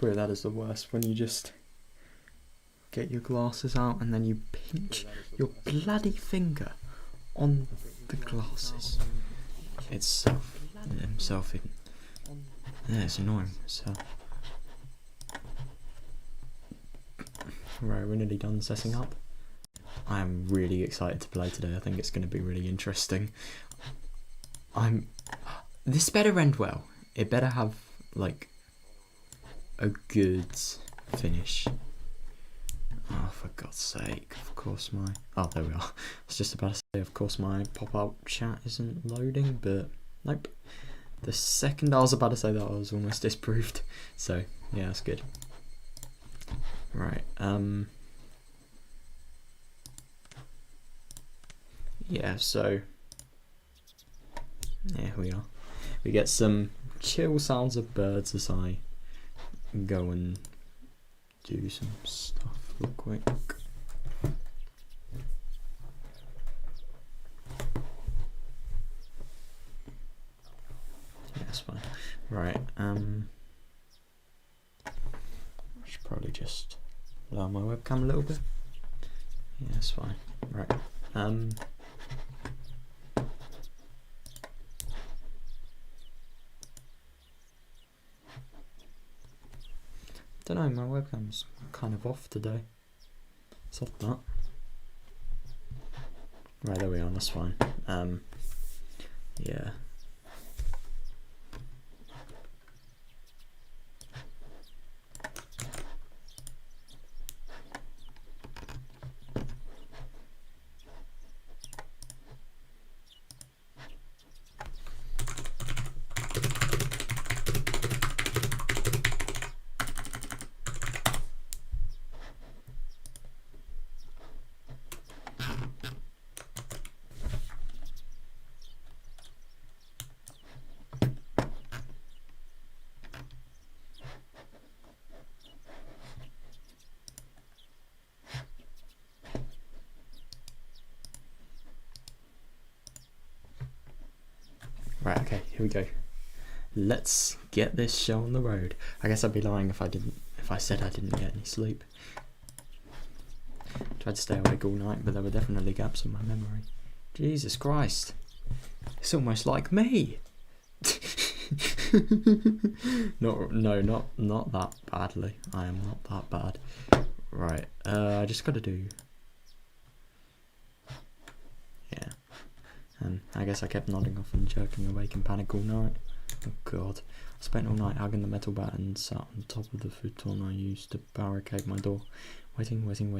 Bro, that is the worst, when you just get your glasses out and then you pinch your bloody finger on the glasses. It's it's annoying. So right, we're nearly done setting up. I am really excited to play today. I think it's going to be really interesting. This better end well. It better have like a good finish. Oh, for God's sake, of course oh, there we are. I was just about to say, of course my pop-up chat isn't loading, but nope. The second I was about to say that, I was almost disproved. So, yeah, that's good. Right, yeah, so, here we are. We get some chill sounds of birds as I go and do some stuff real quick. Yeah, that's fine. Right, I should probably just lower my webcam a little bit. Yeah, that's fine. Right, don't know, my webcam's kind of off today. It's off that. Right, there we are, that's fine. Yeah. Right, okay, here we go. Let's get this show on the road. I guess I'd be lying if I said I didn't get any sleep. Tried to stay awake all night, but there were definitely gaps in my memory. Jesus Christ. It's almost like me. No, not that badly. I am not that bad. Right, I just gotta do... Yeah. I guess I kept nodding off and jerking awake in panic all night. Oh God. I spent all night hugging the metal bat and sat on top of the futon I used to barricade my door. Waiting, watching,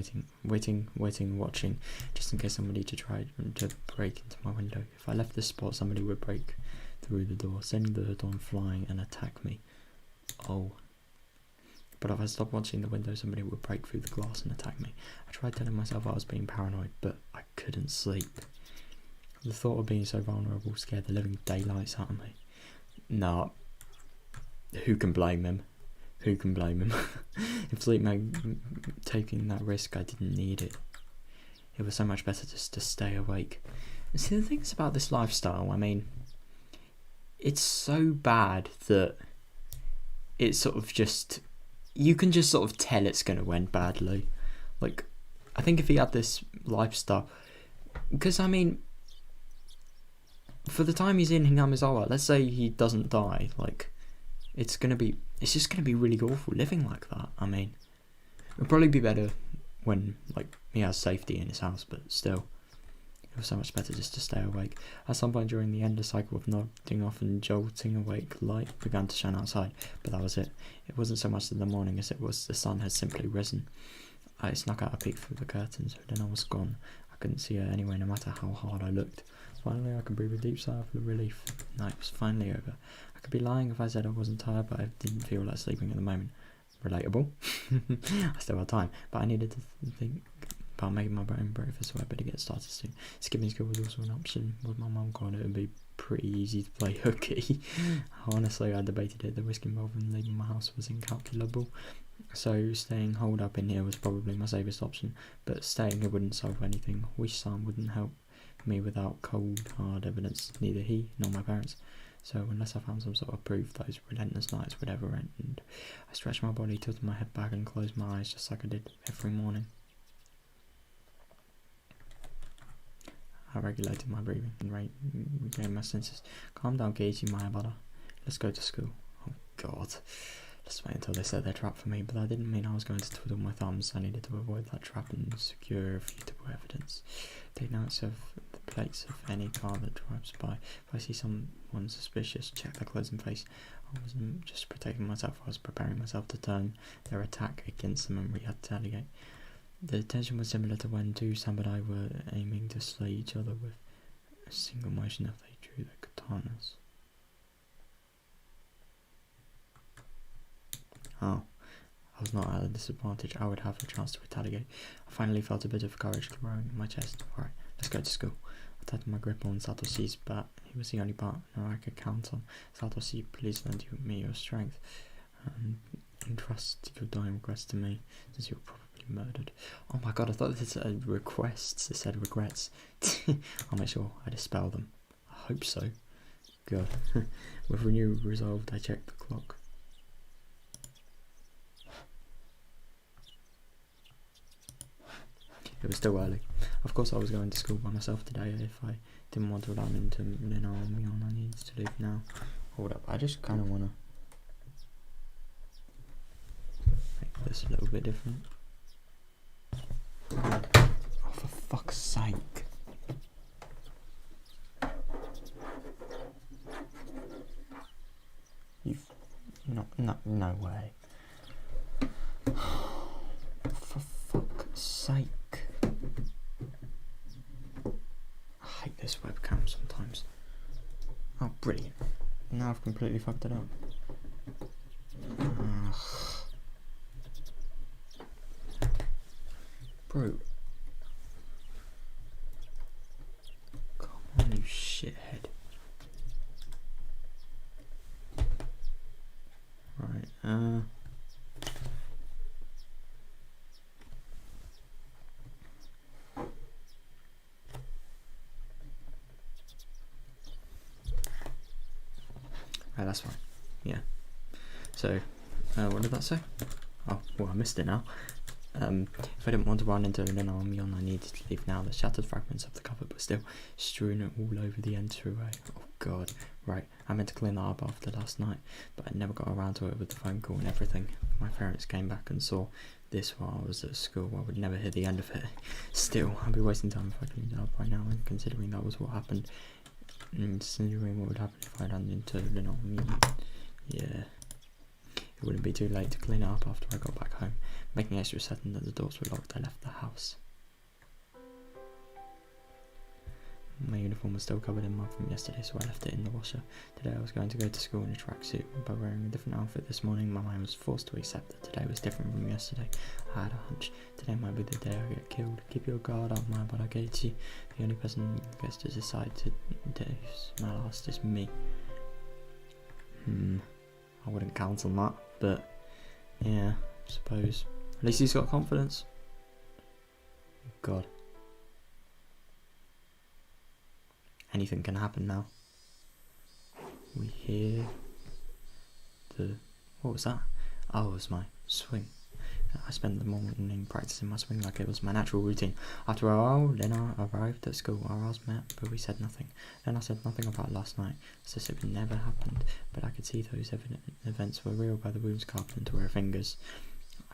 just in case somebody tried to break into my window. If I left this spot, somebody would break through the door, sending the futon flying and attack me. Oh. But if I stopped watching the window, somebody would break through the glass and attack me. I tried telling myself I was being paranoid, but I couldn't sleep. The thought of being so vulnerable scared the living daylights out of me. No, who can blame him? Who can blame him? If sleep made taking that risk, I didn't need it. It was so much better just to stay awake. And see, the things about this lifestyle, I mean, it's so bad that it's sort of just... You can just sort of tell it's going to end badly. Like, I think if he had this lifestyle... Because, I mean... For the time he's in Hinamizawa, let's say he doesn't die, like, it's just gonna be really awful living like that. I mean, it'll probably be better when, like, he has safety in his house, but still, it was so much better just to stay awake. At some point during the endless cycle of nodding off and jolting awake, light began to shine outside, but that was it. It wasn't so much in the morning as it was the sun had simply risen. I snuck out a peek through the curtains, but then I was gone. I couldn't see her anyway, no matter how hard I looked. Finally, I could breathe a deep sigh of relief. The night was finally over. I could be lying if I said I wasn't tired, but I didn't feel like sleeping at the moment. Relatable. I still had time, but I needed to think about making my own breakfast, so I better get started soon. Skipping school was also an option. With my mum gone, it would be pretty easy to play hooky. Honestly, I debated it. The risk involved in leaving my house was incalculable. So staying holed up in here was probably my safest option, but staying here wouldn't solve anything. Wish-san wouldn't help me without cold, hard evidence. Neither he nor my parents. So unless I found some sort of proof, those relentless nights would ever end. And I stretched my body, tilted my head back and closed my eyes just like I did every morning. I regulated my breathing and regained my senses. Calm down, keiichi, my brother. Let's go to school. Oh god. Let's wait until they set their trap for me, but that didn't mean I was going to twiddle my thumbs. I needed to avoid that trap and secure irrefutable evidence. Take notes of the plates of any car that drives by. If I see someone suspicious, check their clothes and face. I wasn't just protecting myself, I was preparing myself to turn their attack against them and retaliate. The tension was similar to when two samurai were aiming to slay each other with a single motion if they drew their katanas. Oh, I was not at a disadvantage. I would have a chance to retaliate. I finally felt a bit of courage growing in my chest. Alright, let's go to school. I tightened my grip on Satoshi's bat. He was the only partner I could count on. Satoshi, please lend me your strength. And trust your dying regrets to me, since you were probably murdered. Oh my god, I thought this said requests. It said regrets. I'll make sure I dispel them. I hope so. God. With renewed resolve, I checked the clock. It was still early. Of course I was going to school by myself today. If I didn't want to run into Lena or Mion, I needed to leave now. Hold up, I just kind of want to make this a little bit different. Oh, for fuck's sake. No way. For fuck's sake. I hate this webcam sometimes. Oh, brilliant. Now I've completely fucked it up. Bro. Come on, you shithead. Right, Right, that's fine. Yeah. So, what did that say? Oh, well, I missed it now. If I didn't want to run into an army on, I needed to leave now. The shattered fragments of the cupboard were still strewn all over the entryway. Oh god. Right, I meant to clean that up after last night, but I never got around to it with the phone call and everything. My parents came back and saw this while I was at school. I would never hear the end of it. Still, I'd be wasting time if I cleaned it up by now, and considering that was what happened, and considering what would happen if I ran into an army, yeah. It wouldn't be too late to clean it up after I got back home. Making extra certain that the doors were locked, I left the house. My uniform was still covered in mud from yesterday, so I left it in the washer. Today I was going to go to school in a tracksuit. By wearing a different outfit this morning, my mind was forced to accept that today was different from yesterday. I had a hunch. Today might be the day I get killed. Keep your guard up, my brother keiichi. The only person who gets to decide today's my last is me. I wouldn't count on that, but yeah, I suppose. At least he's got confidence. God. Anything can happen now. We hear the... What was that? Oh, it was my swing. I spent the morning practicing my swing like it was my natural routine. After a while, Lena arrived at school. Our eyes met, but we said nothing. Lena said nothing about last night, as if it never happened, but I could see those events were real by the wounds carved into her fingers.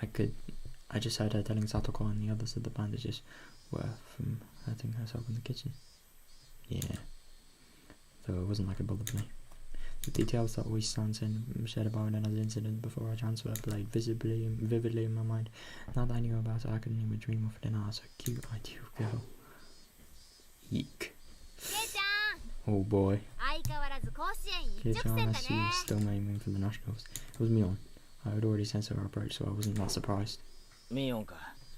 I just heard her telling Satoko and the others that the bandages were from hurting herself in the kitchen. Yeah, though it wasn't like it bothered me. The details that always stands in shared about Lena's incident before our transfer played vividly in my mind. Now that I knew about it, I couldn't even dream of Lena as a cute, ideal girl. Eek. Oh boy. Higurashi was still aiming for the nationals. It was Mion. I had already sensed her approach, so I wasn't that surprised. Mion.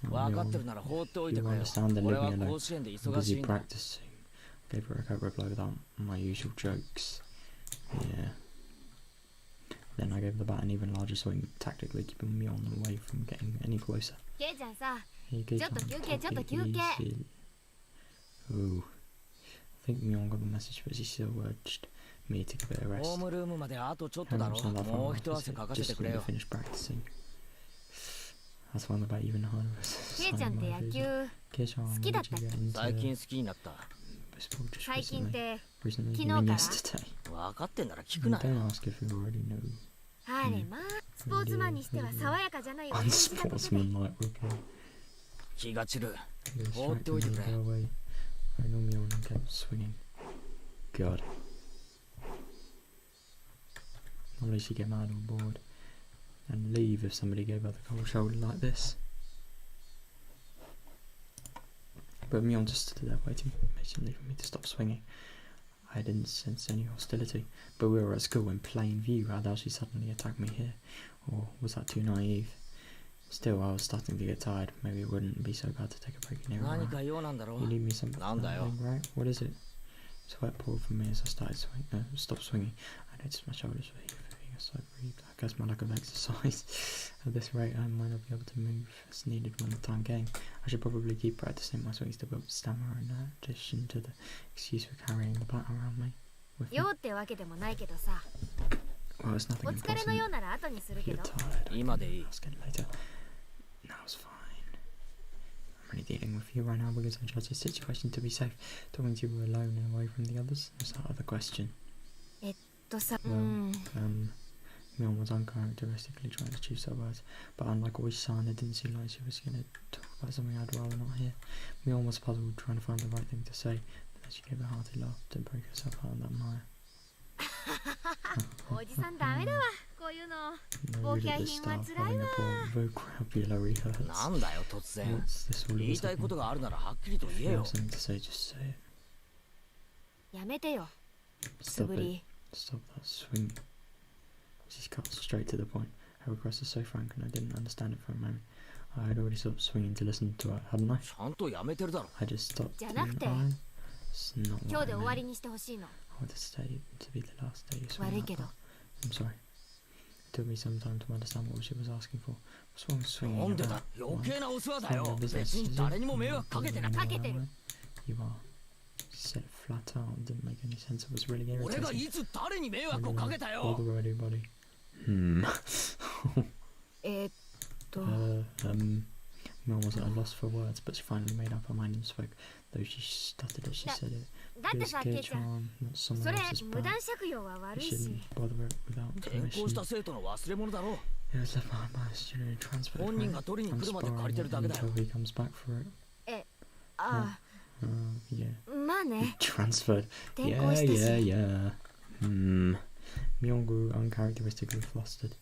You understand that living alone. I'm busy practicing. Gave her a curt reply without my usual jokes. Yeah. Then I gave the bat an even larger swing, tactically keeping me on the way from getting any closer. Ooh. I think Mion got the message, but she still urged me to give it a rest. ホームルームまであとちょっとだ How ろ much not that も far う off 一 is 汗 it? かかせて Just く for れ me to よ finish practicing. That's one about even harder. ケイちゃんって野球好きだったっけ？最近好きになった。最近って昨 Recently, 日 you か mean ら？ 分 yesterday? かってんなら聞くな Don't よ。 ask if you already know. あれまあスポーツマンにしては爽やかじゃないお返しだことで Unsportsmanlike reply. 気が散る。 He 放ってお distracted いて me く and れ。 go away. I normally on and kept swinging. God. Not least you get mad or bored and leave if somebody gave out the cold shoulder like this. But Mion just stood there waiting patiently for me to stop swinging. I didn't sense any hostility, but we were at school in plain view. How thou she suddenly attacked me here? Or was that too naive? Still, I was starting to get tired. Maybe it wouldn't be so bad to take a break near 何 around. か用なんだろ You う。 need me something, なんだよ。 right? What is it? Sweat poured from me as I started stopped swinging. I noticed my shoulders were heaving as I breathed. I guess my lack of exercise. At this rate, I might not be able to move as needed when the time came. I should probably keep practicing my swings to build stamina in addition to the excuse for carrying the bat around me. With me. 用ってわけでもないけどさ Well, it's お nothing 疲れのよう important. なら後にする If け you're ど tired, I 今でいい。 can ask it later. No, it's fine. I'm really dealing with you right now because I judge the situation to be safe. Talking to you alone and away from the others is that other question. とさ Well, Mion was uncharacteristically trying to choose her words, but unlike Oishi-san, it didn't seem like she was going to talk about something I'd rather not hear. Mion was puzzled, trying to find the right thing to say, but then she gave a hearty laugh to break herself out of that mire. おじさんダメだわこういうの No read at this start, having a poor vocabulary hurts. なんだよ突然。 What's this all 言 of a いたいこと sudden? があるならはっきりと If 言え you よ have。something to say, just say it. やめてよ素 Stop 振 it. り Stop that swing. She cut straight to the point. Her request was so frank and I didn't understand it for a moment. I had already stopped swinging to listen to her, hadn't I? ちゃんとやめてるだろ。 I just stopped. じゃなくて didn't I? It's not 今 what 日で I 終わり meant. にしてほしいの I wanted today to be the last day you swing 悪い like けど that. I'm sorry. It took me some time to understand what she was asking for. What's wrong with swinging なんで your だ bat? 余計なお世話だ It's none よ of your。business, 別に is it? 誰にも迷惑かけてない。かけてる You are. She said it flat out. It didn't make any sense. It was really 俺が irritating. いつ誰に迷 I 惑を didn't かけたよ。 bother anybody. Hmm. と Mel was at a loss for words, but she finally made up her mind and spoke. Though she stuttered as she said it. だっ It て was さケイちゃん Keiichi-chan, not そ someone れ else's 無断 bat. 借用は You 悪いし shouldn't bother it without 転校 permission. した生徒の忘れ物だろう。 It was left behind by a student who transferred 本人が取りに I'm 来るまで借り borrowing てる it だけだよ。 until he comes back for it. あ Yeah. あまあね Transferred. 転 Yeah, 校したし yeah. Myeon grew uncharacteristically flustered.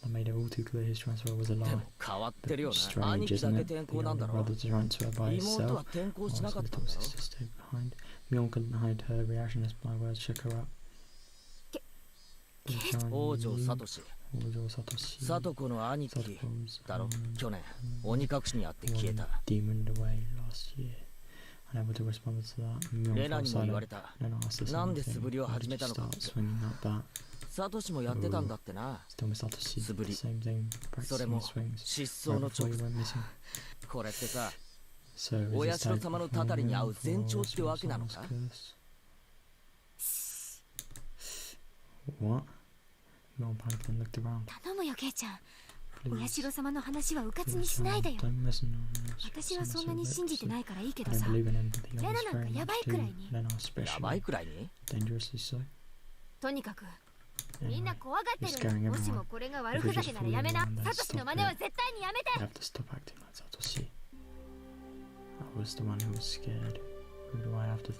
That made it all too clear his transfer was a で lie. も変わってるよ But な。兄 strange, 貴だ isn't け it? 転 The 校なんだ younger ろ brother to transfer by 妹 himself. は転校し Whilst なか the ったん little だろ sister stayed behind. Myeon couldn't hide her reaction as my words shook her up. 王城聡。 Ojo Satoshi. 聡子の兄貴 Sato's だろ。去年鬼隠しにあって消え one た。 demoned away last year. Unable to respond to that, Myeon レナ fell にも言わ silent. れた。 Lena asked the な same んで素振 thing. りを Why 始 did め you たのかっ start て。 swinging that bat? サトシもやってたんだってな。 Still Miss Satoshi 素振 did り the same thing, それ practicing も swings 失 right 踪の before 直 he 後。 went missing. これってさ、 So is お this 社 type 様の of たたりに合う for 前兆ってわけなの Ojo か Sato's curse? What? Myeon panicked and looked around. 頼むよケイちゃんお Please. 社様の話はうかつ Please, にしないでよ don't listen on us. 私はそんなに信じてないからいいけ I ど don't さ believe in him, but the レ others ナなんか very やば much いくらい do. に Lena やばい especially. くらいに Dangerously so. とにかくみんな Anyway, 怖がって You're scaring るもし everyone. もこれが悪ふざけならやめなサトシの真似は絶対にやめ you て have to stop acting like Satoshi. I was the one who was scared. Who do I have to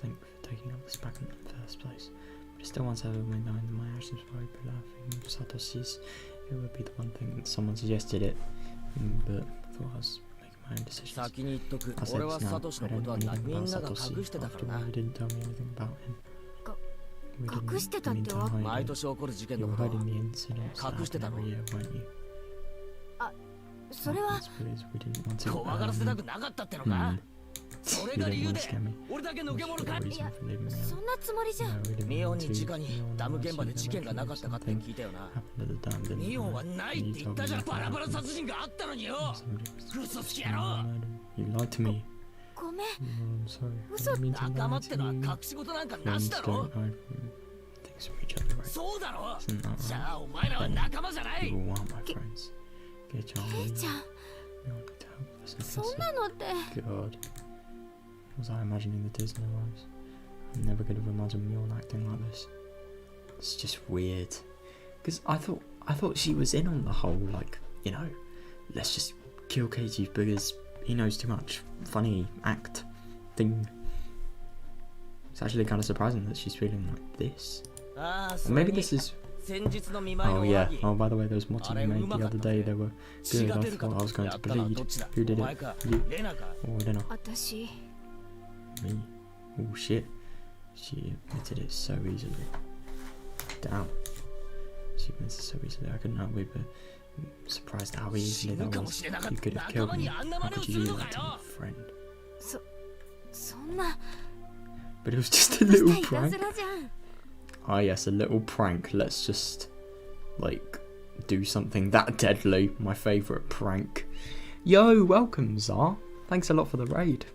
think for taking up this back in the first place? But still once ever when knowing that my actions were overlapping with Satoshi's, it would be the one thing that someone suggested it, but I thought I was making my own decisions. 先に言っとく。 I said 俺は now, サトシ I のこ don't とは know な anything みん about なが Satoshi 隠してたか after ら all な you。didn't tell me anything about him. か We didn't 隠してたって mean to わ hide 毎 it. 年起こる事件 You の were ことを hiding the incidents that 隠して happen たろ。 every year, weren't you? それは That's because we didn't want to 怖がらせたくなかったってのか。それが理由で俺だけのけ者か。 reason for leaving me そ out. んなつもりじゃ No, we didn't ミオン mean に to. 直に No one ダム else 現場で knew 事件が that なかったかって something 聞いたよな。 happened at the dam, didn't ミオンは it? ないって言ったじゃん。バラバラ殺人があったのによ。 Somebody was 嘘つき野郎。 murdered. You lied to me. ごめん I'm sorry. I 嘘 didn't mean to 仲間 lie って to のは you. 隠し事なんかなし Friends だろ。 don't hide from next to each other, right? そうだろ Isn't that じ right? ゃあお前らは仲間じゃない You all are my friends. Kei-chan, ケイちゃん you want to help us and そ kiss んなのって God. Was I imagining the Disney lives? I never could have imagined Mjoln acting like this. It's just weird. Because I thought she was in on the whole, like, you know, let's just kill Keiichi because he knows too much. Funny act thing. It's actually kind of surprising that she's feeling like this. ああ Or それ maybe に this is... 先日の見舞い Oh の yeah. おはぎ Oh, by the way, those mochi you made the other day, they were 血 good. が I 出るか thought と I was や going っ to たのは bleed. どっちだ Who did お前 it? か You? レナか Or Lena? 私 Me? Oh shit. She admitted it so easily. Damn. She admits it so easily. I couldn't help but be surprised at how easily that was. You could have killed me. How could you do that to my friend? そんな But it was just ち a ょっとし little たいた prank. ずらじゃん Ah yes, a little prank. Let's just, like, do something that deadly. My favourite prank. Yo, welcome, Zar. Thanks a lot for the raid.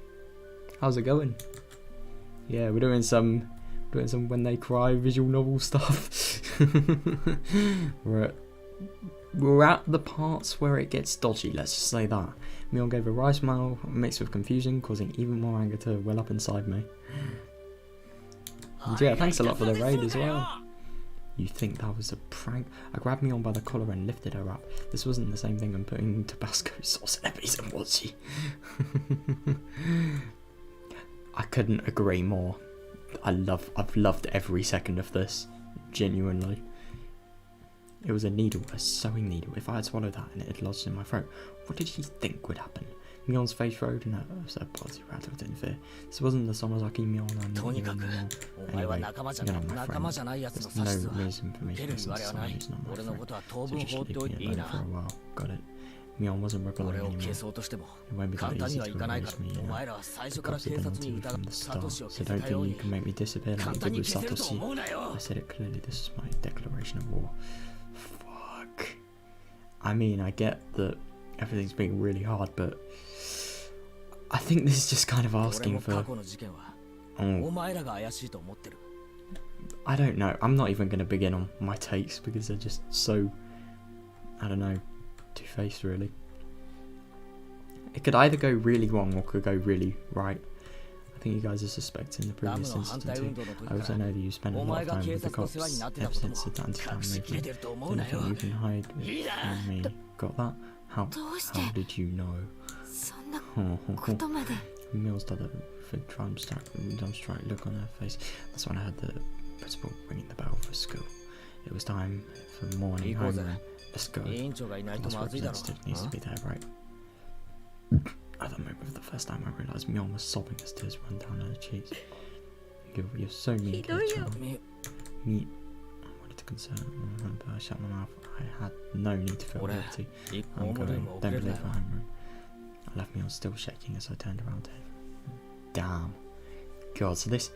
How's it going? Yeah, we're doing some when they cry visual novel stuff. We're at the parts where it gets dodgy, let's just say that. Mjoln gave a wry smile mixed with confusion, causing even more anger to well up inside me. And yeah, thanks a lot for the raid as well. You think that was a prank? I grabbed Mjoln by the collar and lifted her up. This wasn't the same thing as putting Tabasco sauce in a pizza, was she? I couldn't agree more. I've loved every second of this. Genuinely. It was a needle, a sewing needle. If I had swallowed that and it had lodged in my throat, what did she think would happen? Mjoln's face rode and her body rattled in fear. This wasn't the Sonozaki Mjoln I knew とにかく anymore. お前は Anyway, 仲間じゃ you're ない not my 仲間 friend. じゃないやつの There's 指図 no は reason for me 受 to ける listen 言わ to れはない someone who's not my 俺の friend. ことは当 So 分 just 放って leave おい me ていい alone な for a while. Got it. Mjoln wasn't rebelling 俺を anymore. 消そうとしても It won't be 簡 that 単 easy には to いかないから erase me, you お know. 前らは最初 The から cops 警 have 察 done に it to 疑 me う from the サト start, シを so 消せ don't たよう think に you can make me disappear 簡 like 単 you に did 消 with せると Satoshi. 思うなよ I said it clearly, this is my declaration of war. Fuck. I mean, I get that everything's being really hard, but I think this is just kind of 俺 asking も for... 過去の事件は Oh, お前らが怪しいと思ってる I don't know. I'm not even going to begin on my takes because they're just so... I don't know. Two-faced, really. It could either go really wrong or could go really right. I think you guys are suspecting the ダム previous の反対 incident 運 too. 動の時 I か also ら know that you spend a お lot 前 of が time 警 with the 察の世話 cops になってた ever ことも since the anti-fan 隠しきれ movement. てると思う Anything なよ you can hideいいな from me. Got that? How どうして how did you know? そんな Oh, ことまで Mills did a dumbstruck look on her face. That's when I heard the principal ringing the bell for school. It was time for morning Equals homeroom. it. Let's go. 委員長がいないと Class まずいだろ representative needs to be there, right? At that moment, for the first time, I realised Mjoln was sobbing as tears ran down her cheeks. You're so mean, Keiichi. み Me. I wanted to concern her, but I shut my mouth. I had no need to feel 俺 guilty. 一 I'm 本もルー going. ム遅 Don't れ be るな late よ for homeroom. I left Mjoln still shaking as I turned around to him. Damn. God, so this...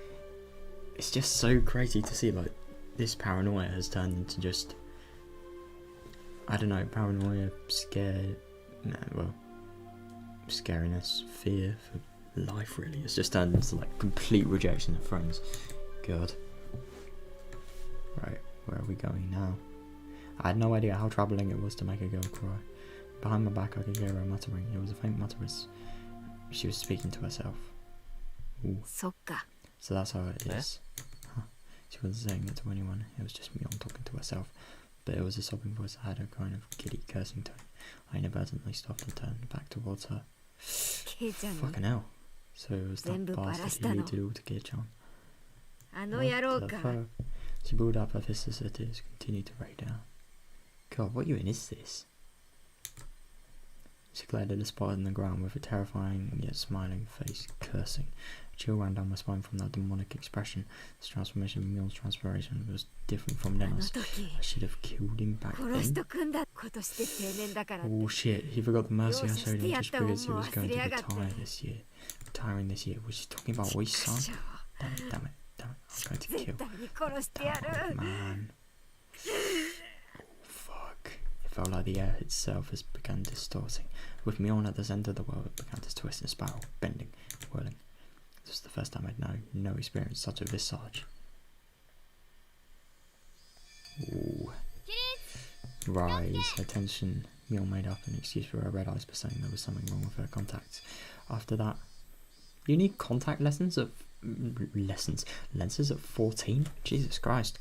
It's just so crazy to see, like, this paranoia has turned into just... I don't know, paranoia, scared... No, well... Scariness, fear for life, really. It's just turned into, like, complete rejection of friends. God. Right, where are we going now? I had no idea how troubling it was to make a girl cry. Behind my back, I could hear her muttering. It was a faint mutter as she was speaking to herself. Ooh. そっか So that's how it is. Huh. She wasn't saying it to anyone. It was just Mjoln talking to herself. But it was a sobbing voice that had a kind of giddy cursing tone. I inadvertently stopped and turned back towards her. ケイちゃんに Fucking hell. So it was that 全部バラし bastard た who の did all to Kei-chan. あの野郎 What か the fuck? She pulled up her fist as her tears continued to rain down. God, what even is this? She glared at the spot in the ground with a terrifying yet smiling face, cursing. A chill ran down my spine from that demonic expression. This transformation of Mjoln's transformation was different from あの Lena's. 時 I should have killed him back 殺し then. とくんだことして青年だからって Oh shit, he forgot the mercy I Yours is showed him the just because he was other going to one, retire this year. Retiring this year. Was she talking about Oi's く son? しょ Damn it, damn it, damn it. I'm going to 絶 kill. 対に殺してや Damn る it, man. Oh, fuck. It felt like the air itself has begun distorting. With Mjoln at the centre of the world, it began to twist and spiral, bending, whirling. This was the first time I'd known no experience such a visage. Ooh. Rise. Attention. Mule made up an excuse for her red eyes by saying there was something wrong with her contacts. After that, you need contact lenses at 14? Jesus Christ.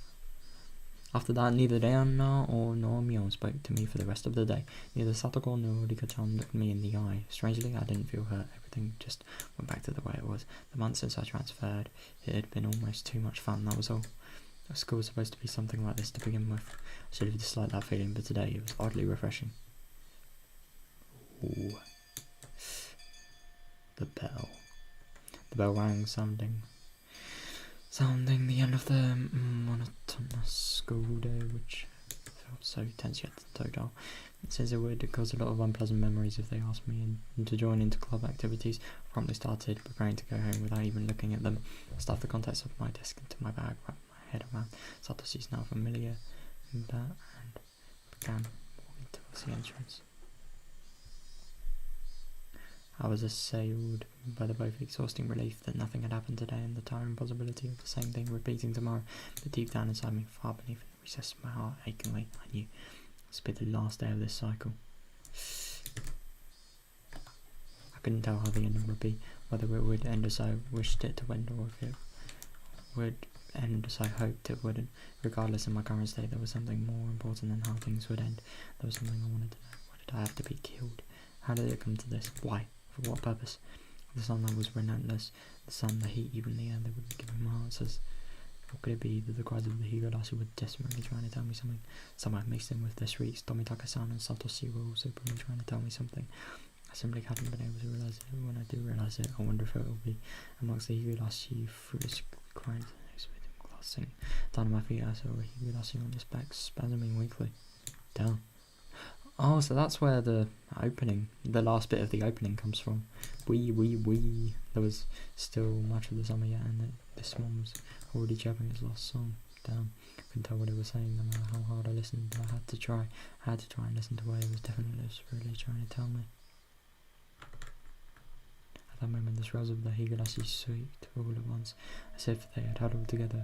After that, neither Diana nor Mule spoke to me for the rest of the day. Neither Satoko nor Rika-chan looked me in the eye. Strangely, I didn't feel hurt. Everything just went back to the way it was. The month since I transferred, it had been almost too much fun, that was all. School was supposed to be something like this to begin with. I should have disliked that feeling, but today it was oddly refreshing. Ooh. The bell. The bell rang, sounding the end of the monotonous school day, which felt so tense yet so dull. It says it would cause a lot of unpleasant memories if they asked me to join into club activities. I promptly started preparing to go home without even looking at them. I stuffed the contents of my desk into my bag, wrapped my head around Satoshi's now familiar and began walking towards the entrance. I was assailed by the both exhausting relief that nothing had happened today and the tiring possibility of the same thing repeating tomorrow. But deep down inside me, far beneath the recess of my heart, achingly, I knew this would be the last day of this cycle. I couldn't tell how the ending would be, whether it would end as I wished it to end or if it would end as I hoped it wouldn't. Regardless of my current state, there was something more important than how things would end. There was something I wanted to know. Why did I have to be killed? How did it come to this? Why? For what purpose? The sunlight was relentless. The sun, the heat, even the air, they would give me answers. What could it be that the cries of the Higurashi were desperately trying to tell me something? Somehow mixed in with their shrieks, Tomitaka-san and Satoshi were also probably trying to tell me something. I simply hadn't been able to realise it. When I do realise it, I wonder if it will be amongst the Higurashi frisk crying glassing down at my feet. I saw a Higurashi on his back, spasming weakly. Down. Oh, so that's where the last bit of the opening comes from. Wee. There was still much of the summer yet, and this one was already chirping its last song. Damn, couldn't tell what it was saying no matter how hard I listened, but I had to try and listen to what it was definitely really trying to tell me. At that moment, the shrouds of the Higurashi shrieked all at once, as if they had huddled together,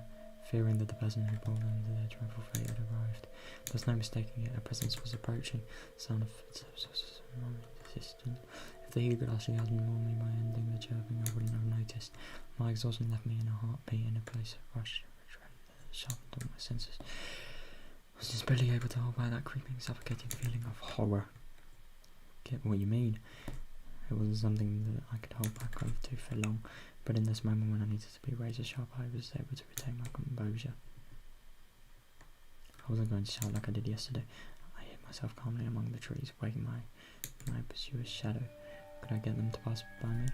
fearing that the person who brought them to their dreadful fate had arrived. There was no mistaking it, a presence was approaching. The sound of footsteps was non-existent. If the Higurashi hadn't warned me by ending the chirping, I wouldn't have noticed. My exhaustion left me in a heartbeat in a place of rush, sharpened all my senses. I was just barely able to hold back that creeping, suffocating feeling of horror. Get what you mean. It wasn't something that I could hold back over to for long, but in this moment when I needed to be razor sharp, I was able to retain my composure. I wasn't going to shout like I did yesterday. I hid myself calmly among the trees, waiting my pursuer's shadow. Could I get them to pass by me?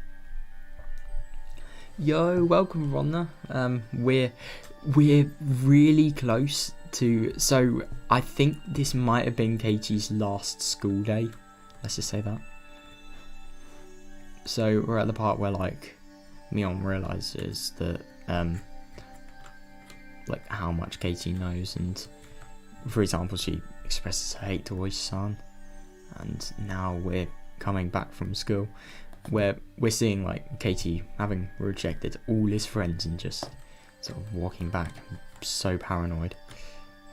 Yo, welcome Ronna. We're really close to, so I think this might have been Keiichi's last school day. Let's just say that. So we're at the part where like Mion realizes that like how much Keiichi knows, and for example she expresses her hate towards San, and now we're coming back from school where we're seeing like Keiichi having rejected all his friends and just sort of walking back, so paranoid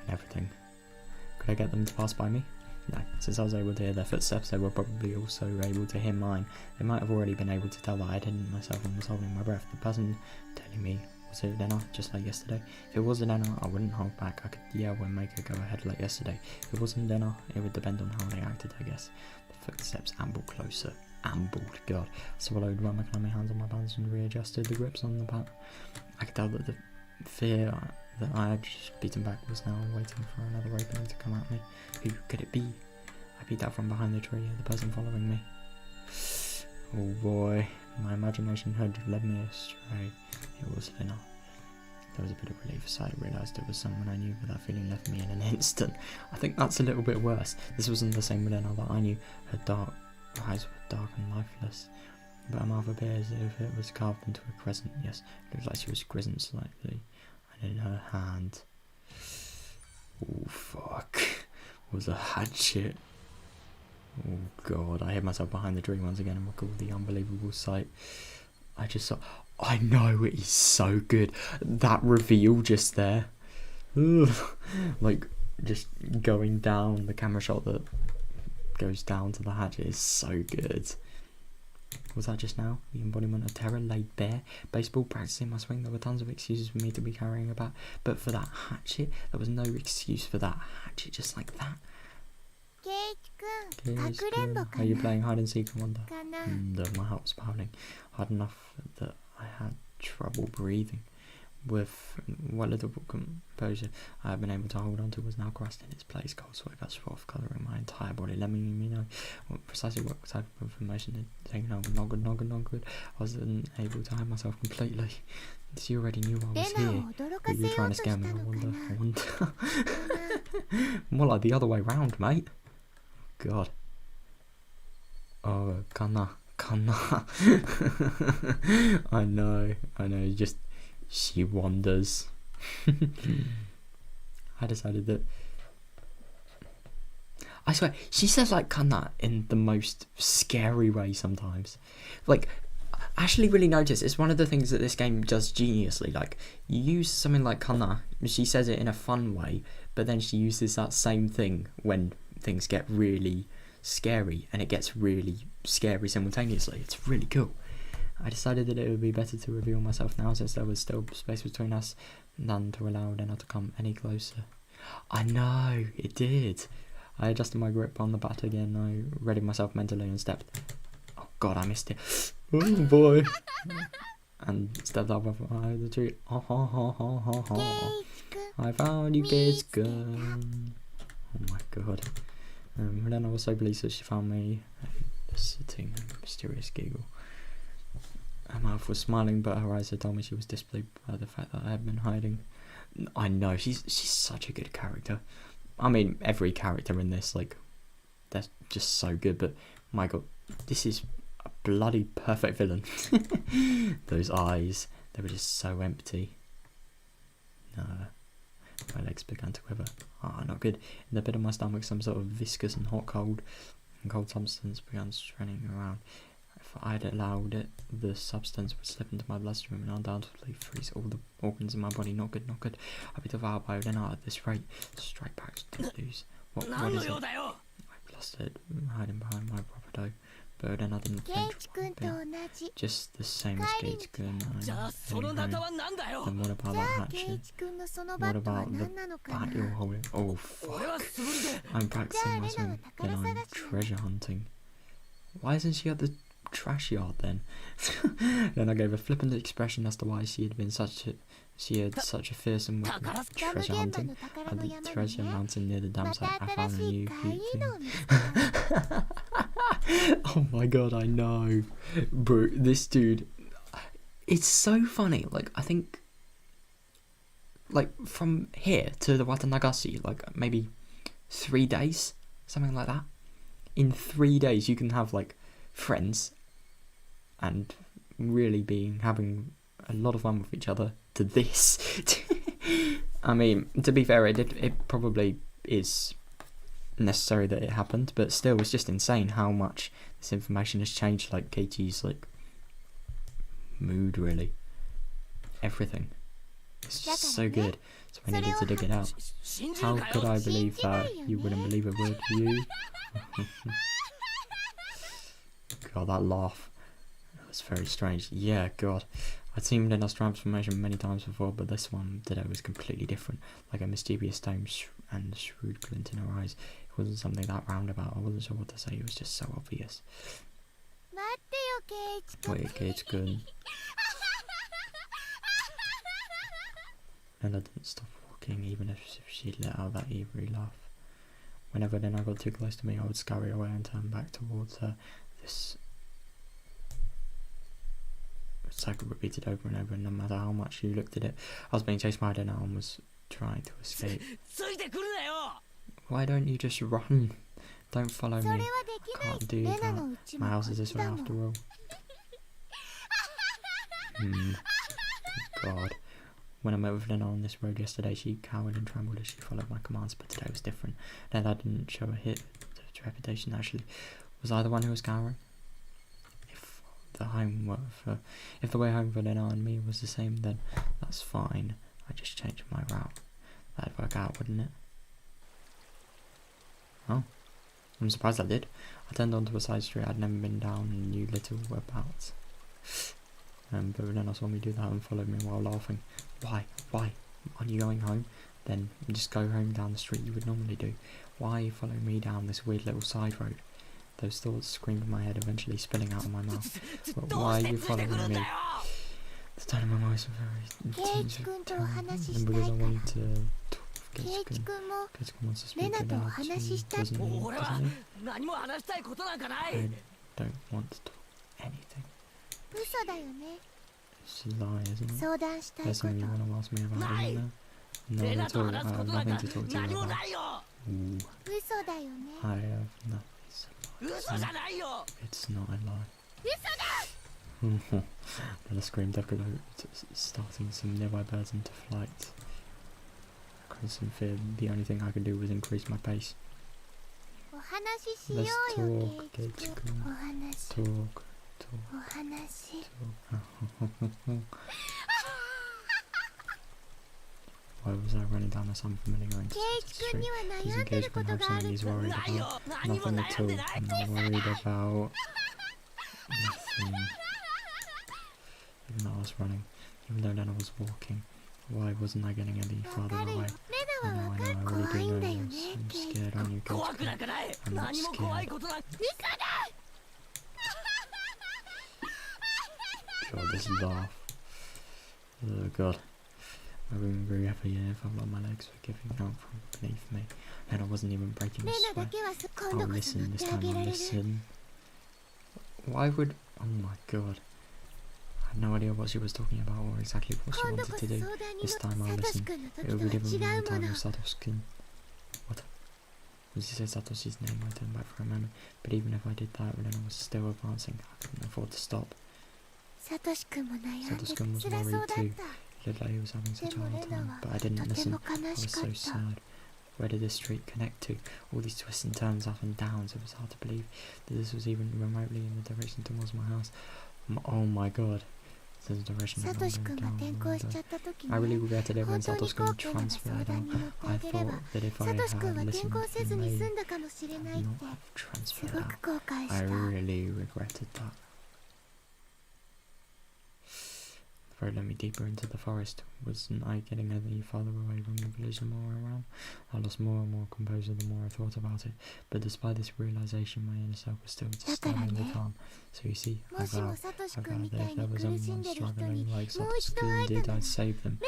and everything. Could I get them to pass by me? No, since I was able to hear their footsteps, they were probably also able to hear mine. They might have already been able to tell that I had hidden myself and was holding my breath. The person telling me, was it Lena, just like yesterday? If it was Lena, I wouldn't hold back. I could yell and make her go ahead like yesterday. If it wasn't Lena, it would depend on how they acted, I guess. The footsteps ambled closer. Ambled, God. I swallowed, ran my clammy hands on my pants and readjusted the grips on the bat. I could tell that the fear that I had just beaten back was now waiting for another opening to come at me. Who could it be? I peeked out from behind the tree, the person following me. Oh boy, my imagination had led me astray. It was Lena. There was a bit of relief as I realised it was someone I knew, but that feeling left me in an instant. I think that's a little bit worse. This wasn't the same Lena that I knew. Her dark eyes were dark and lifeless, but her mouth appeared as if it was carved into a crescent. Yes, it looked like she was grizzled slightly, and in her hand, oh fuck, was a hatchet. Oh god, I hid myself behind the tree once again and recalled the unbelievable sight. I just saw, I know, it is so good. That reveal just there. Ugh. Like, just going down, the camera shot that goes down to the hatchet is so good. Was that just now? The embodiment of terror laid bare. Baseball, practicing my swing. There were tons of excuses for me to be carrying about, but for that hatchet, there was no excuse for that hatchet just like that. Keiichi-kun, Are you playing hide and seek, I wonder? kana? My heart was pounding hard enough that I had trouble breathing. With what little composure I had been able to hold on to was now crushed in its place. Cold sweat got swath colouring my entire body, letting me know precisely what type of information had taken over. Not good, not good, not good. I wasn't able to hide myself completely. She already knew I was here. But you were trying to scare me, I wonder. More like the other way round, mate. God. Oh, kana. I know, just she wanders. I decided that I swear she says like kana in the most scary way sometimes. Like, I actually really notice it's one of the things that this game does geniusly. Like, you use something like kana, she says it in a fun way, but then she uses that same thing when things get really scary, and it gets really scary simultaneously. It's really cool. I decided that it would be better to reveal myself now, since there was still space between us, than to allow Lena to come any closer. I know, it did. I adjusted my grip on the bat again. I readied myself mentally and stepped. Oh god, I missed it. Oh boy. And stepped up behind the tree. I found you, Keiichi-kun. Oh my god. Then I was so pleased that she found me, sitting in a mysterious giggle. Her mouth was smiling, but her eyes had told me she was displeased by the fact that I had been hiding. I know, she's such a good character. I mean, every character in this, like, they're just so good, but my god, this is a bloody perfect villain. Those eyes, they were just so empty. No. My legs began to quiver. Ah, not good. In the pit of my stomach, some sort of viscous and cold substance began straining around. If I'd allowed it, the substance would slip into my bloodstream and undoubtedly freeze all the organs in my body. Not good, not good. I'd be devoured by Odena at this rate. Strike back, don't lose. What is it? I blustered, hiding behind my proper but Odena didn't flinch one bit. Just the same as Keiichi-kun. Then what about that hatchet? What about the bat you're holding? Oh fuck. I'm practicing my swim. Then I'm treasure hunting. Why isn't she at the trash yard then? Then I gave a flippant expression as to why she had such a fearsome weapon. Treasure hunting at the treasure mountain near the dam site. I found a new cute thing. Oh my god, I know, bro. This dude, it's so funny. Like, I think, like, from here to the Watanagashi, like maybe 3 days, something like that. In 3 days, you can have like friends and really having a lot of fun with each other. To this, I mean, to be fair, it probably is necessary that it happened, but still, it's just insane how much this information has changed, like Keiichi's like mood, really, everything. It's just so good. So I needed to dig it out. How could I believe that? You wouldn't believe it, would you? God, that laugh. It was very strange. Yeah, God. I'd seen Lena's transformation many times before, but this one today was completely different. Like a mischievous stone and shrewd glint in her eyes. It wasn't something that roundabout. I wasn't sure what to say. It was just so obvious. Wait, Keiichi-kun. Lena didn't stop walking, even if she let out that eerie laugh. Whenever Lena got too close to me, I would scurry away and turn back towards her. This cycle repeated over and over, and no matter how much you looked at it, I was being chased by Lena and was trying to escape. Why don't you just run? Don't follow me. I can't do that. My house is this way after all. God. When I met with Lena on this road yesterday, she cowered and trembled as she followed my commands, but today was different. Lena didn't show a hit of trepidation, actually. Was I the one who was cowering? If the way home for Lena and me was the same, then that's fine. I just changed my route. That'd work out, wouldn't it? Oh, I'm surprised I did. I turned onto a side street I'd never been down and knew little about. But then I saw me do that and followed me while laughing. Why? Why? Aren't you going home? Then just go home down the street you would normally do. Why follow me down this weird little side road? Those thoughts screamed in my head, eventually spilling out of my mouth. But why are you following me? The tone of my voice was very intense, and because I wanted to talk with Keiichi-kun. Keiichi-kun wants to speak to me, doesn't he? I don't want to talk anything. It's a lie, isn't it? There's something you want to ask me about, isn't there? No one at all. I have nothing to talk to you about. Ooh. I have nothing to lie. It's not a lie. Then I screamed up about starting some nearby birds into flight. Crimson fear, the only thing I could do was increase my pace. Let's talk, Keiichi-kun. Talk. Why was I running down this unfamiliar intersected street? He's engaged with something he's worried about. Nothing at all. I'm not worried about nothing. Even though I was running, even though then I was walking, why wasn't I getting any farther away? I know, I really do know this. I'm scared, aren't you, Keiichi-kun? I'm not scared. God, this laugh. Oh god. I wouldn't be happy if I felt like my legs were giving out from beneath me, and I wasn't even breaking a sweat. Oh, listen, this time I'll listen. Why would... Oh my god. I had no idea what she was talking about or exactly what she wanted to do. This time I'll listen. It will be different from the time with Satoshi-kun. What? When she said Satoshi's name, I turned back for a moment, but even if I did that, then I was still advancing. I couldn't afford to stop. Satoshi-kun was worried too. He looked like he was having such a hard time, but I didn't listen. I was so sad. Where did this street connect to? All these twists and turns up and downs. It was hard to believe that this was even remotely in the direction towards my house. Oh my god. This is the direction I'm going down. I really regretted it when Satoshi-kun transferred out. I thought that if I had listened to me, I would not have transferred out. I really regretted that. The road led me deeper into the forest. Wasn't I getting any farther away from the village the more I ran? I lost more and more composure the more I thought about it. But despite this realization, my inner self was still disturbingly calm. So you see, I vowed that if there was anyone struggling like Satoshi-kun did, I'd save them.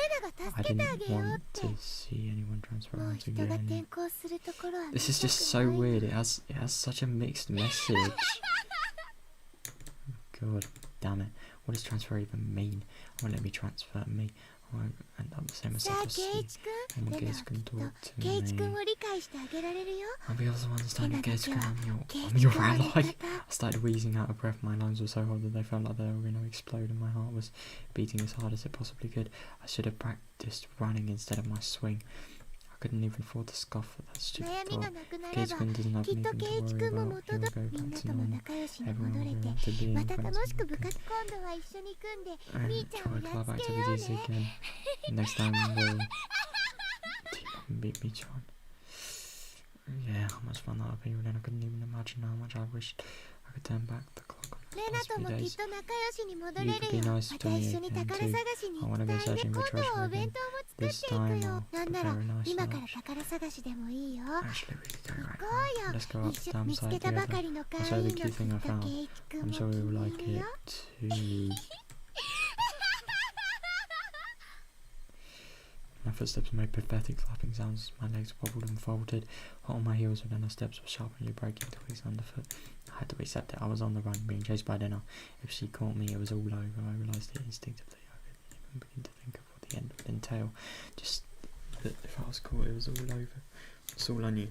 I didn't want to see anyone transfer out again. This is just so weird. It has such a mixed message. God damn it. What does transfer even mean? I won't let me transfer me. I won't end up the same as Satoshi. And Keiichi-kun talk to me. I'll be able to understand Keiichi-kun. I'm your ally. I started wheezing out of breath. My lungs were so hot that they felt like they were going to explode, and my heart was beating as hard as it possibly could. I should have practiced running instead of my swing. I couldn't even afford to scoff at that stupid thought. Keiichi-kun doesn't have anything to worry about. He'll go back to normal. Everyone will go back to being friends and try club activities again. Next time we'll beat me, John. Yeah, how much fun that would be. Then I couldn't even imagine how much I wished I could turn back the clock on the past few days. You could be nice to me again too. I want to go searching for treasure again. This time I'll prepare a nice lunch. Actually, we could go right now. Let's go up the damn side together. I'll show you the cute thing I found. I'm sure you will like it too. My footsteps made pathetic clapping sounds as my legs wobbled and folded. Hot on my heels, but then the steps were sharply breaking twigs underfoot. I had to accept it. I was on the run, being chased by dinner. If she caught me, it was all over. I realised it instinctively. I couldn't even begin to think of what the end would entail. Just that if I was caught, it was all over. That's all I knew.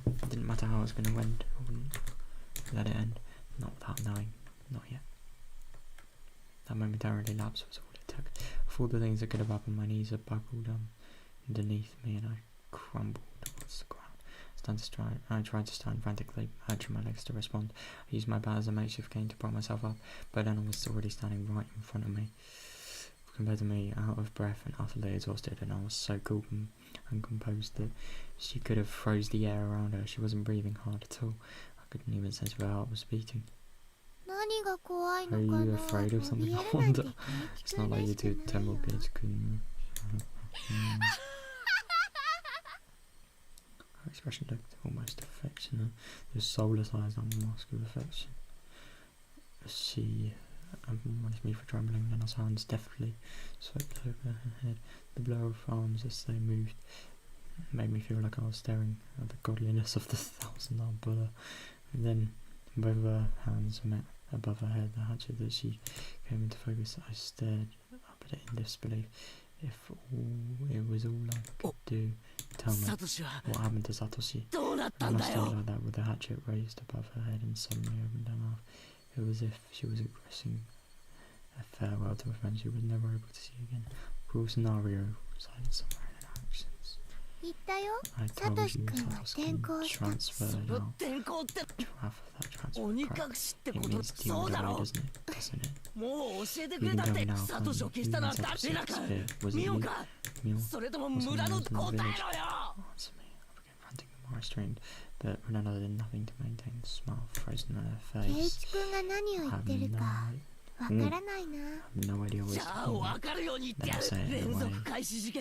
It didn't matter how it was going to end. I wouldn't let it end. Not without knowing. Not yet. That momentarily lapse was all it took. Of all the things that could have happened, my knees had buckled underneath me and I crumbled towards the ground. I tried to stand frantically, urging my legs to respond. I used my bat as a makeshift cane to prop myself up, but then I was already standing right in front of me. compared to me, out of breath and utterly exhausted, and I was so cool and composed that she could have froze the air around her. She wasn't breathing hard at all. I couldn't even sense if her heart was beating. Are you afraid of something? I wonder. It's not like you do temple kids couldn't. Her expression looked almost affectionate. Those soulless eyes on a mask of affection. She admonished me for trembling, and her hands deftly swept over her head. The blur of arms as they moved made me feel like I was staring at the godliness of the $1,000 Buddha. And then both of her hands met above her head, the hatchet that she came into focus. I stared up at it in disbelief. If it was all I could do, tell me what happened to Satoshi. I must stand like that with the hatchet raised above her head and suddenly opened her mouth. It was as if she was expressing a farewell to a friend she was never able to see again. Cruel scenario resided somewhere in her actions. I told you Satoshi transferred out. Half of that transfer crap. It means deemed away, doesn't it? You can tell me now, can't you? You mean Satoshi's fear. Was it you? Meal? Was it anyone in the village? Answer me. I began ranting the more I strained, but Renata did nothing to maintain the smile frozen on her face. I have no idea what he's talking about. Then I say it in a way. So you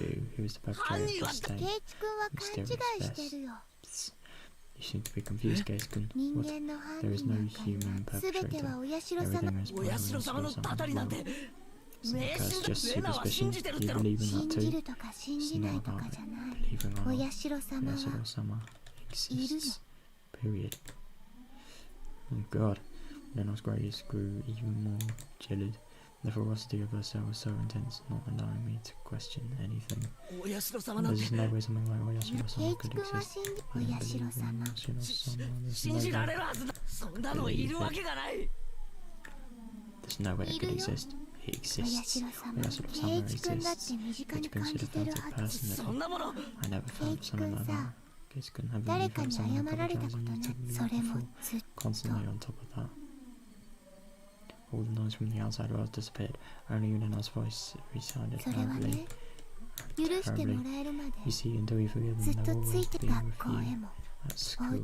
do. He was the perpetrator of this state. Mysterious best. You seem to be confused, Keiichi-kun. What? There is no human perpetrator. Everything is by Oyashiro-sama's blood. Isn't the curse just superstition? Do you believe in that too? It's not about it. Believing or not. Oyashiro-sama exists. Period. Oh god. Rena's gaze grew even more chilled. The ferocity of her stare was so intense, not allowing me to question anything. There's no way something like Oyashiro-sama could exist. I don't believe in Oyashiro-sama. There's no way it could exist. He exists. Oyashiro-sama exists. Keiichi-kun should have felt it personally. I never felt something like that. Keiichi-kun, haven't you felt someone apologizing to me before? Constantly on top of that. All the noise from the outside world disappeared. Only Unena's voice resounded loudly. Terribly. You see, until you forgive them, they'll always be with you. At school,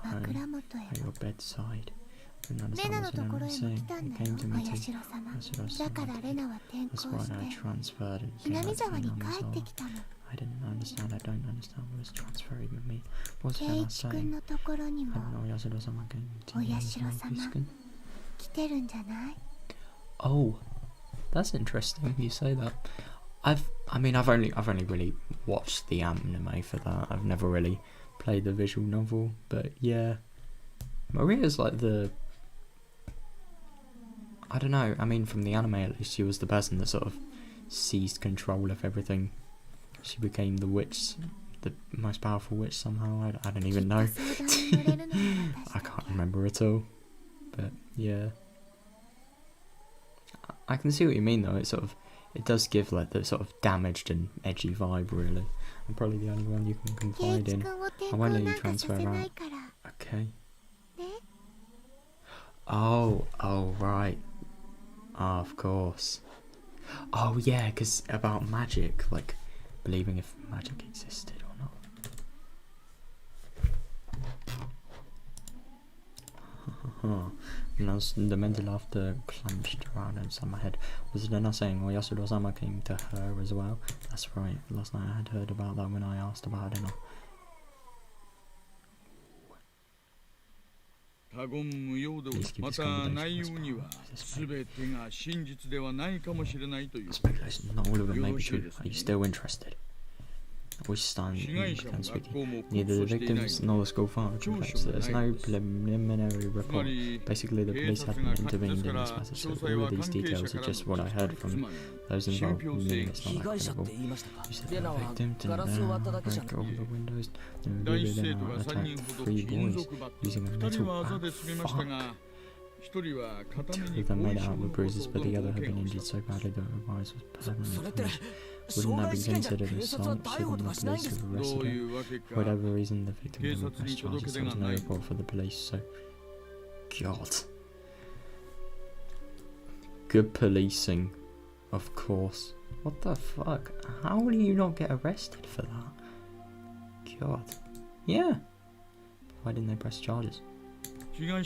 at home, at your bedside. Unena was Unena saying. It came to me too. That's why I transferred and came back to Unena as well. I didn't understand. I don't understand what does transfer even mean. What's Unena saying? I don't know. Oyashiro-sama came to Keiichi-kun. Oh, that's interesting. You say that. I've only really watched the anime for that. I've never really played the visual novel, but yeah, Maria's like the. I don't know. I mean, from the anime at least, she was the person that sort of seized control of everything. She became the witch, the most powerful witch somehow. I don't even know. I can't remember at all. But yeah, I can see what you mean though. It does give like the sort of damaged and edgy vibe. Really, I'm probably the only one you can confide in. I won't let you transfer out. Okay. Oh right. Ah, of course. Oh yeah, because about magic, like believing if magic existed or not. And as the mental laughter clenched around inside my head. Was Lena saying Oyashiro-sama came to her as well? That's right. Last night I had heard about that when I asked about Lena. Speculation. Not all of them may be true. Are you still interested? Which stand can speak. Neither the victims nor the school father confess. There's no preliminary report. Basically, the police haven't intervened in this matter, so all of these details are just what I heard from those involved, meaning it's not that credible. You said the victim didn't break all the windows, and then attacked 3 boys using a metal bat. Fuck! 2 of them made it out with bruises, but the other had been injured so badly that her eyes was permanently closed. Wouldn't that be considered assault, shouldn't the police have arrested her? For whatever reason, the victim never pressed charges. There was no report for the police, so... God. Good policing. Of course. What the fuck? How will you not get arrested for that? God. Yeah. Why didn't they press charges? I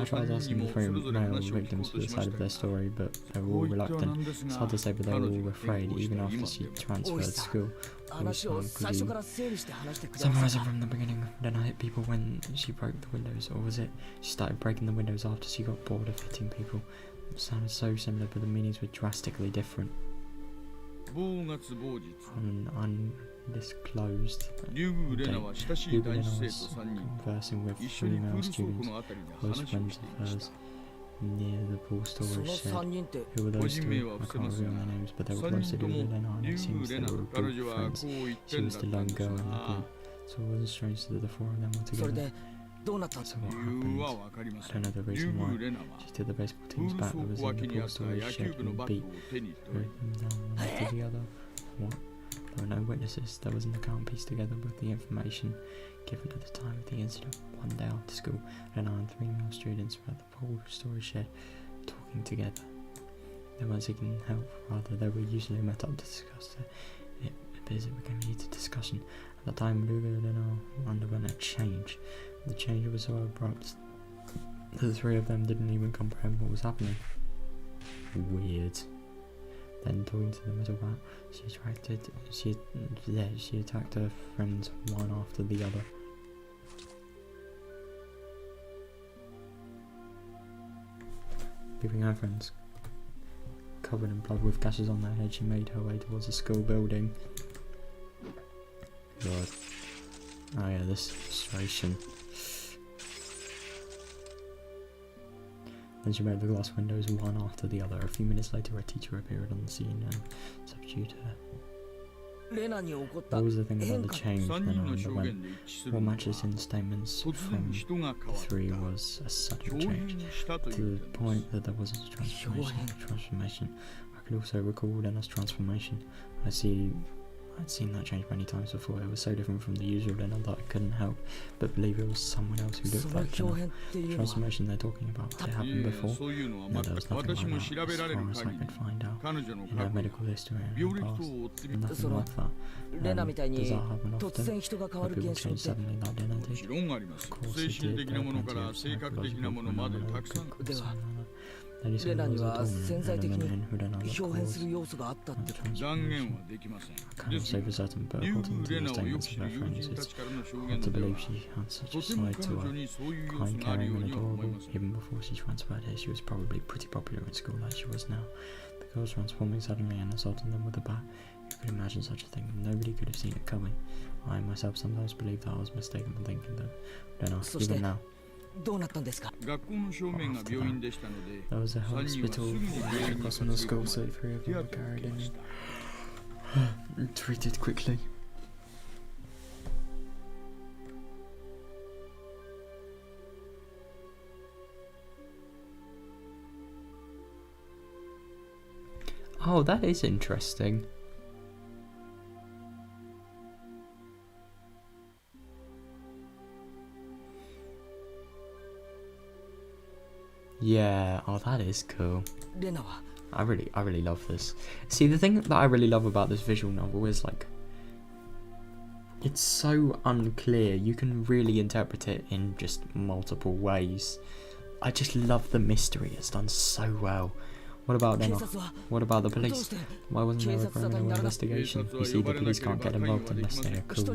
tried asking the three male victims for the side of their story, but they were all reluctant. It's hard to say, but they were all afraid, even after she transferred to school. Summarising from the beginning, then I hit people when she broke the windows, or was it she started breaking the windows after she got bored of hitting people? It sounded so similar, but the meanings were drastically different. Undisclosed date. Hugurena was conversing with three male students, close friends of hers, near the pool storage shed. Who were those two? I can't reveal their names, but they were close to Hugurena, and it seems they were good friends. She was the lone girl in the group, so it wasn't strange that the four of them were together. So what happened? I don't know the reason why. She did the baseball team's bat that was in the pool storage shed and beat them down one after the other. What? There were no witnesses. There was an account pieced together with the information given at the time of the incident. One day after school, Lena and three male students were at the pool storage shed talking together. They weren't seeking help, rather they were usually met up to discuss it appears it became a heated discussion. At the time, Luga and Lena underwent a change. The change was so abrupt that the three of them didn't even comprehend what was happening. Weird. Then talking to them as a rat, she attacked her friends one after the other. Leaving her friends covered in blood with gashes on their head, she made her way towards a school building. God. Oh yeah, this frustration. Then she broke the glass windows one after the other. A few minutes later, a teacher appeared on the scene and subdued her. What was the thing about the change Lena underwent? What matches in the statements from the three was a sudden change, to the point that there wasn't a transformation. I could also recall Lena's transformation. I'd seen that change many times before. It was so different from the usual Lena that I couldn't help but believe it was someone else who looked like Lena. The transformation they're talking about, had it happened before? No, there was nothing like that, as far as I could find out. In her medical history and her past, nothing like that. Does that happen often? Where people change suddenly like Lena did? Of course it did. There are plenty of psychological phenomena that could cause something. That is what was a dominant element in Higurashi that caused. I cannot say for certain, but according to the statements of her friends, it's hard to believe she had such a side to her. Kind, caring and adorable. Even before she transferred here, she was probably pretty popular in school like she was now. The girls transforming suddenly and assaulting them with a bat. Who could imagine such a thing? Nobody could have seen it coming. I myself sometimes believe that I was mistaken in thinking that. Don't know, even now. After that, there was a hospital across from the school, so three of them were carried in and treated quickly. Oh, that is interesting. Yeah, oh that is cool. I really love this. See, the thing that I really love about this visual novel is like, it's so unclear. You can really interpret it in just multiple ways. I just love the mystery. It's done so well. What about them? What about the police? Why wasn't there a criminal investigation? You see, the police can't get involved unless they are called.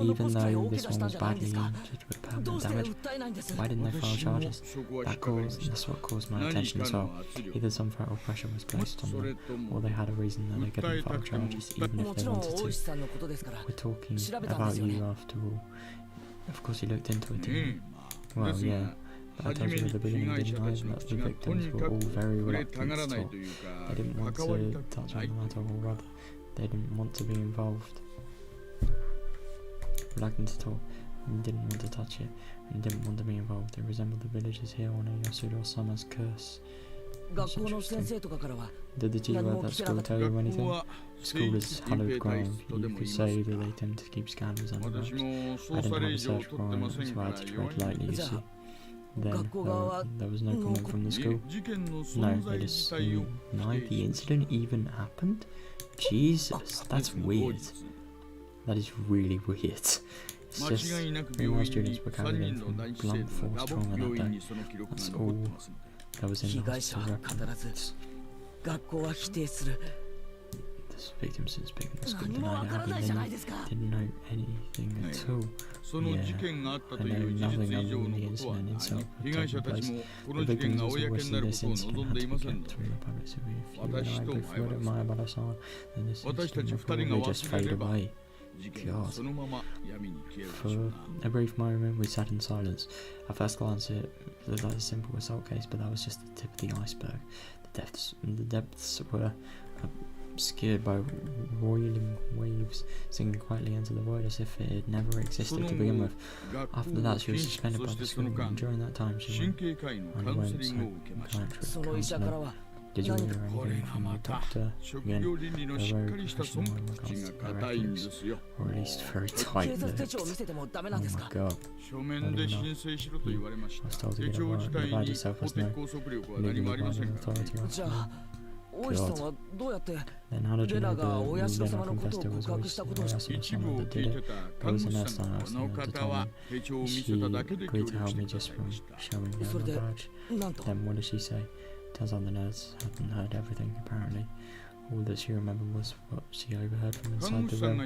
Even though this one was badly injured with permanent damage, why didn't they file charges? That's what caused my attention as well. Either some threat or pressure was placed on them, or they had a reason that they couldn't file charges, even if they wanted to. We're talking about you after all. Of course he looked into it, didn't he? Well, yeah. But I told you at the beginning, didn't I, that the victims were all very reluctant to talk. They didn't want to touch on the matter, or rather, they didn't want to be involved. Reluctant to talk, and didn't want to touch it, and didn't want to be involved. They resembled the villagers here on a Yasuro-sama's curse. Did the teacher at that school tell you anything? The school is hallowed ground. You could say that they tend to keep scandals under wraps. I didn't have a search warrant, so I had to tread lightly, you see. then there was no comment from the school. No, they just denied the incident even happened. Jesus, that's weird. That is really weird. It's just 3 more students were carried in from blunt force trauma that day. That's all that was in the hospital records. This victim since being in the school denied having didn't know anything at all. Yeah, I know nothing other than the incident itself had taken place. The victims also wished that this incident had to be kept through the public. So if you and I both would admire Barasan, then this incident would probably just fade away. God. For a brief moment we sat in silence. At first glance it looked like a simple assault case, but that was just the tip of the iceberg. The depths were obscured by roiling waves sinking quietly into the void as if it had never existed to begin with. After that she was suspended by the school, and during that time she underwent psychiatric counselling. Did you hear anything from your doctor? Again, they're very professional in regards to their ethics, or at least very tight-lipped. Oh my god. I was told to get a warrant. The badge itself was no legally binding authority on me. God. Then how did you know the then confessed it was always Oyasuno-sama that did it? There was a nurse that asked me at the time. She agreed to help me just from showing her my badge. Then what did she say? Turns out the nurse hadn't heard everything, apparently. All that she remembered was what she overheard from inside the room.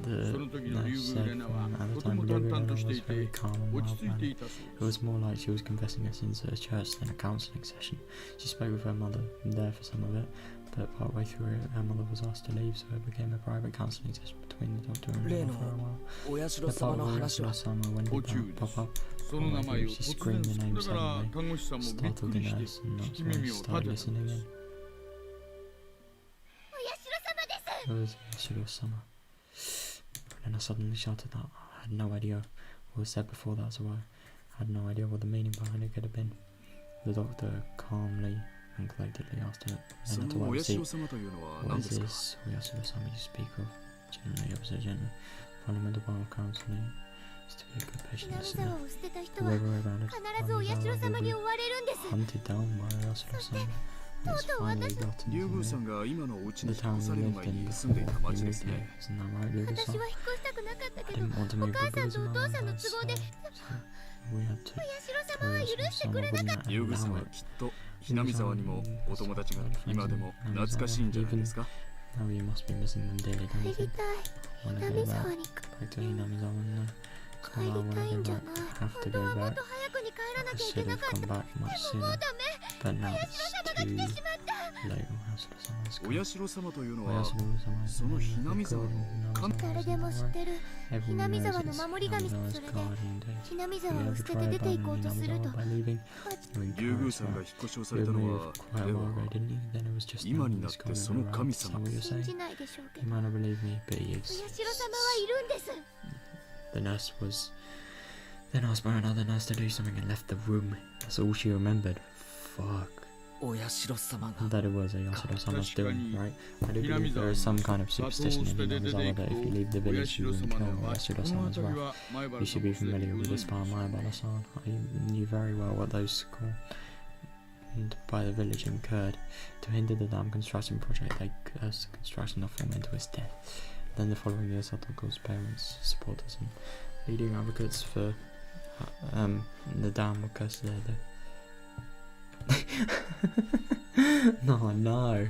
The nurse said from at the time Higurashi was very calm and mild-mannered. It was more like she was confessing her sins at a church than a counselling session. She spoke with her mother there for some of it, but partway through it, her mother was asked to leave, so it became a private counselling session between the doctor and her for a while. The part of Oyasuno-sama, when did that pop up? She screamed the name suddenly, startled the nurse, and not really started listening in. It was Oyasuno-sama. And I suddenly shouted that. I had no idea what was said before that, so I had no idea what the meaning behind it could have been. The doctor calmly and collectedly asked her, then had to wipe the seat. What is this Oyasuno-sama you speak of? Generally, it was a gentle fundamental of counselling. Is to be a good patient listener. Whoever around us will be hunted down by Oyasuno-sama. It's finally gotten to me. The town we lived in before we moved here. Isn't that right, Higurashi? I didn't want to move because of my mum and dad's side, so we had to. Oyasuno-sama wouldn't allow it. Now you must be missing them daily, don't you think? Wanna go back to Hinamizawa now? Well, I wanna go back. Have to go back. I should have come back much sooner, but now it's too late. Oyasuno-sama is everyone knows it's Hinamizawa's guardian day. If you ever try abandoning Hinamizawa by leaving, you encourage that. You moved quite a while ago, didn't you? Then it was just now he's gone around. Is that what you're saying? You might not believe me, but he is. The nurse was then asked by another nurse to do something and left the room. That's all she remembered. Fuck. That it was Oyasuno-sama's doing, right? I do believe there is some kind of superstition in Hinamizawa that if you leave the village you incur Oyasuno-sama's wrath. You should be familiar with this by Barasan. I knew very well what those called by the village incurred. To hinder the dam construction project, they cursed the construction of him into his death. Then the following year, Satoko's parents, supporters, and leading advocates for the dam were cursed to their death. No, no.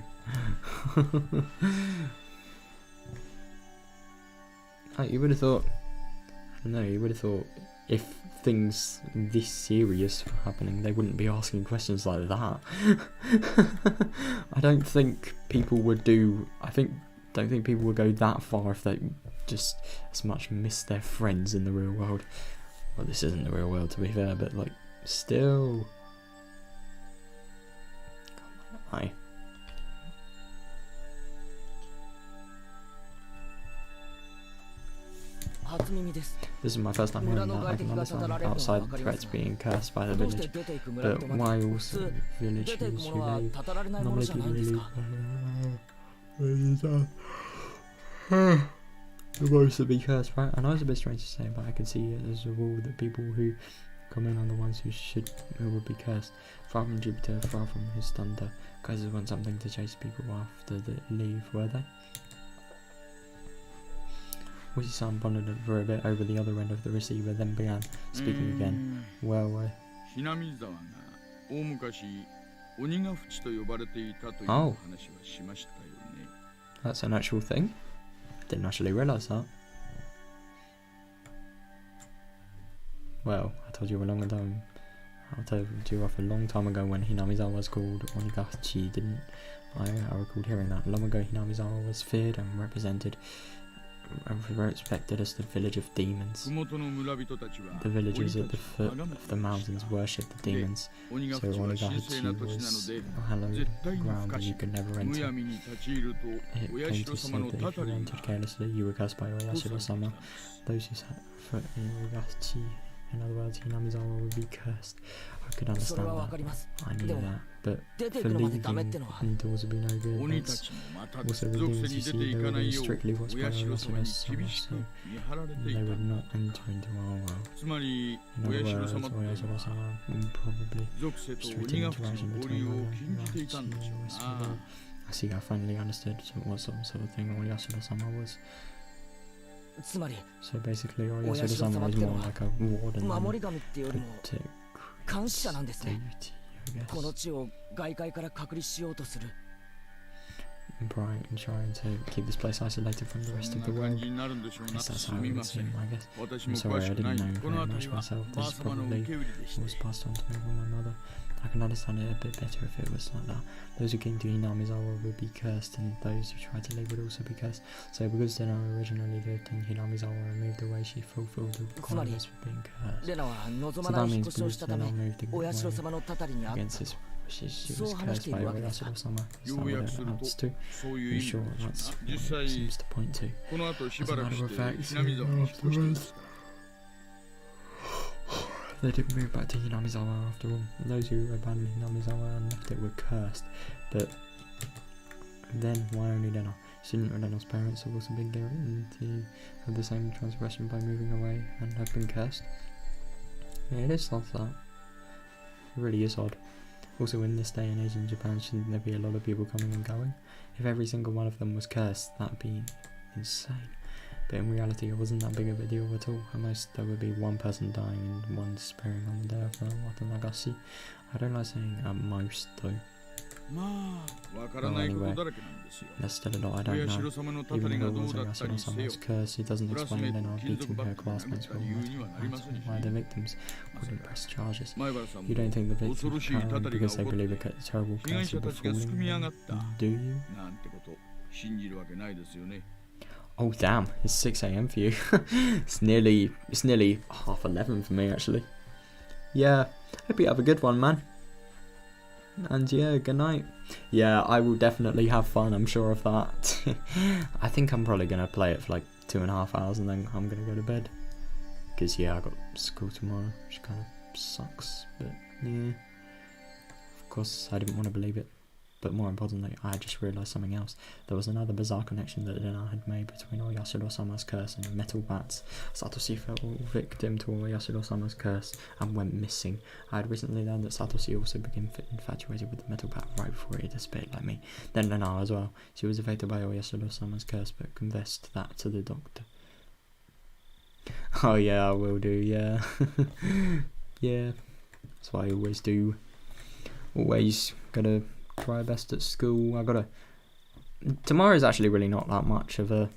You would have thought. I don't know. You would have thought if things this serious were happening, they wouldn't be asking questions like that. I don't think people would do. Don't think people would go that far if they just as much miss their friends in the real world. Well, this isn't the real world to be fair, but like, still. Hi. This is my first time hearing that. I can understand outside threats being cursed by the village, but why also villagers who leave? Normally people who leave supposed to be cursed, right? I know it's a bit strange to say, but I can see it as a rule that people who Coming on the ones who would be cursed. Far from Jupiter, far from his thunder. Kaisers want something to chase people after they leave, were they? Oji-san pondered for a bit over the other end of the receiver, then began speaking again. Well, oh, that's an actual thing? Didn't actually realise that. Well, I told you a long time. I told you off a long time ago when Hinamizawa was called Onikakushi, didn't I? I recalled hearing that. Long ago, Hinamizawa was feared and represented and respected as the village of demons. The villagers at the foot of the mountains worshipped the demons, so Onikakushi was a hallowed ground that you could never enter. It came to say that if you entered carelessly, you were cursed by Oyashiro-sama. Those who set foot in Higurashi, in other words, Hinamizawa, would be cursed. I could understand that. I knew that. But for leaving indoors would be no good. That's also the demons, you see, they were being strictly watched by Oyashiro-sama, so they would not enter into our world. In other words, Oyashiro-sama would probably restrict interaction between Higurashi and Oyashiro. I see, I finally understood what sort of thing Oyashiro-sama was. So basically, Oyashiro-sama was more like a warden than protect deity, I guess. Bright and trying to keep this place isolated from the rest of the world. I guess that's how it would seem, I guess. I'm sorry, I didn't know very much myself. This probably was passed on to me by my mother. I can understand it a bit better if it was like that. Those who came to Hinamizawa would be cursed, and those who tried to leave would also be cursed. So because Dena originally lived in Hinamizawa and moved away, she fulfilled the requirements for being cursed. So that means because Dena moved away against his wishes, she was cursed by Oyashiro-sama. Is that what it amounts to? In short, that's what it seems to point to. As a matter of fact, afterwards, they didn't move back to Hinamizawa after all. Those who abandoned Hinamizawa and left it were cursed. But then, why only Dena? Shouldn't Rena's parents have also been guaranteed to have the same transgression by moving away and have been cursed? Yeah, it is like that. It really is odd. Also, in this day and age in Japan, shouldn't there be a lot of people coming and going? If every single one of them was cursed, that'd be insane. But in reality, it wasn't that big of a deal at all. At most, there would be one person dying and one disappearing on the day of the Onikakushi. I don't like saying at most, though. Well, anyway, there's still a lot I don't know. Even if it was Oyashiro-sama's curse, it doesn't explain Lena beating her classmates for why the victims wouldn't press charges. You don't think the victims are paranoid because they believe a terrible curse will befall them, do you? Oh damn, it's 6 AM for you. it's nearly 11:30 for me actually. Yeah, hope you have a good one, man. And yeah, good night. Yeah, I will definitely have fun, I'm sure of that. I think I'm probably going to play it for like 2.5 hours and then I'm going to go to bed. Because yeah, I got school tomorrow, which kind of sucks, but yeah. Of course, I didn't want to believe it. But more importantly, I just realised something else. There was another bizarre connection that Dena had made between Oyashiro-sama's curse and metal bats. Satoshi fell victim to Oyashiro-sama's curse and went missing. I had recently learned that Satoshi also became infatuated with the metal bat right before he disappeared like me. Then Dena as well. She was affected by Oyashiro-sama's curse but confessed that to the doctor. Oh yeah, I will do, yeah. Yeah, that's what I always do. Always gotta try best at school. Tomorrow's actually really not that much of a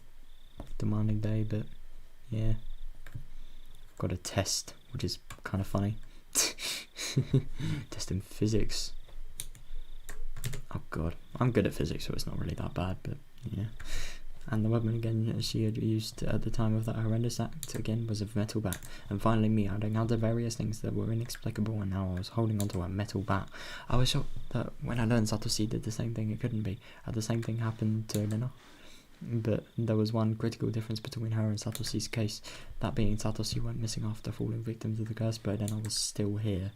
demanding day, but yeah, got a test, which is kind of funny. Test in physics. Oh god, I'm good at physics, so it's not really that bad, but yeah. And the weapon again she had used at the time of that horrendous act again was a metal bat. And finally me adding other various things that were inexplicable, and now I was holding onto a metal bat. I was shocked that when I learned Satoshi did the same thing, it couldn't be. The same thing happened to Lena. But there was one critical difference between her and Satoshi's case. That being Satoshi went missing after falling victim to the curse, but Lena was still here.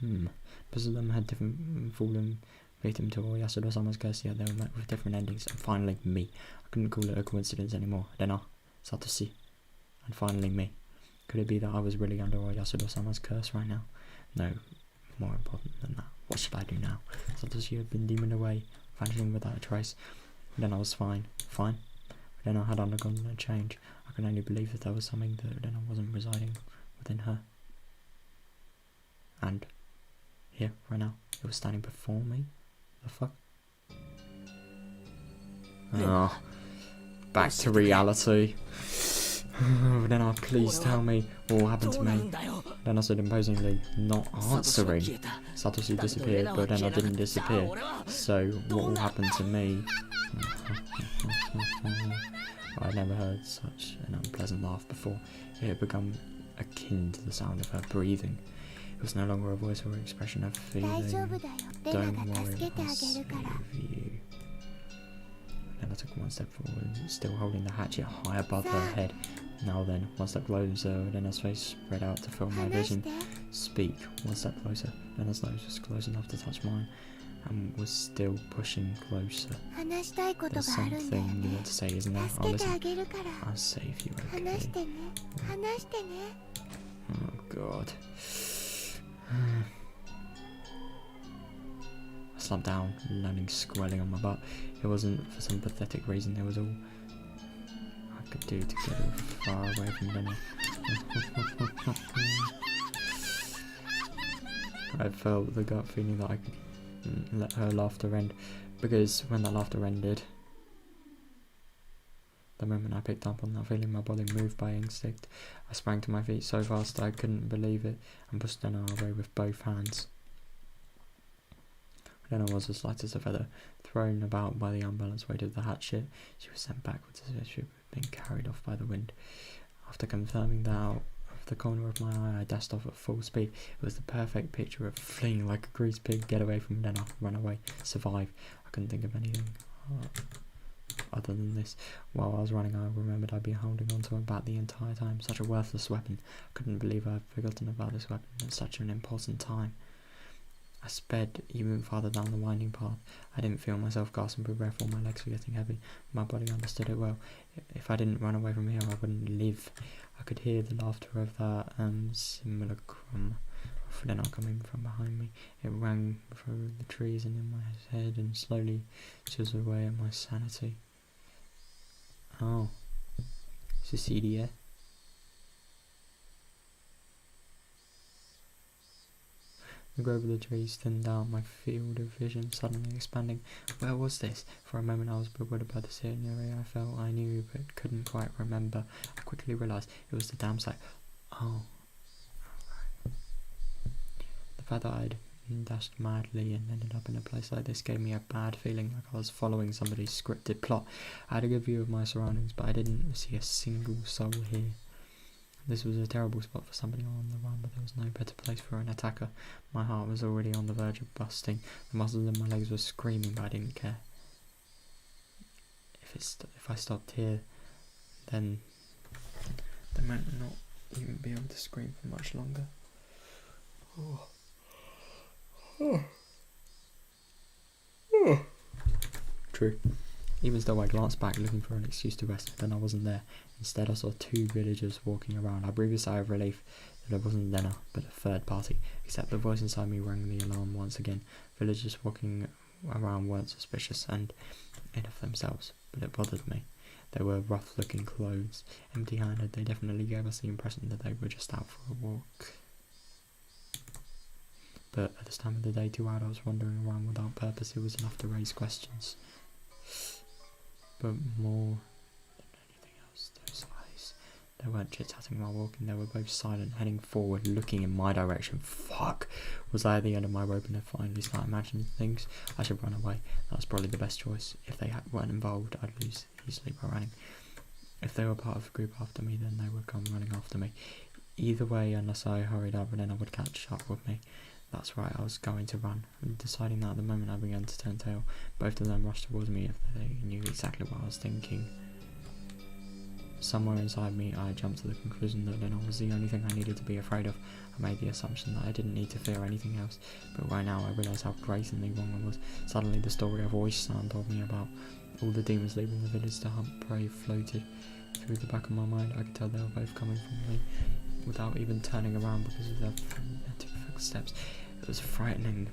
Both of them had different fallen victim to Oyashiro-sama's curse, yet they were met with different endings. And finally me. I couldn't call it a coincidence anymore. Lena, Satoshi, and finally me. Could it be that I was really under Yasudo-sama's curse right now? No, more important than that. What should I do now? Satoshi had been demoned away, vanishing without a trace. Then I was fine. But then I had undergone a change. I could only believe that there was something that then I wasn't residing within her. And here, right now, it was standing before me. The fuck? Oh, back to reality. Then please tell me what happened to me. Then I said imposingly, not answering. Satoshi disappeared, but then I didn't disappear. So what will happen to me? I'd never heard such an unpleasant laugh before. It had become akin to the sound of her breathing. It was no longer a voice or expression of feeling. Don't worry, I'll save you. Then I took one step forward, still holding the hatchet high above her head. Now then, one step closer, then her face spread out to fill my vision. Speak, one step closer, then her nose was close enough to touch mine, and was still pushing closer. There's something you want to say, isn't there? I'll listen. I'll save you, okay? Oh god. I slumped down, landing squarely on my butt. It wasn't for some pathetic reason, it was all I could do to get her far away from Lenny. I felt the gut feeling that I could let her laughter end, because when that laughter ended, the moment I picked up on that feeling, my body moved by instinct. I sprang to my feet so fast that I couldn't believe it, and pushed Lenny away with both hands. Then I was as light as a feather, thrown about by the unbalanced weight of the hatchet. She was sent backwards as if she had been carried off by the wind. After confirming that out of the corner of my eye, I dashed off at full speed. It was the perfect picture of fleeing like a greased pig, get away from Lena, run away, survive. I couldn't think of anything other than this. While I was running, I remembered I'd been holding on to her bat the entire time. Such a worthless weapon. I couldn't believe I'd forgotten about this weapon at such an important time. I sped even farther down the winding path. I didn't feel myself gasping for breath, or my legs were getting heavy. My body understood it well. If I didn't run away from here, I wouldn't live. I could hear the laughter of that simulacrum of Lena coming from behind me. It rang through the trees and in my head, and slowly chiseled away at my sanity. Oh, it's a CDA. The grove of the trees thinned out, my field of vision suddenly expanding. Where was this? For a moment I was bewildered by the scenery I felt I knew but couldn't quite remember. I quickly realised it was the dam site. Oh. The fact that I'd dashed madly and ended up in a place like this gave me a bad feeling, like I was following somebody's scripted plot. I had a good view of my surroundings, but I didn't see a single soul here. This was a terrible spot for somebody on the run, but there was no better place for an attacker. My heart was already on the verge of busting. The muscles in my legs were screaming, but I didn't care. If I stopped here, then they might not even be able to scream for much longer. True. Even though I glanced back looking for an excuse to rest, then I wasn't there. Instead I saw two villagers walking around. I breathed a sigh of relief that it wasn't Lena, but a third party, except the voice inside me rang the alarm once again. Villagers walking around weren't suspicious and in of themselves, but it bothered me. They were rough looking clothes, empty handed. They definitely gave us the impression that they were just out for a walk. But at this time of the day, two adults wandering around without purpose, it was enough to raise questions. But more than anything else, those eyes. They weren't chit-chatting while walking, they were both silent, heading forward, looking in my direction. Fuck! Was I at the end of my rope and had finally started imagining things? I should run away. That was probably the best choice. If they weren't involved, I'd lose easily by running. If they were part of a group after me, then they would come running after me. Either way, unless I hurried up, then I would catch up with me. That's right, I was going to run. And deciding that at the moment I began to turn tail, both of them rushed towards me if they knew exactly what I was thinking. Somewhere inside me, I jumped to the conclusion that Lena was the only thing I needed to be afraid of. I made the assumption that I didn't need to fear anything else, but right now I realised how blatantly wrong I was. Suddenly the story of Oishi-san told me about all the demons leaving the village to hunt prey floated through the back of my mind. I could tell they were both coming from me. without even turning around because of their footsteps. It was frightening,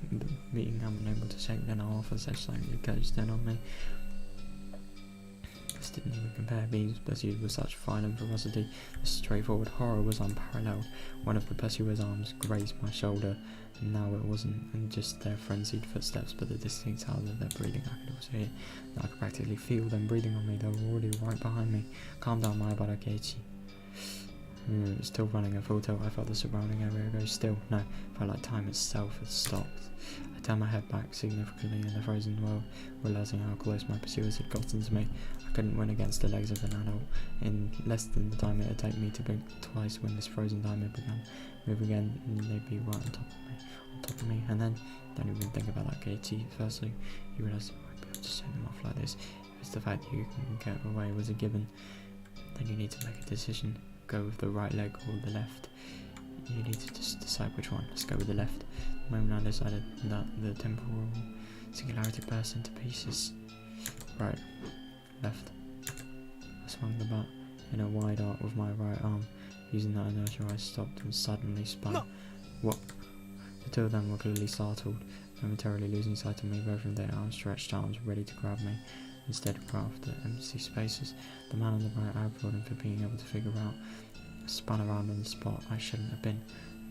being unable to shake them off as they slowly closed in on me. This didn't even compare. Being pursued with such violent ferocity, the straightforward horror was unparalleled. One of the pursuer's arms grazed my shoulder, and now it wasn't just their frenzied footsteps, but the distinct sound of their breathing. I could also hear, I could practically feel them breathing on me. They were already right behind me. Calm down, my about keiichi. It was still running at full tilt. I felt the surrounding area go still. No, I felt like time itself had stopped. I turned my head back significantly in the frozen world, realising how close my pursuers had gotten to me. I couldn't win against the legs of an adult. In less than the time it had taken me to blink twice when this frozen time had begun, move again, and they'd be right on top of me. And then, don't even think about that, keiichi. Firstly, you realise you won't be able to send them off like this. If it's the fact that you can get away was a given, then you need to make a decision. Go with the right leg or the left. You need to just decide which one. Let's go with the left. The moment I decided that, the temporal singularity burst into pieces. Right, left. I swung the bat in a wide arc with my right arm. Using that inertia, I stopped and suddenly spun. No. What? The two of them were clearly startled, momentarily losing sight of me. Both of their outstretched arms ready to grab me. Instead, grabbed the empty spaces. The man on the right, I applauded him for being able to figure out. Spun around on the spot I shouldn't have been,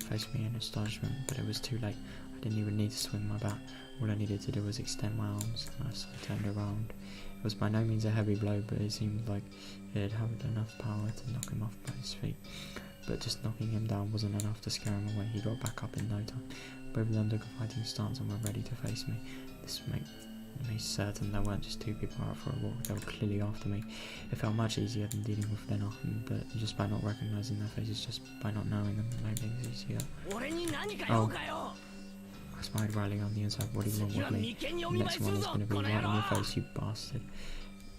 faced me in astonishment, but it was too late. I didn't even need to swing my bat. All I needed to do was extend my arms, and as I turned around, it was by no means a heavy blow, but it seemed like it had enough power to knock him off by his feet. But just knocking him down wasn't enough to scare him away. He got back up in no time. Both of them took a fighting stance and were ready to face me. This made me certain there weren't just two people out for a walk. They were clearly after me. It felt much easier than dealing with them often, but just by not recognising their faces, just by not knowing them, it made things easier. Oh, I spied Riley on the inside. What do you want with me? The next one is going to be right in your face, you bastard.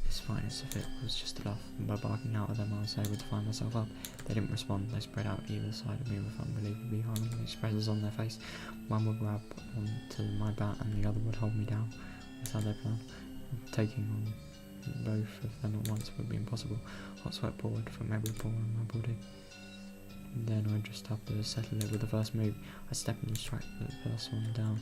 His finest if it was just enough, and by barking out at them I was able to find myself up. They didn't respond. They spread out either side of me with unbelievably harming expressions on their face. One would grab onto my bat and the other would hold me down. That's how they planned. Taking on both of them at once would be impossible. Hot sweat poured from every pore in my body. Then I just had to settle it with the first move. I stepped and struck the first one down,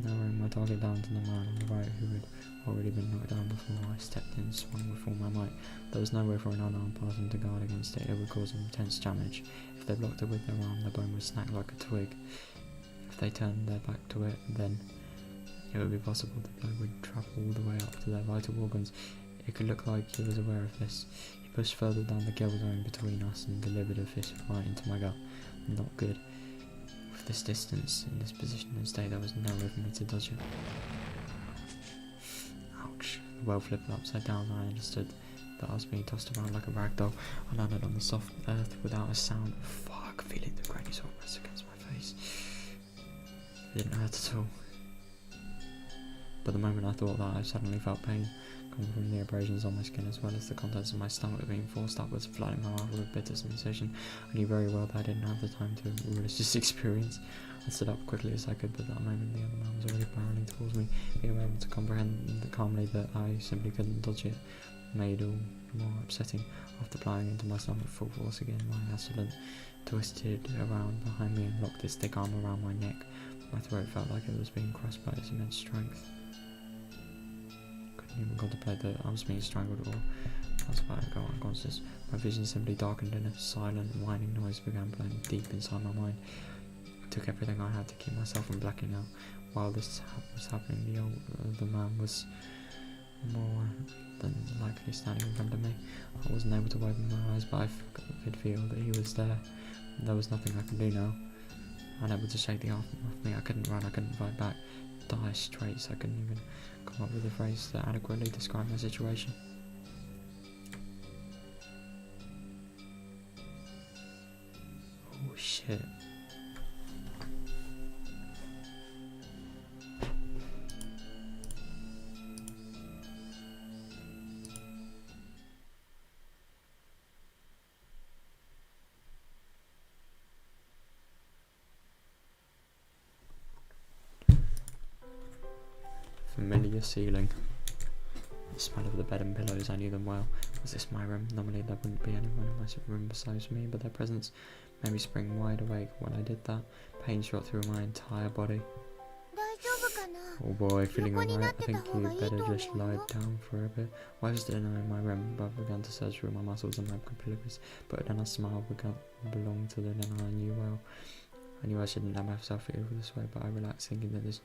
narrowing my target down to the man on the right who had already been knocked down before. I stepped in and swung with all my might. There was no way for an unarmed person to guard against it. It would cause intense damage. If they blocked it with their arm, their bone would snap like a twig. If they turned their back to it, then it would be possible the blow would travel all the way up to their vital organs. It could look like he was aware of this. He pushed further down the gill zone between us and delivered a fist right into my gut. Not good. With this distance, in this position and state, there was no way for me to dodge it. Ouch. The world flipped upside down. I understood that I was being tossed around like a rag doll. I landed on the soft earth without a sound. Fuck, feeling the granny salt rest against my face. It didn't hurt at all. But the moment I thought that, I suddenly felt pain coming from the abrasions on my skin, as well as the contents of my stomach being forced upwards, flooding my mouth with a bitter sensation. I knew very well that I didn't have the time to relish this experience. I stood up quickly as I could, but that moment the other man was already barreling towards me. Being able to comprehend calmly that I simply couldn't dodge it made all more upsetting. After plying into my stomach full force again, my assailant twisted around behind me and locked his thick arm around my neck. My throat felt like it was being crushed by its immense strength. Couldn't even contemplate that I was being strangled or I was about to go unconscious. My vision simply darkened and a silent, whining noise began playing deep inside my mind. I took everything I had to keep myself from blacking out. While this was happening, the man was more than likely standing in front of me. I wasn't able to open my eyes, but I could feel that he was there. There was nothing I could do now. Unable to shake the arm off me, I couldn't run, I couldn't fight back. Dire straits, I couldn't even come up with a phrase that adequately described my situation. Oh shit. Familiar ceiling. the smell of the bed and pillows, I knew them well. Was this my room? Normally there wouldn't be anyone in my room besides me, but their presence made me spring wide awake when I did that. Pain shot through my entire body. Oh boy, feeling alright. I think you better just lie down for a bit. Why was there no in my room? But I began to search through my muscles and my capillaries, but then a smile belonged to the Lena I knew well. I knew I shouldn't let myself feel this way, but I relaxed, thinking that this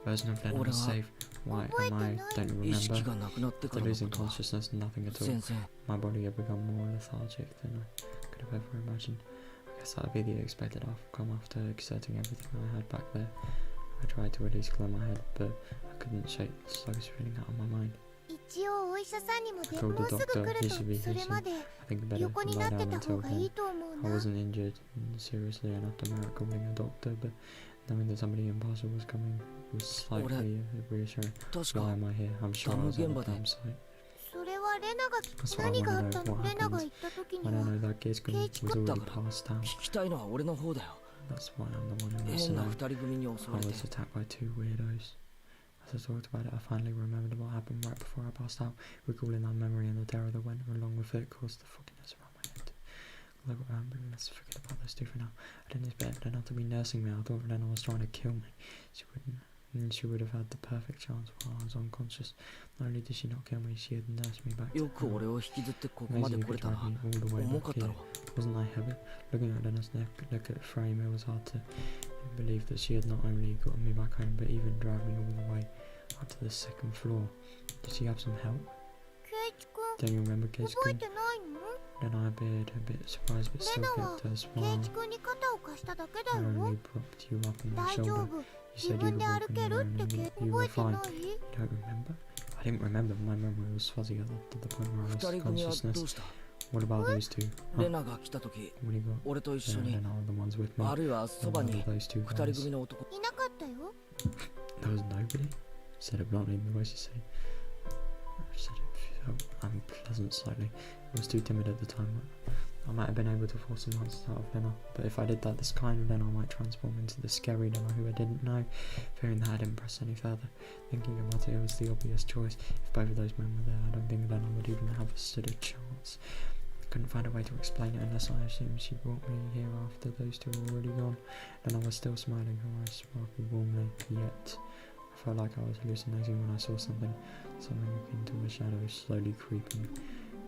version of Lena was safe. Why am I? Don't you remember? After losing consciousness, nothing at all. My body had become more lethargic than I could have ever imagined. I guess that would be the expected outcome after exerting everything I had back there. I tried to at least clear my head, but I couldn't shake the sluggish feeling out of my mind. I told the doctor he should be patient. I think better lie down until then. I wasn't injured seriously enough to merit calling a doctor, but knowing that somebody impartial was coming was slightly reassuring. Why am I here? I'm sure I was at a damn site. That's what I want to know. What happened? I don't know, that kid was already passed out. That's why I'm the one who wants to know. I was attacked by two weirdos. As I talked about it, I finally remembered what happened right before I passed out, recalling that memory and the terror that went along with it caused the fogginess around my head. Let's forget about those two for now. I didn't expect Lena to be nursing me. I thought Lena was trying to kill me. She would have had the perfect chance while I was unconscious. Not only did she not kill me, she had nursed me back to health. Amazing, you could drive me all the way back here. Wasn't I heavy? Looking at Lena's neck, look at the frame, it was hard to believe that she had not only gotten me back home, but even drive me all the way up to the second floor. Did she have some help? Don't you remember Keiichi? Then I appeared a bit surprised, but still kept her smile. I only propped you up on my shoulder. You said you were walking around and you were fine. You don't remember? I didn't remember. My memory was fuzzy to the point where I lost consciousness. What about those two? Huh? What do you got? Lena are the ones with me. What about those two guys? There was nobody? Said it bluntly in the way she said. Said it felt unpleasant slightly. I was too timid at the time. I might have been able to force some answers out of Lena, but if I did that, this kind of Lena might transform into the scary Lena who I didn't know. Fearing that I didn't press any further, thinking about it was the obvious choice. If both of those men were there, I don't think Lena would even have stood a chance. I couldn't find a way to explain it unless I assumed she brought me here after those two were already gone. Lena was still smiling, her eyes sparkled warmly, yet I felt like I was hallucinating when I saw something akin to a shadow slowly creeping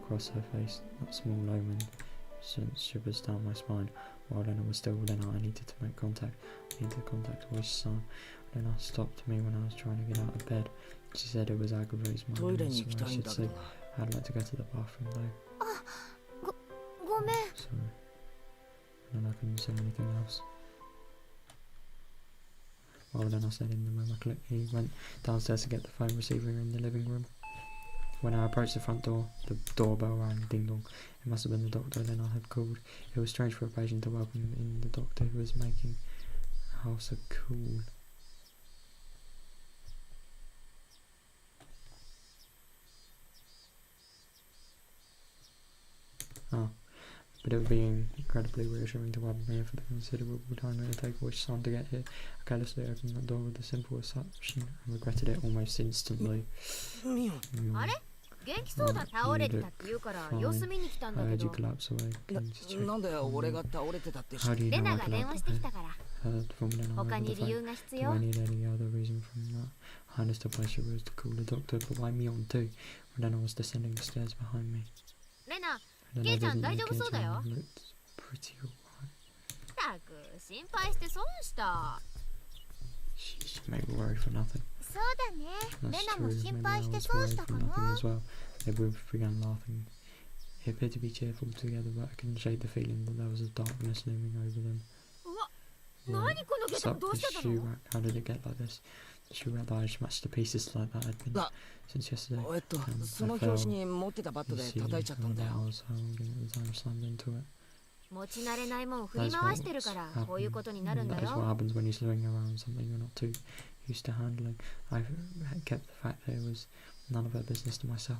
across her face. That small omen sent shivers down my spine. While Lena was still Lena, I needed to make contact. I needed contact with sun. Lena stopped me when I was trying to get out of bed. She said it was aggravating my mind, so I should sleep. I'd like to go to the bathroom though. Sorry. And I couldn't say anything else. Well, then I said in the room, he went downstairs to get the phone receiver in the living room. When I approached the front door, the doorbell rang, ding dong. It must have been the doctor then I had called. It was strange for a patient to welcome in the doctor who was making the house so cool. Oh. But it would be incredibly reassuring to welcome me here for the considerable time it would take for which time to get here. I carelessly opened the door with a simple assumption and regretted it almost instantly. I heard you collapse away. How do you know I collapsed? Heard from Lena over the phone. Do I need any other reason from that? I understood why she was to call the doctor, but why me on too? When Lena was descending the stairs behind me. Kei-chan, 大丈夫そうだよ。 pretty alright. ったく心配して損した。 She made me worry for nothing. そうだね。 That's レナも true. 心 Maybe 配 I して was 損 worried した for か nothing な。 as well. They both began laughing. He appeared to be cheerful together, but I couldn't shake the feeling that there was a darkness looming over them. うわ、何このゲタどうしてたの？ How did it get like this? The shoe rack that I smashed to pieces like that had been since yesterday. I fell. You see, the house holding at the time slammed into it. 持ち慣れないもん振り回してるからこういうことになるんだ That is what よ。 happens when you're swinging around something you're not too used to handling. I've kept the fact that it was none of her business to myself.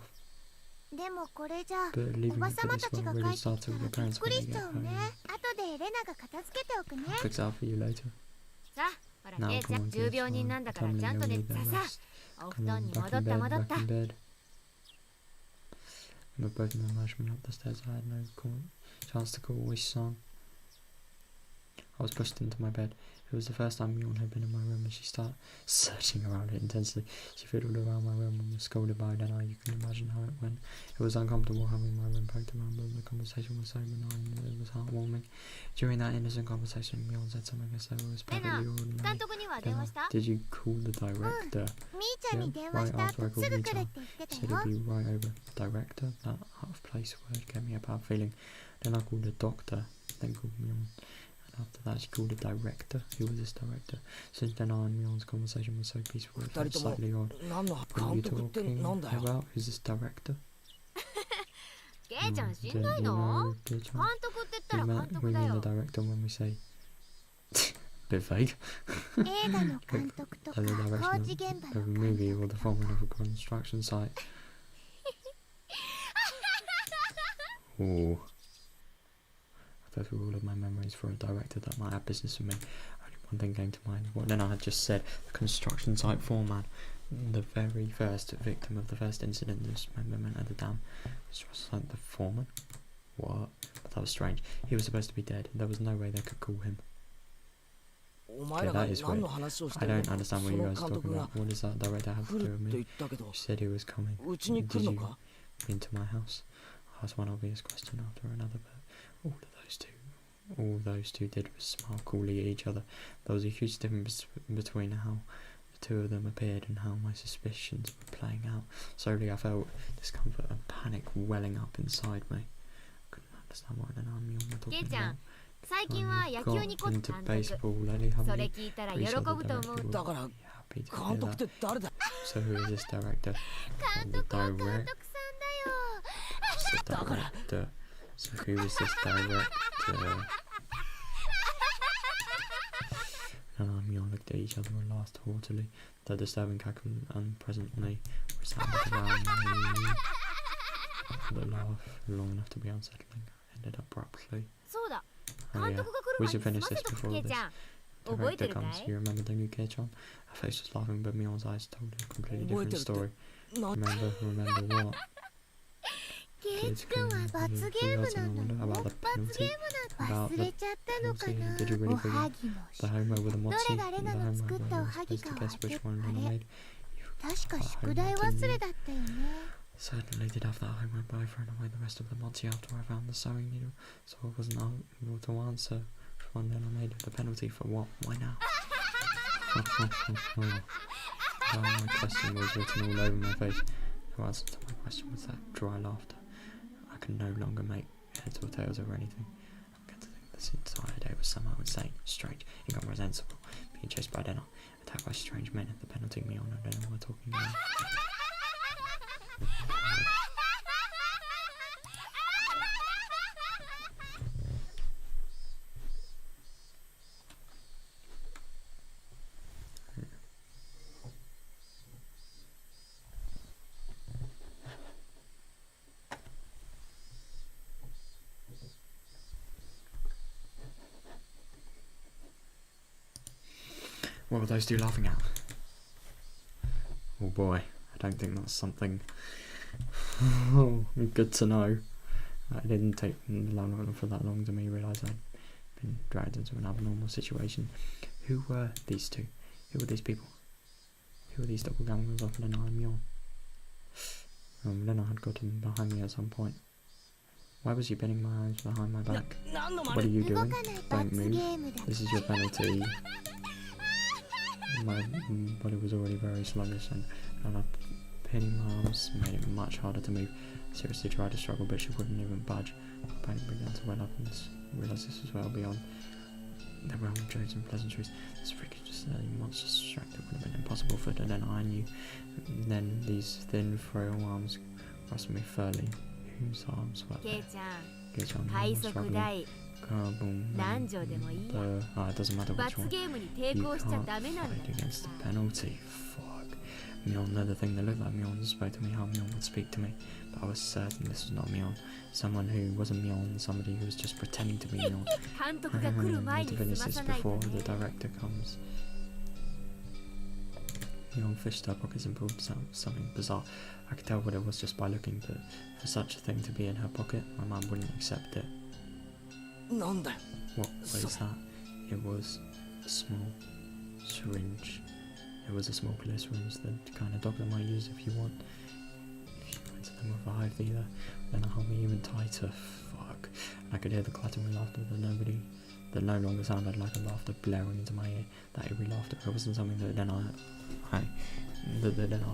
でもこれじゃ But お leaving ば it さ for ま this たち one が really 帰ってきた started ら with your びっ parents く when り they し get ちゃうね。 home. 後でレナが片付けておくね。 I'll fix that for you later. さあ、ほら Now ケイちゃ come ん on, 重 kids. 病人なんだから Time ちゃんと to 寝 leave て them さ rest. あ、お布 Come 団 on, に back 戻 in った bed, 戻っ back た。 in bed. But both of them rushed me up the stairs. I had no chance to call Wish-san. I was pushed into my bed. It was the first time Mjorn had been in my room, and she started searching around it intensely. She fiddled around my room and was scolded by Dena. You can imagine how it went. It was uncomfortable having my room packed around, but the conversation was so benign that it was heartwarming. During that innocent conversation, Mjorn said something as though it was perfectly ordinary. Dena, did you call the director? Yeah, right after I called Mita. He said he'd be right over. Director? That out-of-place word gave me a bad feeling. Then I called the doctor, then called Mjorn. After that, she called a director. Who was this director? Since then on, Mjorn's conversation was so peaceful, it felt slightly odd. What are you talking about? Who's this director? Kei-chan, Did you know Kei-chan? We mean the director when we say... bit vague. Like the direction of a movie or the foreman of a construction site. Ooh. I thought through all of my memories for a director that might have business with me. Only one thing came to mind. What then I had just said, the construction site foreman, the very first victim of the first incident, this dismemberment at the dam, was just like the foreman. What? But that was strange. He was supposed to be dead. There was no way they could call him. Okay, that is weird. I don't understand what you guys are talking about. What does that director have to do with me? She said he was coming. Did you mean to my house? I asked one obvious question after another, but all those two did was smile coolly at each other. There was a huge difference between how the two of them appeared and how my suspicions were playing out. Slowly I felt discomfort and panic welling up inside me. I couldn't understand what Mjorn were talking about. Got into baseball lately, haven't you? Pretty sure the director will be happy to hear that. So who is this director? The director. So who is this director? Mjorn looked at each other and laughed haughtily. The disturbing cackle presently resounded around me. The laugh, long enough to be unsettling, ended abruptly. Oh yeah, we should finish this before this director comes. You remember the new Kei-chan? Her face was laughing, but Mjorn's eyes told a completely different story. Remember what? Kids can about the penalty. About the penalty. Did you really forget? The homework with the mochi? The homework where you were supposed to guess which one Lena made? Certainly did have that homework, but I threw away the rest of the mochi after I found the sewing needle, so I wasn't able to answer which one Lena made. The penalty for what? Why now? My question was written all over my face. The answer to my question was that dry laughter. I can no longer make heads or tails over anything. I began to think this entire day was somehow insane, strange, incomprehensible. Being chased by Dena, attacked by strange men, the penalty Mjorn and Dena were talking about. What were those two laughing at? Oh boy, I don't think that's something good to know. It didn't take long for that long to me realise I'd been dragged into an abnormal situation. Who were these two? Who were these people? Who were these doppelgangers of Lena and Mjorn? Lena had gotten behind me at some point. Why was you pinning my eyes behind my back? What are you doing? Don't move. This is your penalty. My body was already very sluggish, and pinning my arms made it much harder to move. I seriously tried to struggle, but she wouldn't even budge. My pain began to well up, and realised this was well beyond the realm of jokes and pleasantries. This freakish, monstrous strength that would have been impossible for her. Then I knew. And then these thin, frail arms grasped me firmly. Whose arms were they? Kei-chan, struggling. It doesn't matter which one. You can't fight against the penalty. Fuck. Mjorn, the thing that looked like Mjorn spoke to me how Mjorn would speak to me, but I was certain this was not Mjorn. Someone who wasn't Mjorn, somebody who was just pretending to be Mjorn. I need to finish this before the director comes. Myeon fished her pockets and pulled something bizarre. I could tell what it was just by looking, but for such a thing to be in her pocket, my mum wouldn't accept it. なんだよ What is that? It was a small syringe. It was a small clear syringe, the kind of doctor might use if you want. If you went to them with a hive either, then it held me even tighter. Fuck. And I could hear the clattering laughter that no longer sounded like a laughter blaring into my ear. That eerie laughter. It wasn't something that then I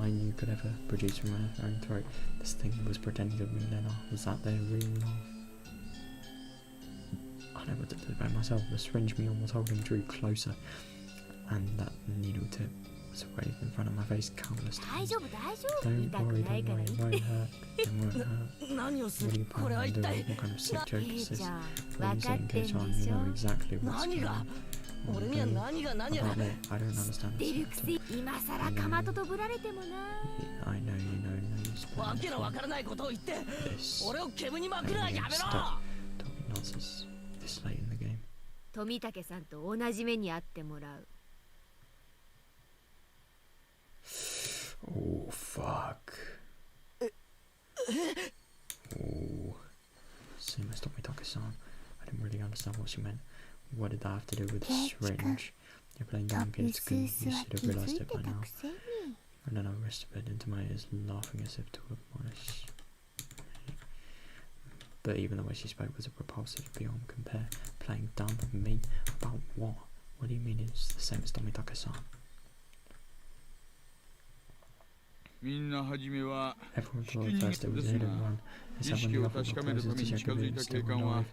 knew could ever produce from my own throat. This thing that was pretending to be Lena, was that their real laugh? I know what to do about myself. The syringe Myeon was holding drew closer, and that needle tip was waved in front of my face countless times. Don't worry, it won't hurt. It won't hurt. 何をす What are る you これは planning 一 on 体 doing? What kind of sick joke is this? じゃあ What are 分 you かっ saying, てんで Keiichi? し You ょ know exactly what's 何 going が on. 俺には何が何が About what? I don't understand デ this ルク at all. ス今さらかまととぶられてもな I know you know no use わ playing け this のわ one. からないことを言って This 俺を煙に巻くのはやめろ Stop talking nonsense this late in the game. 富武さんと同じ目に遭ってもらう Oh fuck. Oh. Same as Tomitake-san. I didn't really understand what she meant. What did that have to do with the syringe? You're playing dumb kids. You should have realised it by now. And then I whispered into my ears, laughing as if to admonish. But even the way she spoke was repulsive beyond compare. Playing dumb me? About what? What do you mean it's the same as Tomitake-san? Everyone thought at first it was a hidden one. It's when the officer got closer to check if it was still alive.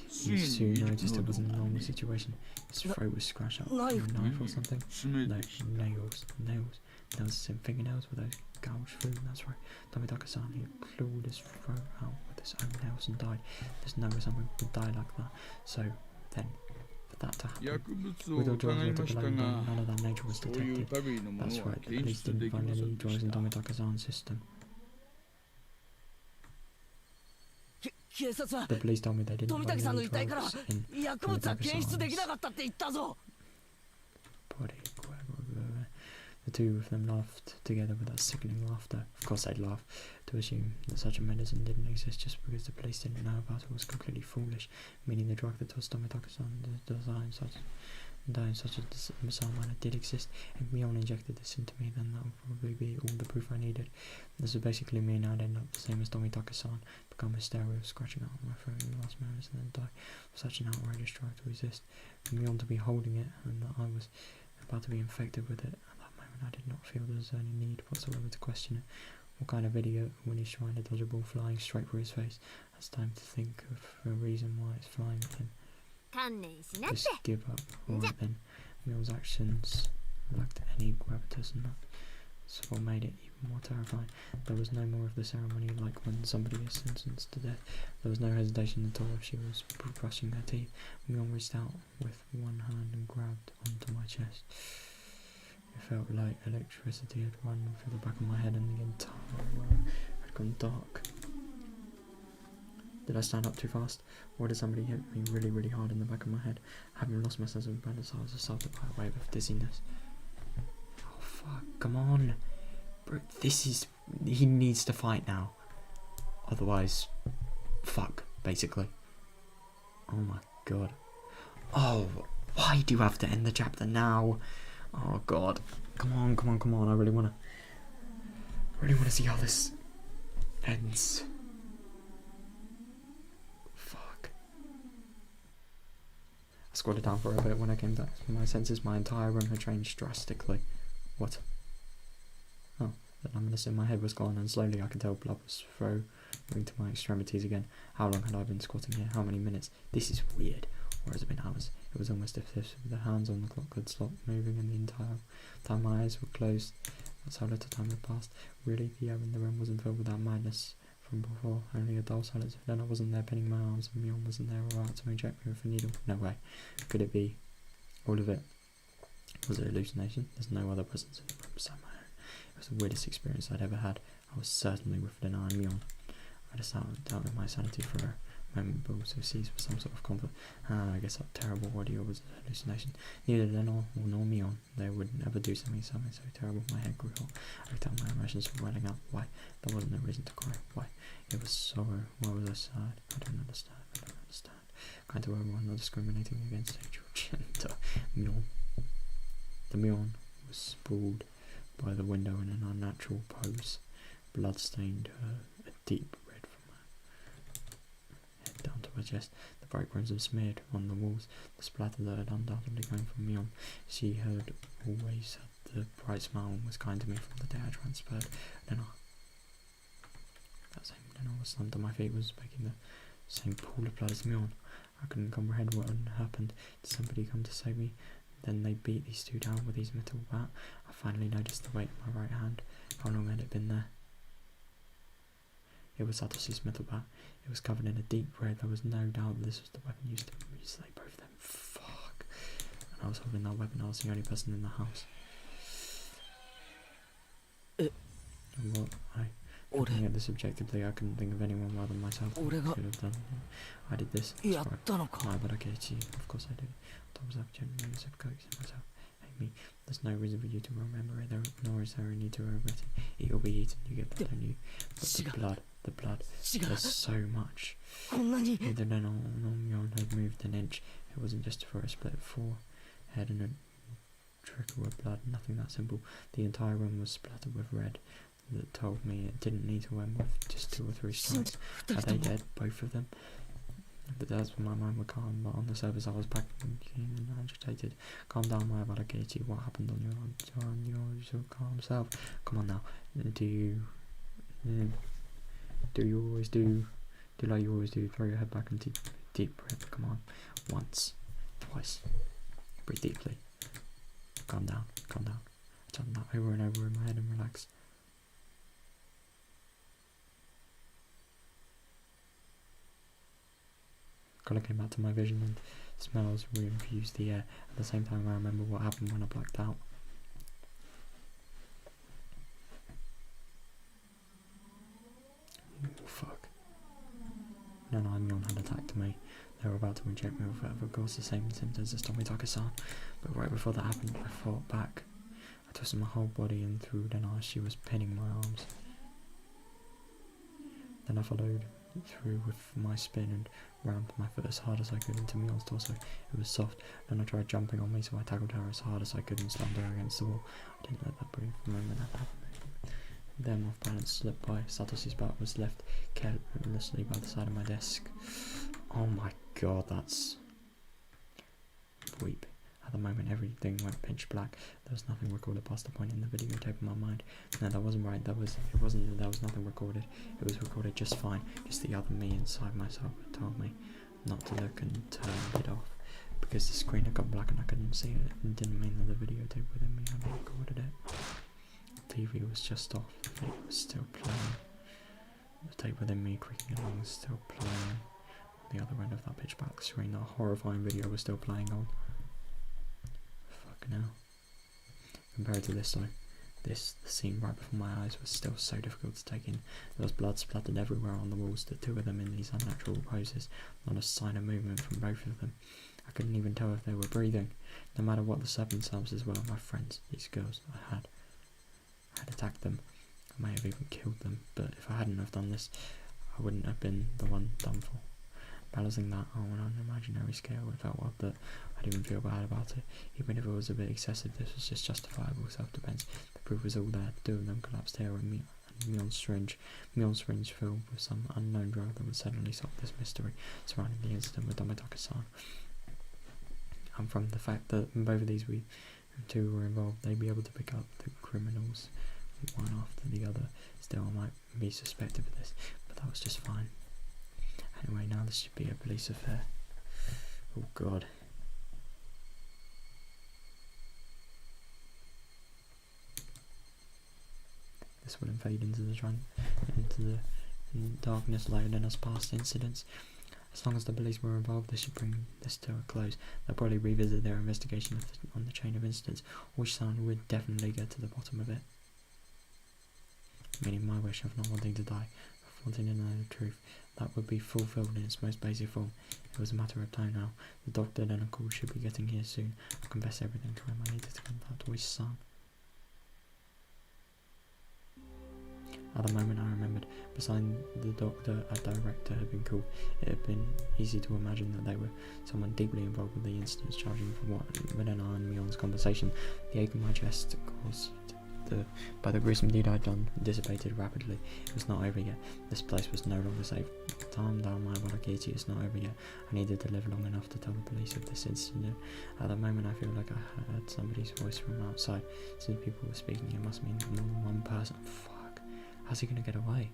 He soon noticed it wasn't a normal situation. His throat was scratched up with a knife or something. No, nails. There was some fingernails with those gouged through. That's right. Tomitake-san, he clawed his throat out with his own nails and died. There's no way someone would die like that. So then, for that to happen, with all drugs were declared, none of that nature was detected. That's right, the police didn't find any drugs in Tomitake-san's system. 警察は The police told me they didn't 富 find 武さんの any 遺体から drugs in 薬物は検出できなかったって言ったぞ body. The two of them laughed together with that sickening laughter. Of course they'd laugh. To assume that such a medicine didn't exist just because the police didn't know about it was completely foolish, meaning the drug that was Tomitake-san designed such a bizarre manner did exist. If Myeon injected this into me, then that would probably be all the proof I needed. This would basically mean I'd end up the same as Tomitake-san, become hysterical, scratching out my throat in the last moments, and then die. Such an outrageous drug to exist. For Myeon to be holding it, and that I was about to be infected with it. At that moment, I did not feel there was any need whatsoever to question it. What kind of idiot when he's trying to dodge a ball flying straight for his face has time to think of a reason why it's flying at him? 観念しなって Just give up. Alright then. Mill's actions lacked any gravitas, and that's what made it even more terrifying. There was no more of the ceremony like when somebody is sentenced to death. There was no hesitation at all if she was brushing her teeth. Mill reached out with one hand and grabbed onto my chest. It felt like electricity had run through the back of my head and the entire world had gone dark. Did I stand up too fast? Or did somebody hit me really, really hard in the back of my head? Having lost my sense of balance, I was assaulted by a wave of dizziness. Oh fuck, come on. Bro, he needs to fight now. Otherwise, fuck, basically. Oh my god. Oh, why do you have to end the chapter now? Oh god. Come on. I really wanna see how this ends. Fuck. I squatted down for a bit. When I came back to my senses, my entire room had changed drastically. What? Oh, the numbness in my head was gone, and slowly I could tell blood was flowing to my extremities again. How long had I been squatting here? How many minutes? This is weird. Or has it been hours? It was almost as if the hands on the clock had stopped moving, and the entire time my eyes were closed. That's how little time had passed. Really, the air in the room wasn't filled with that madness from before. Only a dull silence. Then I wasn't there pinning my arms, and Myeon wasn't there about to inject me with a needle. No way. Could it be all of it? Was it hallucination? There's no other presence in the room beside my own. It was the weirdest experience I'd ever had. I was certainly with Lena and Myeon. I just doubted my sanity for moment, but also seized with some sort of comfort. I guess that terrible ordeal was a hallucination. Neither Lenore nor Mion, they would never do something so terrible. My head grew hot. I felt my emotions were welling up. Why? There wasn't no reason to cry. Why? It was sorrow. Why was I sad? I don't understand. Kind to everyone, not discriminating against age or gender. Mion. The Mion was sprawled by the window in an unnatural pose. Blood stained her a deep red from her head down to her chest. The bright crimson smeared on the walls. The splatter that had undoubtedly come from Mion. She had always had the bright smile and was kind to me from the day I transferred. That same Lenore was slumped at my feet, was making the same pool of blood as Mion. I couldn't comprehend what had happened. Did somebody come to save me? Then they beat these two down with his metal bat. I finally noticed the weight in my right hand. How long had it been there? It was Satoshi's metal bat. It was covered in a deep red. There was no doubt that this was the weapon used to slay both of them. Fuck. And I was holding that weapon. I was the only person in the house. And what? Looking at this objectively, I couldn't think of anyone rather than myself who could have done it. I did this. Why, but keiichi. Of course I did. I was genuinely so coaxing myself. Hate me. There's no reason for you to remember it, nor is there a need to regret it. Eat or be eaten, you get that, don't you? But the blood, there's so much. Neither Lenore nor Mion had moved an inch. It wasn't just for a split forehead and a trickle of blood, nothing that simple. The entire room was splattered with red. That told me it didn't need to end with just 2 or 3 strikes. Are they dead, both of them? But that's when my mind was calm, but on the surface I was panicking and agitated. Calm down, my about keiichi. What happened on your calm self? Come on now. Do you always do like you always do? Throw your head back and deep breath. Come on. Once. Twice. Breathe deeply. Calm down. I tell them that over and over in my head and relax. Colour came back to my vision and smells reinfused the air. At the same time I remember what happened when I blacked out. Oh, fuck. No, Mion had attacked me. They were about to inject me with whatever caused the same symptoms as Tomitake-san. But right before that happened, I fought back. I twisted my whole body and through Lenore. She was pinning my arms. Then I followed through with my spin and rammed my foot as hard as I could into Mion's torso. It was soft. Then I tried jumping on me, so I tackled her as hard as I could and slammed her against the wall. I didn't let that brief moment happen. Then, off balance, slipped by. Satoshi's bat was left carelessly by the side of my desk. Oh my god, that's... Weep. At the moment, everything went pitch black. There was nothing recorded past the point in the videotape in my mind. No, that wasn't right. There was nothing recorded. It was recorded just fine. Just the other me inside myself had told me not to look and turned it off. Because the screen had gone black and I couldn't see it. It didn't mean that the videotape within me hadn't recorded it. The TV was just off. The video was still playing. The tape within me creaking along was still playing. On the other end of that pitch black screen, that horrifying video was still playing on. Now, compared to this though, the scene right before my eyes was still so difficult to take in. There was blood splattered everywhere on the walls, the 2 of them in these unnatural poses, not a sign of movement from both of them. I couldn't even tell if they were breathing. No matter what the circumstances were, my friends, these girls, I had attacked them. I may have even killed them, but if I hadn't have done this, I wouldn't have been the one done for. Balancing that on an imaginary scale, it felt odd that I'd even feel bad about it. Even if it was a bit excessive, this was just justifiable self-defense. The proof was all there. 2 of them collapsed here and Mion's syringe filled with some unknown drug that would suddenly solve this mystery surrounding the incident with Tomitake-san. And from the fact that both of these 2 were involved, they'd be able to pick up the criminals one after the other. Still, I might be suspected of this, but that was just fine. Anyway, now this should be a police affair. Oh god. This wouldn't fade into the darkness later than us past incidents. As long as the police were involved, this should bring this to a close. They'll probably revisit their investigation on the chain of incidents. Oishi-san would definitely get to the bottom of it. Meaning my wish of not wanting to die, of wanting to know the truth. that would be fulfilled in its most basic form. It was a matter of time now. The doctor then of course should be getting here soon. I confess everything to him. I needed to contact his son. At the moment I remembered, beside the doctor, a director had been called. It had been easy to imagine that they were someone deeply involved with the incidents, charging for what Venena and Mion's conversation. The ache in my chest caused by the gruesome deed I'd done dissipated rapidly. It was not over yet. This place was no longer safe. Calm down, my keiichi, it's not over yet. I needed to live long enough to tell the police of this incident. At the moment I feel like I heard somebody's voice from outside. Since people were speaking, it must mean more than one person. Fuck. How's he gonna get away?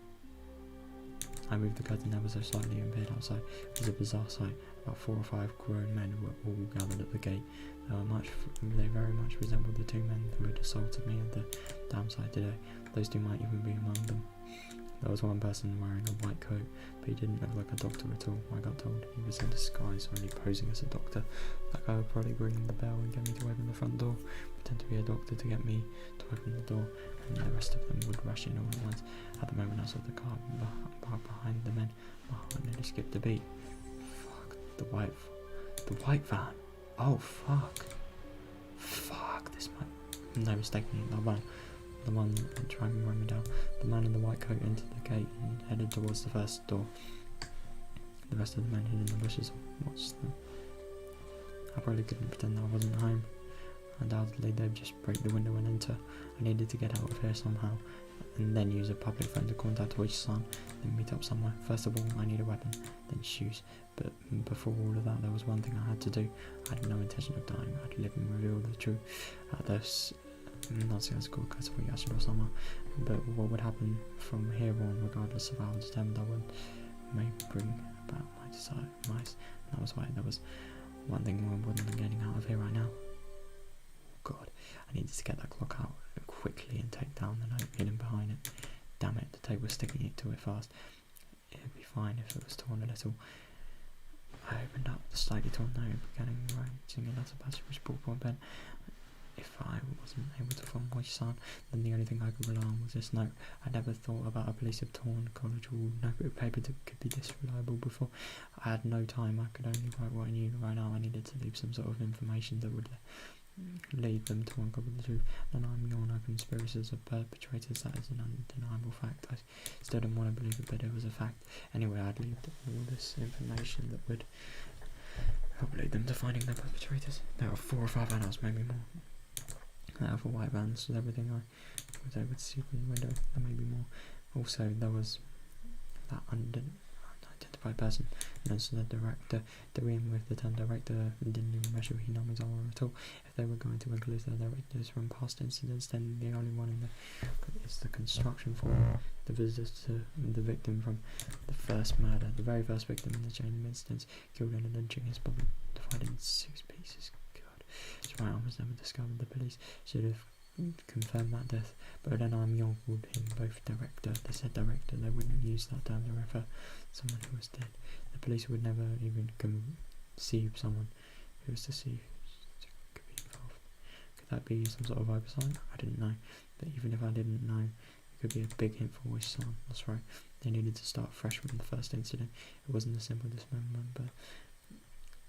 I moved the curtain ever so slightly and peered outside. It was a bizarre sight. About 4 or 5 grown men were all gathered at the gate. They very much resembled the 2 men who had assaulted me at the dam site today. Those 2 might even be among them. There was one person wearing a white coat, but he didn't look like a doctor at all. I got told he was in disguise, only posing as a doctor. That guy would probably ring the bell and get me to open the front door, pretend to be a doctor to get me to open the door, and the rest of them would rush in all at once. At the moment I saw the car behind the men. My heart nearly skipped a beat. Fuck, the white van. Oh fuck. Fuck, this might... No, mistakenly, the one that tried to run me down. The man in the white coat entered the gate and headed towards the first door. The rest of the men hid in the bushes and watched them. I probably couldn't pretend that I wasn't home. Undoubtedly they'd just break the window and enter. I needed to get out of here somehow, and then use a public phone to contact Toichi-san, then meet up somewhere. First of all, I need a weapon, then shoes. But before all of that, there was one thing I had to do. I had no intention of dying. I'd live and reveal the truth. This nonsensical Higurashi-sama. But what would happen from here on, regardless of how determined I would, may bring about my desire. That was why there was one thing more important than getting out of here right now. God, I needed to get that clock out quickly and take down the note hidden behind it. Damn it, the tape was sticking it to it fast. It'd be fine if it was torn a little. I opened up the slightly torn note, beginning writing a letter passage which brought my pen. If I wasn't able to find Toichi-san, then the only thing I could rely on was this note. I never thought about a piece of torn college ruled notebook paper that could be this reliable before. I had no time. I could only write what I knew right now. I needed to leave some sort of information that would lead them to uncover the truth. And I'm on conspiracies of perpetrators. That is an undeniable fact. I still didn't want to believe it, but it was a fact. Anyway, I'd leave all this information that would help lead them to finding the perpetrators. There were 4 or 5 adults, maybe more. Out of a white van, so everything I was able to see from the window. There may be more. Also, there was that unidentified person, known as the director. Dealing with the term director didn't even measure Hinami's aura at all. If they were going to include the directors from past incidents, then the only one is the construction form. The visitors to the victim from the first murder, the very first victim in the chain of incidents, killed in a lynching, his body divided in 6 pieces. His right arm was never discovered. The police should have confirmed that death, but then I'm young called him both director. They said director, they wouldn't use that term to refer to someone who was dead. The police would never even conceive someone who was deceased could be involved. Could that be some sort of oversight? I didn't know, but even if I didn't know, it could be a big hint for Toichi-san. That's right, they needed to start fresh from the first incident. It wasn't a simple dismemberment, but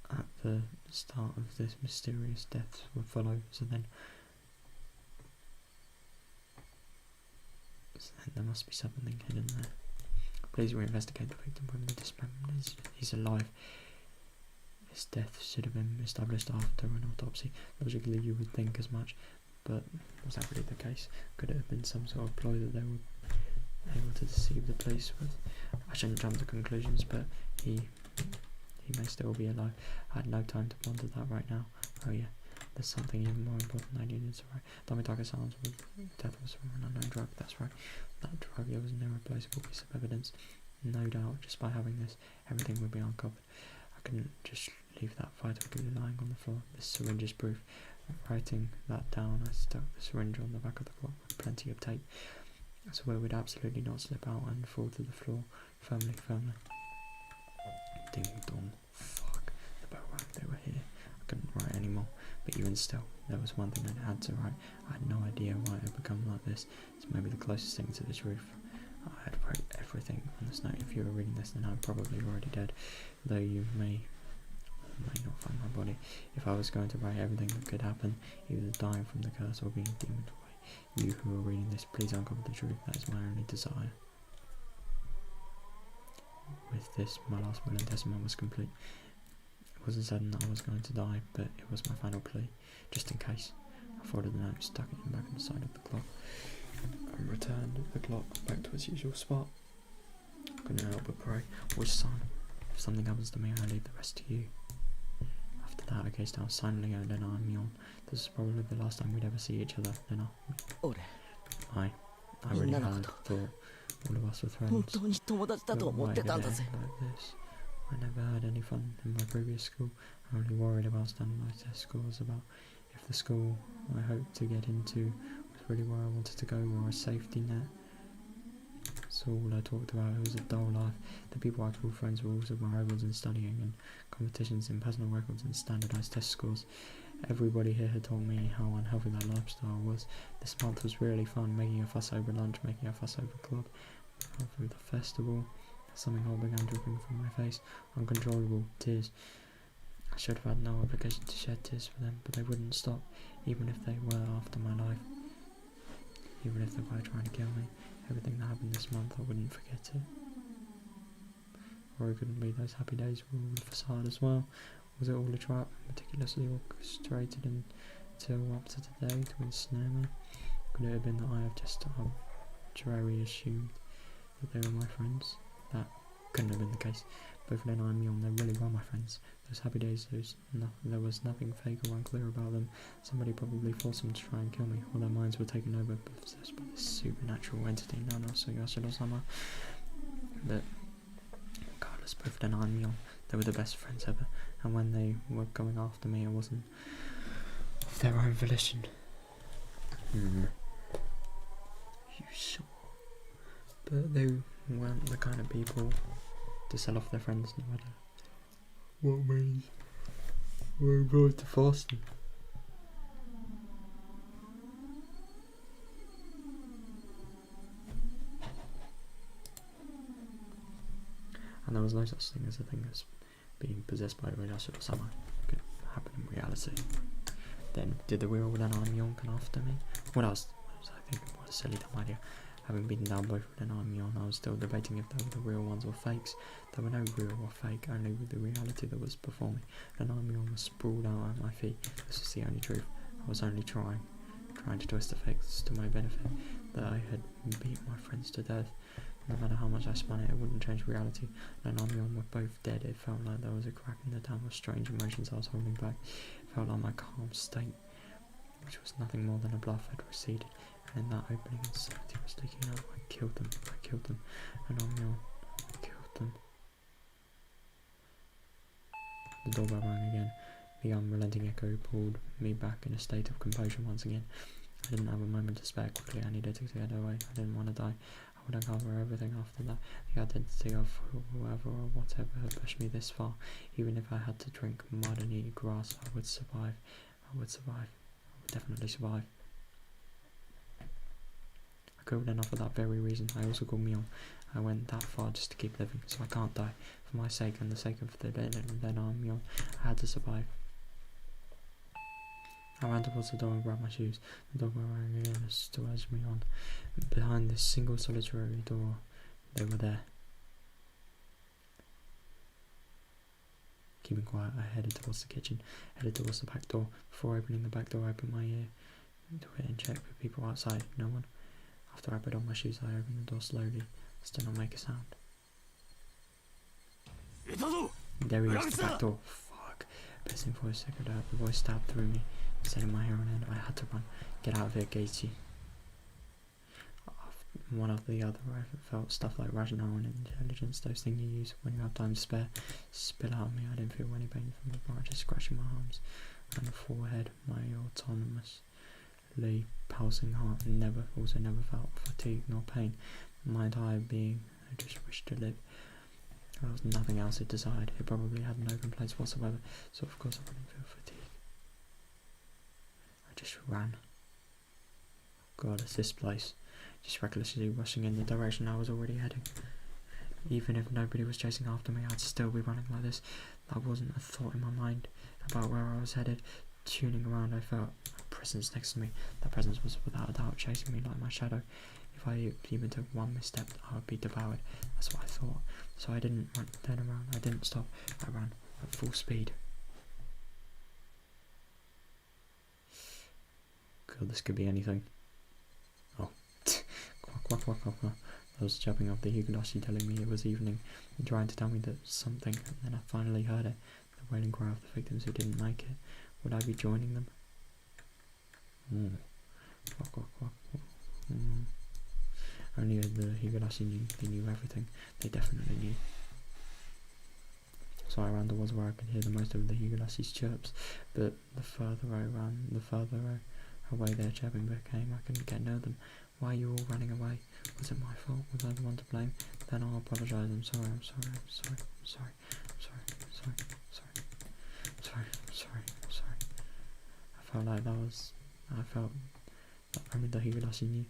at the start of this mysterious deaths would follow, so then there must be something hidden there. Please reinvestigate the victim from the dismemberment. He's alive. His death should have been established after an autopsy. Logically you would think as much, but was that really the case? Could it have been some sort of ploy that they were able to deceive the police with? I shouldn't jump to conclusions, but he may still be alive. I had no time to ponder that right now. Oh yeah, there's something even more important I needed to write. Damitaka-san's death was from an unknown drug, that's right. That drug, it was an irreplaceable piece of evidence. No doubt, just by having this, everything would be uncovered. I couldn't just leave that vital glue lying on the floor. This syringe is proof. Writing that down, I stuck the syringe on the back of the clock with plenty of tape, so it would absolutely not slip out and fall to the floor firmly. Ding dong. Fuck. The bell rang. They were here. I couldn't write anymore. But even still, there was one thing I had to write. I had no idea why it had become like this. It's maybe the closest thing to the truth. I had wrote everything on this note. If you were reading this, then I'm probably already dead, though you may not find my body. If I was going to write everything that could happen, either dying from the curse or being demoned away, you who are reading this, please uncover the truth. That is my only desire. With this, my last will and testament was complete. It wasn't certain that I was going to die, but it was my final plea, just in case. I folded the note, stuck it in back on the side of the clock, and returned the clock back to its usual spot. Couldn't help but pray, "Wish, son, if something happens to me, I leave the rest to you." After that, I gazed down silently at Lena and Mion. This was probably the last time we'd ever see each other. Lena, I really had thought all of us were friends. But why did it end like this? I never had any fun in my previous school. I only worried about standardized test scores, about if the school I hoped to get into was really where I wanted to go, or a safety net. So all I talked about, it was a dull life. The people I called friends were also my rivals in studying, and competitions in personal records and standardized test scores. Everybody here had told me how unhealthy that lifestyle was. This month was really fun, making a fuss over lunch, making a fuss over club, through the festival. Something hot began dripping from my face, uncontrollable tears. I should have had no obligation to shed tears for them, but they wouldn't stop, even if they were after my life. Even if they were trying to kill me, everything that happened this month, I wouldn't forget it. Or it couldn't be those happy days were all a facade as well. Was it all a trap, meticulously orchestrated until up to today to ensnare me? Could it have been that I have just arbitrarily assumed that they were my friends? That couldn't have been the case. Both Lena and Mion, they really were my friends. Those happy days, there was nothing fake or unclear about them. Somebody probably forced them to try and kill me, or their minds were taken over, possessed by this supernatural entity known as Higurashi. But regardless, both Lena and Mion, they were the best friends ever, and when they were going after me, it wasn't of their own volition. You sure? But they weren't the kind of people to sell off their friends no matter what means were employed to force them. And there was no such thing as being possessed by a Higurashi or someone. It could happen in reality. Then, did the real Lena and Mion come after me? What else was I thinking? What a silly dumb idea. Having beaten down both Lena and Mion, I was still debating if they were the real ones or fakes. There were no real or fake, only with the reality that was before me. Lena and Mion was sprawled out at my feet. This was the only truth. I was only trying to twist the facts to my benefit, that I had beat my friends to death. No matter how much I spun it, it wouldn't change reality. Lena and Mion were both dead. It felt like there was a crack in the dam of strange emotions I was holding back. It felt like my calm state, which was nothing more than a bluff, had receded, and in that opening insanity was leaking out. I killed them, and on Mion, I killed them. The doorbell rang again. The unrelenting echo pulled me back in a state of composure once again. I didn't have a moment to spare. Quickly, I needed to get away. I didn't want to die. I would uncover everything after that. The identity of whoever or whatever had pushed me this far. Even if I had to drink mud and eat grass, I would survive. I would definitely survive. I killed enough for that very reason. I also called Mion. I went that far just to keep living, so I can't die. For my sake and the sake of the Lena and Mion, I had to survive. I ran towards the door and grabbed my shoes. The doorbell rang again as to urge me on. Behind this single solitary door, they were there. Keeping quiet, I headed towards the kitchen, headed towards the back door. Before opening the back door, I opened my ear to it and checked for people outside. No one. After I put on my shoes, I opened the door slowly, still not make a sound. There he is, the back door. Fuck. Pissing voice echoed out. The voice stabbed through me, setting my hair on end. I had to run. Get out of here, keiichi. One after the other, I felt stuff like rationale and intelligence, those things you use when you have time to spare, spill out of me. I didn't feel any pain from the bar, just scratching my arms and the forehead. My autonomously pulsing heart also never felt fatigue nor pain. My entire being, I just wished to live. There was nothing else it desired. It probably had no complaints whatsoever, so of course I wouldn't feel fatigue. I just ran. God, it's this place. Just recklessly rushing in the direction I was already heading. Even if nobody was chasing after me, I'd still be running like this. That wasn't a thought in my mind about where I was headed. Tuning around, I felt a presence next to me. That presence was without a doubt chasing me like my shadow. If I even took one misstep, I would be devoured. That's what I thought. So I didn't turn around. I didn't stop. I ran at full speed. God, this could be anything. Oh. Quack, quack, quack, quack, quack. I was jumping off the Higurashi telling me it was evening and trying to tell me that something, and then I finally heard it. The wailing cry of the victims who didn't make it. Would I be joining them? Quack, quack, quack, quack. Only the Higurashi knew. They knew everything. They definitely knew. So I ran towards where I could hear the most of the Higurashi's chirps, but the further I ran, the further away their chirping became. I couldn't get near them. Why are you all running away? Was it my fault? Was I the one to blame? Then I'll apologise. I'm sorry, I'm sorry, I'm sorry, I'm sorry, I'm sorry, I'm sorry, I'm sorry, I'm sorry, I'm sorry, I'm sorry. I felt like I felt that only the Higurashi knew.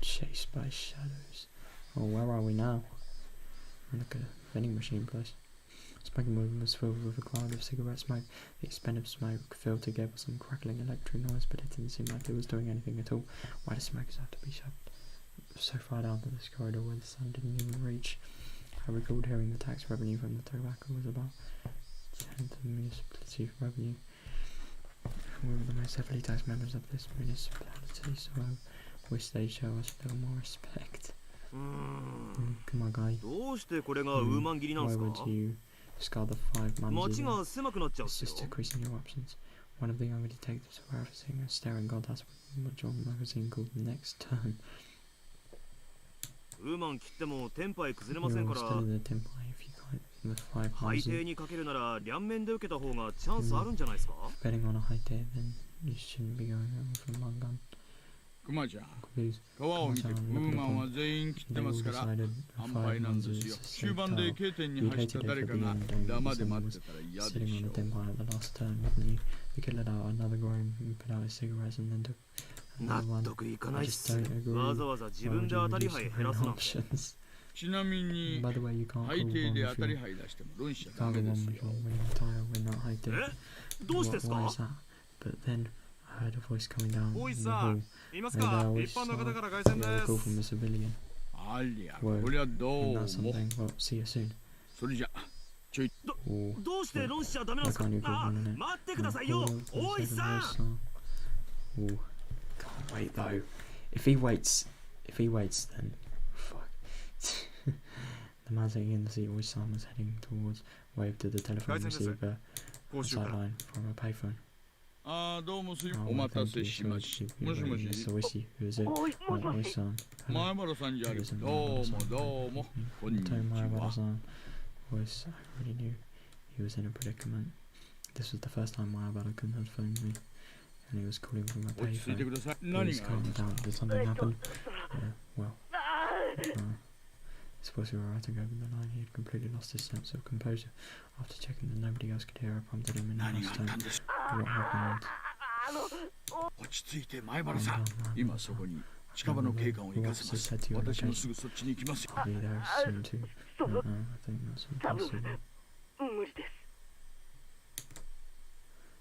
Chased by shadows. Oh, where are we now? Like a vending machine place. Smoking room was filled with a cloud of cigarette smoke. The expensive smoke filled together with some crackling electric noise, but it didn't seem like it was doing anything at all. Why did smokers have to be shoved so far down to this corridor where the sun didn't even reach? I recalled hearing the tax revenue from the tobacco was about 10th of the municipality revenue. We were the most heavily taxed members of this municipality, so I wish they'd show us a little more respect. Come on, guy. Why would you discard the 5 months? It's just decreasing your options. One of the younger detectives were referencing a staring god. That's what your magazine called the next turn. You're still in the tempai if you can't the 5 months. Betting on a high day, then you shouldn't be going over for Mangan. クマちゃん、川を見てウーマンは全員切ってますから販売なんですよ。終盤で K 点に走った誰かがダマで待ってたら嫌でしょ。納得いかないっす。わざわざ自分で当たり牌減らすなんて。ちなみに最低で当たり牌出しても論者ダメですよ。どうしてですか？ I heard a voice coming down in the hall. And I was a call from a civilian. Whoa, and that's something. Well, see you soon. Oh, why can't you call him in it? Oh, can't wait though. If he waits, then fuck. The man sitting in the seat always was heading towards, waved to the telephone receiver sideline from a payphone. ああ、どうもすいお待たせしました。もしもし。前原さんじゃありません。どうもどうも。こんにちは。Voice, I already knew he was in a predicament. This was the first time Mayabara-kun had phoned me, and he was calling from a payphone. He was calling down. Did something happen? Well, his voice was writing over the line. He had completely lost his sense of composure. After checking that nobody else could hear, I prompted him in a nice tone. What happened? 落ち着いて前原さん。今そこに近場の警官を行かせます。私もすぐそっちに行きますよ。Be there soon too. I think that's impossible.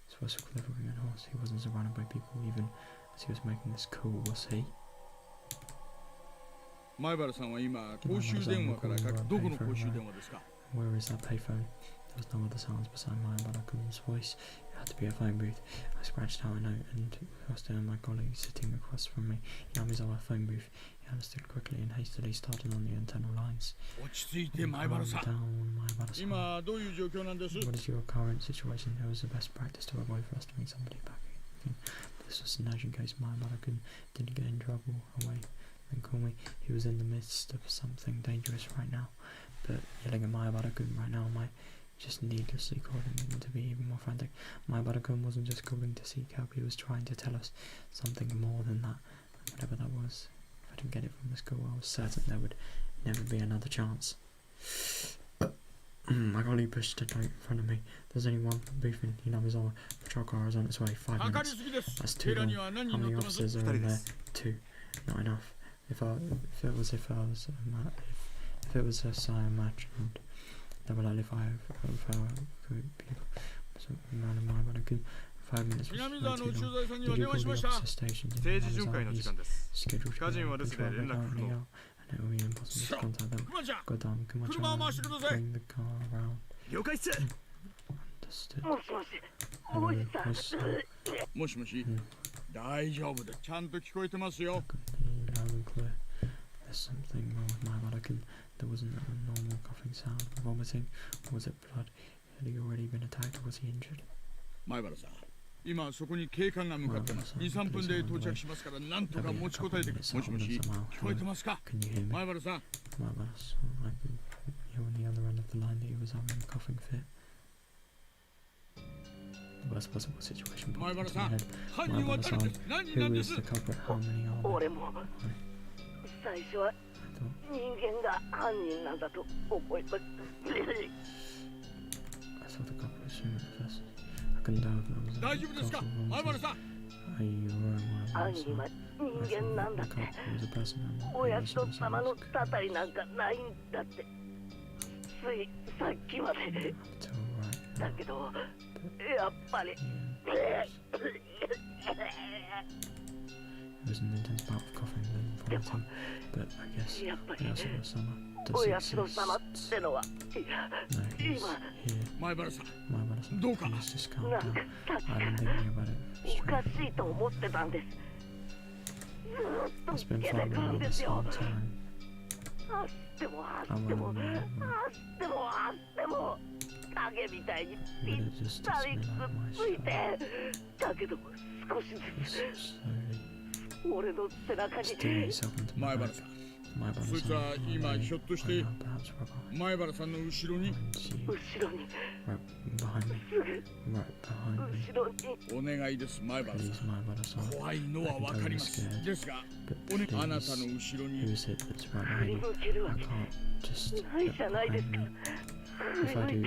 His voice was quivering and hoarse. He wasn't surrounded by people even as he was making this call, was he? 前原さんは今公衆電話からかどこの公衆電話ですか？ Where is that payphone? There was no other sounds beside Mayabara-kun's voice. It had to be a phone booth. I scratched out a note and asked my colleague sitting across from me. He was our phone booth. He understood quickly and hastily started on the internal lines. 落ち着いて前原さん。今どういう状況なんです？ What is your current situation? It was the best practice to avoid thrusting somebody back. This was an urgent case. Mayabara-kun didn't get in trouble away and call me. He was in the midst of something dangerous right now. But yelling at Mayabara-kun right now might just needlessly causing him to be even more frantic. Mayabara-kun wasn't just calling to seek help, he was trying to tell us something more than that, whatever that was. I didn't get it from the school, I was certain there would never be another chance. My colleague pushed a note in front of me. There's only one booth in Hinamizawa. Patrol car is on its way. 5 minutes. That's too long. How many officers are in there? 2. Not enough. If it was a sire match, and they were likely 5 people. So, man of mine, but I could. 5 minutes was way too long. Did you call the officer stations in Hinamizawa? Scheduled to go on control currently out, and it will be impossible to contact them. Goddamn, come on, bring the car around. Understood. Hello, yes, もしもし、大丈夫だ。ちゃんと聞こえてますよ。 loud and clear. There's something wrong with my Vatican. There wasn't a normal coughing sound. Vomiting? Or was it blood? Had he already been attacked or was he injured? 前原さん、今そこに警官が向かってます。2、3分で到着しますからなんとか持ちこたえてください。もしもし、聞こえてますか？前原さん。My I could hear on the other end of the line that he was having a coughing fit. The worst possible situation popped into my head. My Vatican, who is the culprit? How many are there? I thought the couple was human at first. I couldn't tell if it was a culprit or not. Are you alright, my Vatican? I thought the culprit was a person and not a person. It's alright. It was an intense bout of coughing and vomiting, but I guess Oyasuno-sama does exist. No, he's here. My Vatican, please just calm down. I've been thinking about it straight. It's been following me this whole time. I will but it just does me like my soul. Just slowly. Steer yourself into my back. My brother's そいつは今ひょっとして perhaps Robert. 前原さんの後ろに Behind you. Right behind me. Right behind me. お願いです。前原 Please, さ my brother, ん。 son. 怖いのはわかります。ですが、 But あな please, たの後ろ who に is it that's right behind you? I can't just get behind you. If I do,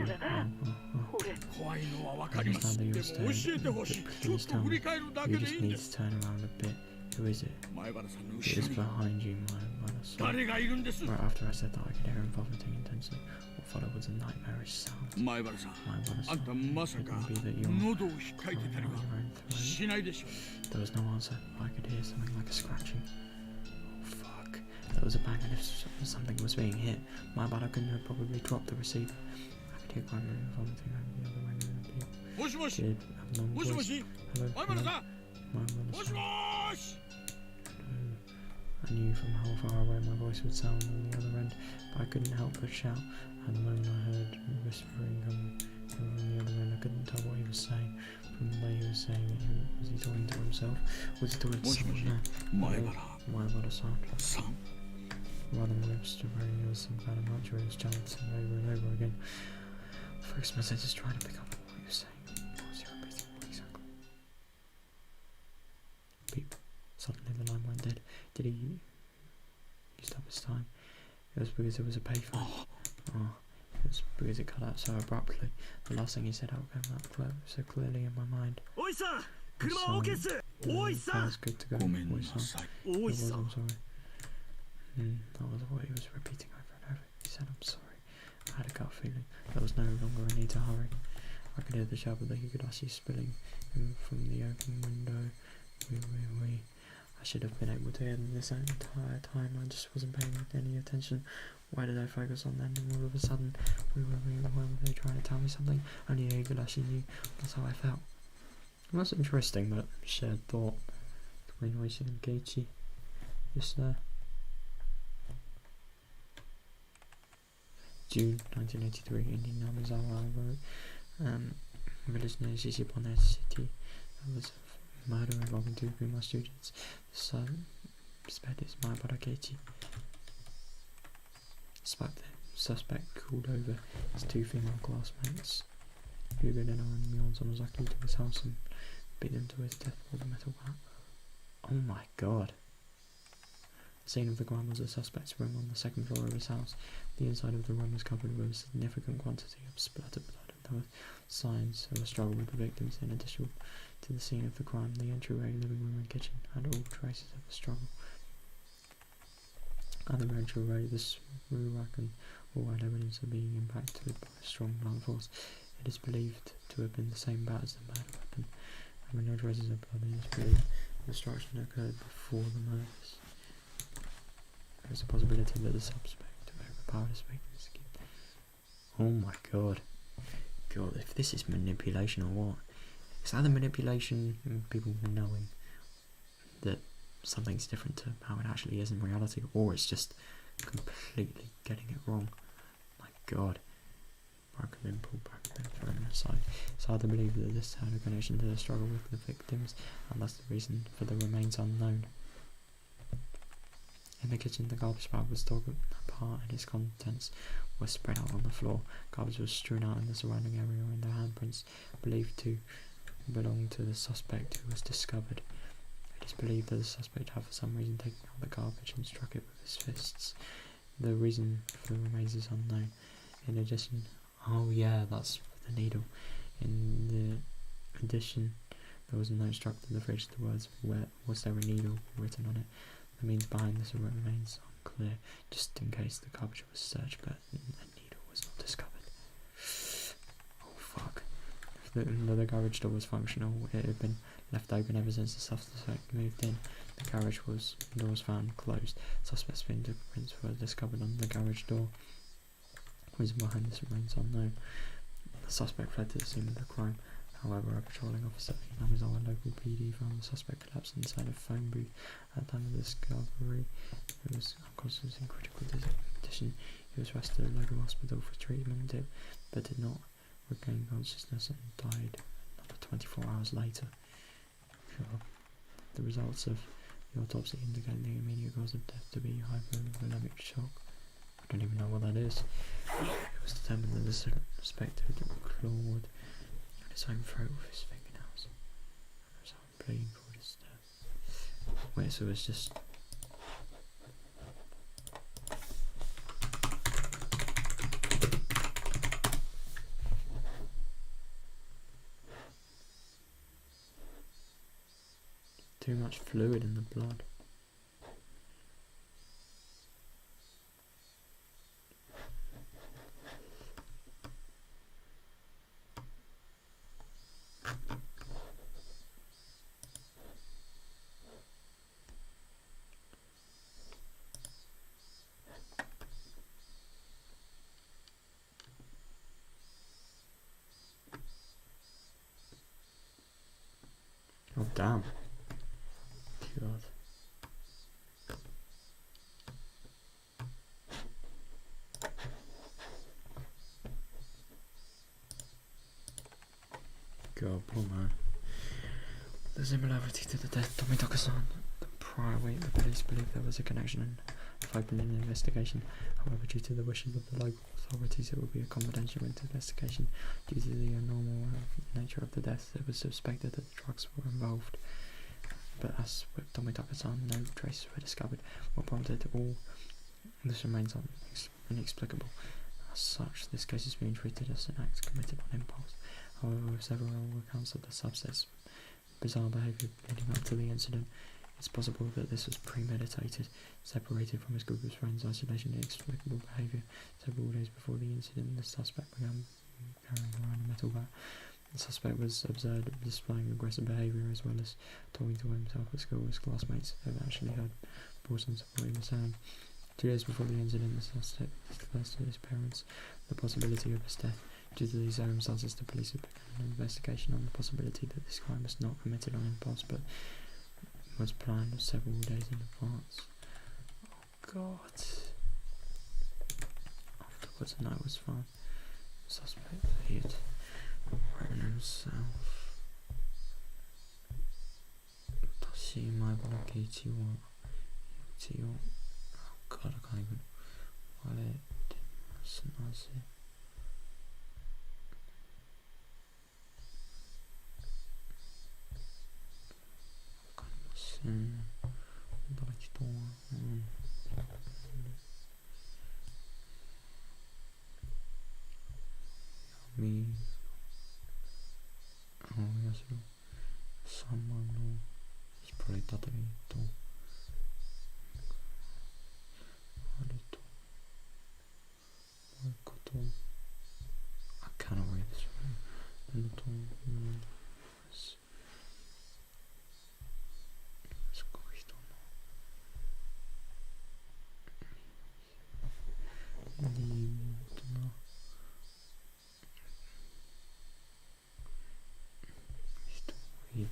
怖いのはわ I かります。 understand that で you're も教 staying, えてほ but しい。ちょっ please と tell 振 me. り返るだ You けで just いいん need で to す。 turn around a bit. Who is it? 前原さんの It 後 is ろに behind you, my brother, son. 誰がいるんです。 Right after I said that, I could hear him vomiting intensely. What followed was a nightmarish sound. 前原さん、 My brother, あん son. たまさ It か could be that you're 喉を引っかいてたり crying は out your own throat. しないでしょうね。 There was no answer. I could hear something like a scratching. Oh fuck. There was a bang and if something was being hit. My bad, I couldn't have probably dropped the receiver. I could hear crying and vomiting over the other way of the people. もしもし、 Did abnormal もしも voice. し、 Hello, 前原 hello. さん、 My brother, もし son. もーし。 I knew from how far away my voice would sound on the other end, but I couldn't help but shout. And the moment I heard whispering coming from the other end, I couldn't tell what he was saying. From the way he was saying it, was he talking to himself? Was he talking to someone there? 前原 My brother sound. さん。 Rather than lips to very there was some kind of mantra he was chanting over and over again. Focused my senses trying to pick up what he was saying. What was he repeating? What exactly? Beep. Suddenly the line went dead. Did he stop his time? It was because it was a payphone. Oh, it was because it cut out so abruptly. The last thing he said out came out so clearly in my mind. Oi-san! The car was good to go. ごめんな Oi-san. さい。 It was, I'm sorry. That was what he was repeating over and over. He said, I'm sorry. I had a gut feeling. There was no longer a need to hurry. I could hear the shout of the Higurashi spilling in from the open window. Wee. I should have been able to hear them this entire time. I just wasn't paying any attention. Why did I focus on them? And all of a sudden, why were they trying to tell me something? Only Higurashi knew. That's how I felt. Well, that's interesting, that shared thought between Oishi and Keiichi. Just there. June 1983, in Hinamizawa, I wrote, village near Shishibone City. There was a murder involving 2 female students. The suspect is my brother Keiichi. The suspect called over his 2 female classmates, Hugurashi and Mion Samazaki, to his house and beat them to his death with a metal bat. Oh my god. The scene of the crime was a suspect's room on the second floor of his house. The inside of the room was covered with a significant quantity of splattered blood, and there were signs of a struggle with the victims. In addition to the scene of the crime, the entryway, living room and kitchen had all traces of a struggle. At the entryway, the screw rack and all had evidence of being impacted by a strong blunt force. It is believed to have been the same bat as the murder weapon, and with no traces of blood, it is believed the destruction occurred before the murders. There is a possibility that the suspect overpowered his victim's skin. Oh my god. God, if this is manipulation or what? Is that the manipulation, people knowing that something's different to how it actually is in reality, or it's just completely getting it wrong? My god. Broken in, pulled back, and thrown aside. It's hard to believe that this had a connection to the struggle with the victims, and that's the reason for the remains unknown. In the kitchen, the garbage bag was torn apart and its contents were spread out on the floor. Garbage was strewn out in the surrounding area, and the handprints believed to belong to the suspect who was discovered. It is believed that the suspect had for some reason taken out the garbage and struck it with his fists. The reason for the remains is unknown. In addition, oh yeah, that's the needle. In the addition, there was a note struck to the fridge. The words, "Where was there a needle?" written on it. The means behind this remains unclear, just in case the garbage was searched, but a needle was not discovered. Oh fuck. If the garage door was functional, it had been left open ever since the suspect moved in. The garage door was found closed. Suspect's fingerprints were discovered on the garage door. The reason behind this remains unknown. The suspect fled to the scene of the crime. However, a patrolling officer in Amazawa local PD found the suspect collapsed inside a phone booth. At the time of the discovery, he was unconscious in critical condition. He was rushed to the local hospital for treatment, but did not regain consciousness and died another 24 hours later. The results of the autopsy indicate the immediate cause of death to be hypovolemic shock. I don't even know what that is. It was determined that the suspect had clawed his own throat with his fingernails. So I'm bleeding for his death. Wait, so it's just... too much fluid in the blood. Oh damn. God. God, poor man. The similarity to the death of Tommy-san. The prior week, the police believed there was a connection and have opened an investigation. However, due to the wishes of the local authorities, it will be a confidential investigation. Due to the abnormal nature of the death, it was suspected that the drugs were involved. But as with Tommy-san, no traces were discovered. What prompted all this remains inexplicable. As such, this case is being treated as an act committed on impulse. However, with several accounts of the subject's bizarre behaviour leading up to the incident, it's possible that this was premeditated. Separated from his group of friends, isolation and inexplicable behaviour. Several days before the incident, the suspect began carrying around a metal bat. The suspect was observed displaying aggressive behaviour as well as talking to himself at school. His classmates have actually heard portions of what he was saying. 2 days before the incident, the suspect disclosed to his parents the possibility of his death. Due to these circumstances, the police have begun an investigation on the possibility that this crime was not committed on impulse but was planned several days in advance. Oh God. Afterwards, a note was found. The suspect had written himself. Keiichi wa oh God, I can't even. しろ3万の引っ張れたというとあれともう一個とI can't read this one のとすごい人の妹な人以上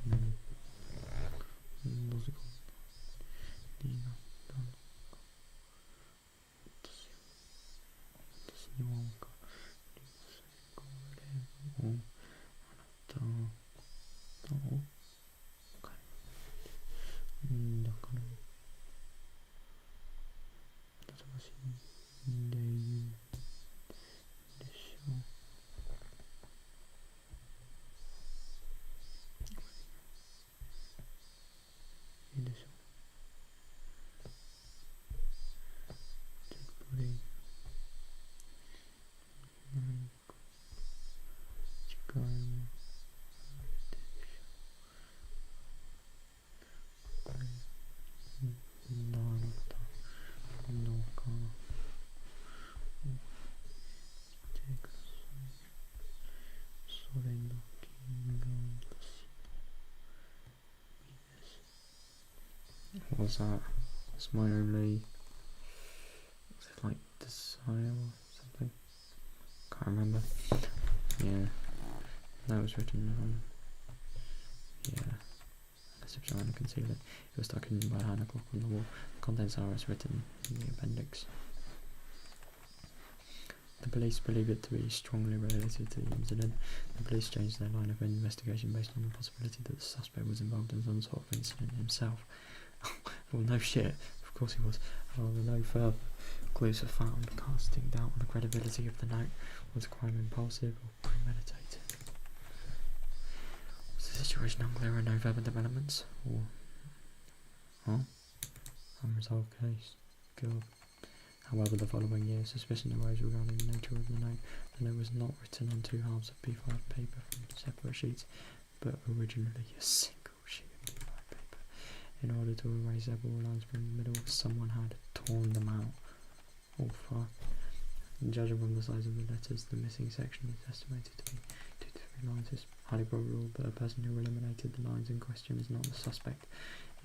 なぜかになったのか私には分かりませんこれをあなたのだからあなたが死んでいるでしょういいでしょうこれ何か違いもあるでしょうこれあなたのかを見てくださいそれだけが私の身です What was that? That's my only was it like desire or something? Can't remember. Yeah. That was written on unless if trying to conceal it. It was stuck in by hand clock on the wall. The contents are as written in the appendix. The police believe it to be strongly related to the incident. The police changed their line of investigation based on the possibility that the suspect was involved in some sort of incident himself. Well, no shit, of course he was. However, no further clues are found, casting doubt on the credibility of the note. Was the crime impulsive or premeditated? Was the situation unclear and no further developments? Or unresolved case? God. However, the following year, suspicion arose regarding the nature of the note. The note was not written on two halves of B5 paper from separate sheets, but originally a single sheet of B5 paper. In order to erase several lines from the middle, someone had torn them out. Oh fuck. Judging from the size of the letters, the missing section is estimated to be 2 to 3 lines. It's highly probable that a person who eliminated the lines in question is not the suspect.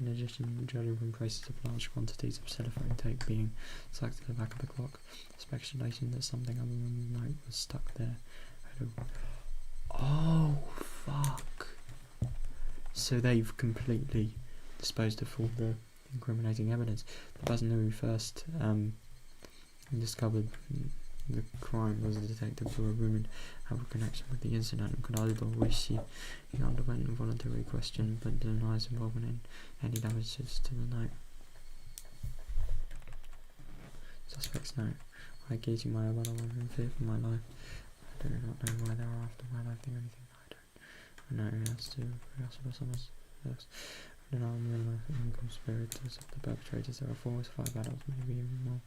In addition, judging from traces of large quantities of cellophane tape being stuck to the back of the clock, speculation that something other than the note was stuck there. Oh fuck. So they've completely disposed of all the incriminating evidence. The person who first discovered the crime was the detective who were rumoured have a connection with the incident. Higurashi, he underwent a voluntary question but denies involvement in any damages to the note. Suspect's note. I keiichi my but I was in fear for my life. I do not know why they are after my life or anything. I know it has to for someone's first. I don't know the conspirators of the perpetrators. There are 4 or 5 adults, maybe even more.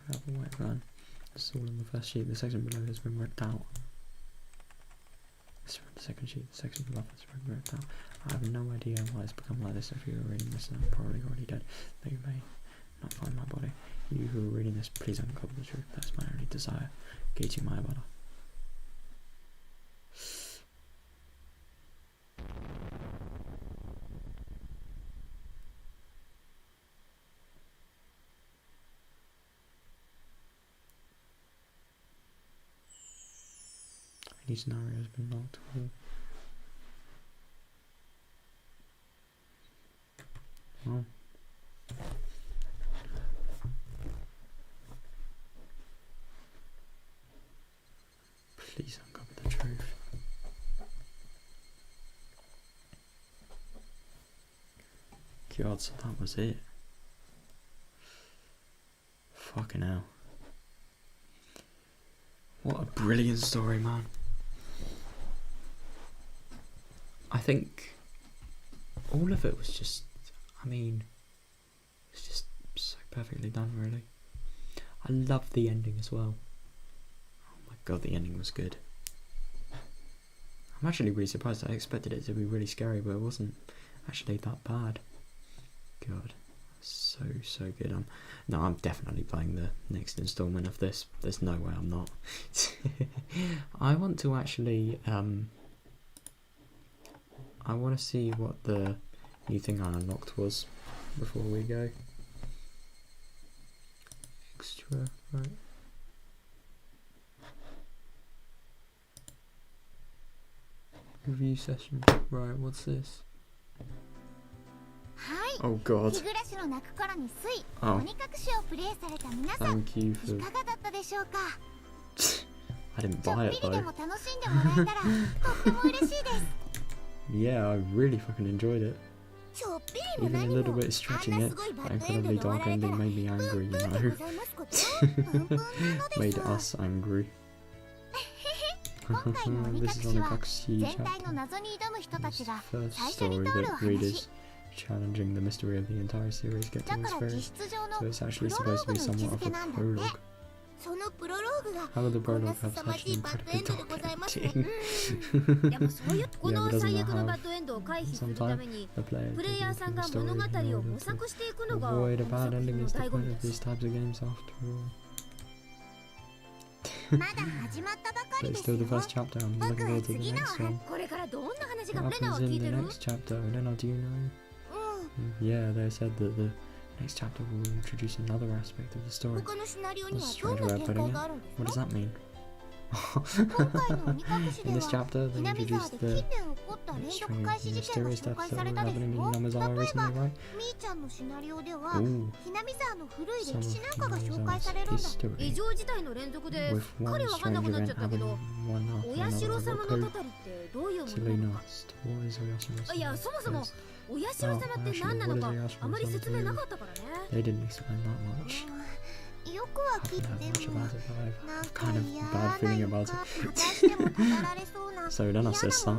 I have a white van. This is all in the first sheet. The section below has been ripped out. This is the second sheet. The section above has been ripped out. I have no idea why it's become like this. If you are reading this, I'm probably already dead. Though you may not find my body. You who are reading this, please uncover the truth. That's my only desire. Keiichi Mayabara. Any scenario has been locked. Well. Please uncover the truth. God, so that was it. Fucking hell. What a brilliant story, man. I think all of it was just, I mean, it's just so perfectly done, really. I love the ending as well. Oh my god, the ending was good. I'm actually really surprised. I expected it to be really scary, but it wasn't actually that bad. God, so good. I'm definitely playing the next installment of this. There's no way I'm not. I want to actually I want to see what the new thing I unlocked was before we go. Extra, right? Review session. Right, what's this? Oh god. Oh. Thank you for... I didn't buy it though. Yeah, I really fucking enjoyed it. Even a little bit of stretching it. That incredibly dark ending made me angry, you know. Made us angry. This is Onikakushi chapter. This is the first story that readers challenging the mystery of the entire series get to experience. So it's actually supposed to be somewhat of a prologue. How would the prologue have such an incredibly dark ending? Yeah, but doesn't that have some time? The player can the story in order to avoid a bad ending is the point of these types of games after all. But it's still the first chapter. I'm looking forward to the next one. What happens in the next chapter? Elena, do you know? Yeah, they said that the next chapter will introduce another aspect of the story. That's a strange way of putting it. What does that mean? In this chapter, they introduced the strange, mysterious deaths that were happening in Hinamizawa recently, right? Ooh. Some of Hinamizawa's history. With one strange event happening one after another. Selena asked, what is Oyashima's? They didn't explain that much. I haven't heard much about it, but I've kind of bad feeling about it. So then I says that. I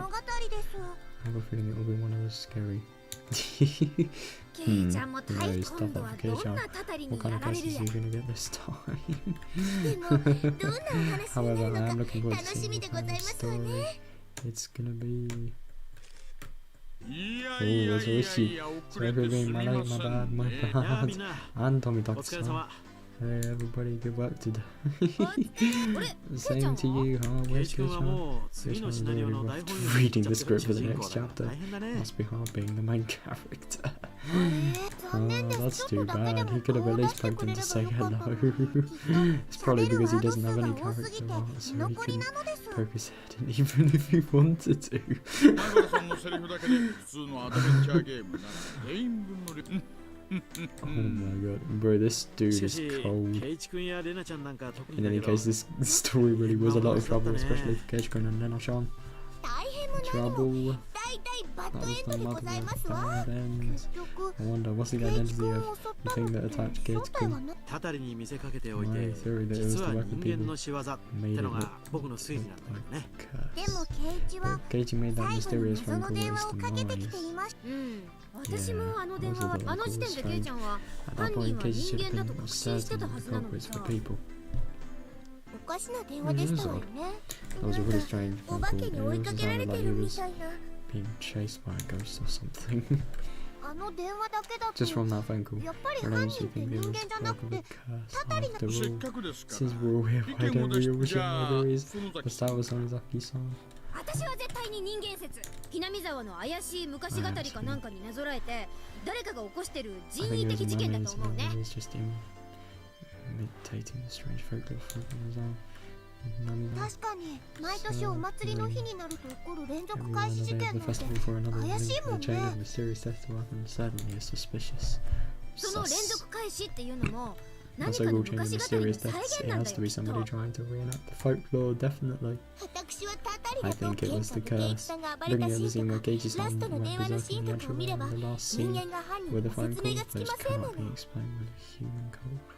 have a feeling it will be one of those scary. Stuff like Kei-chan. What kind of cases are you going to get this time? However, I am looking forward to seeing what kind of story it's going to be. Oh, there's Oishi. Sorry for being my late, my bad. And Tommy-taku-san. Hey everybody, good work today. Same to you, huh? Where's Kei-chan? Kei-chan's really rough. Reading the script for the next chapter. Must be hard being the main character. Oh, that's too bad. He could have at least poked him to say hello. It's probably because he doesn't have any character art, so he couldn't poke his head in even if he wanted to. Oh my god, bro, this dude is cold. In any case, this story really was a lot of trouble, especially for Keiichi and Nena-chan. Trouble. That was the mother of bad ends. I wonder, what's the identity of the thing that attacked Keiichi? My theory that it was the weapon people made it look like a curse. But Keiichi made that mysterious phone call waste the minds. Yeah, those are the cool strange. At that point, Keiichi should have been certain the culprits were people. That was a really strange phone call. It sounded like he was being chased by a ghost or something. Just from that phone call, what else do you think it was probably cursed after all? Since we're all here, why don't we all share my theories? Let's start with Onikakushi-san. 私は絶対に人間説、ひなみ沢の怪しい昔語りかなんかになぞらえて誰かが起こしてる人為的事件だと思うね。確かに毎年お祭りの日になると起こる連続開始事件なんて怪しいもんね。その連続開始っていうのも何かの昔語りの再現なんだよ。I think it was the curse. Looking at the scene where Keiichi-san went berserk in the intro and the last scene with the phone call, those cannot be explained with a human culprit.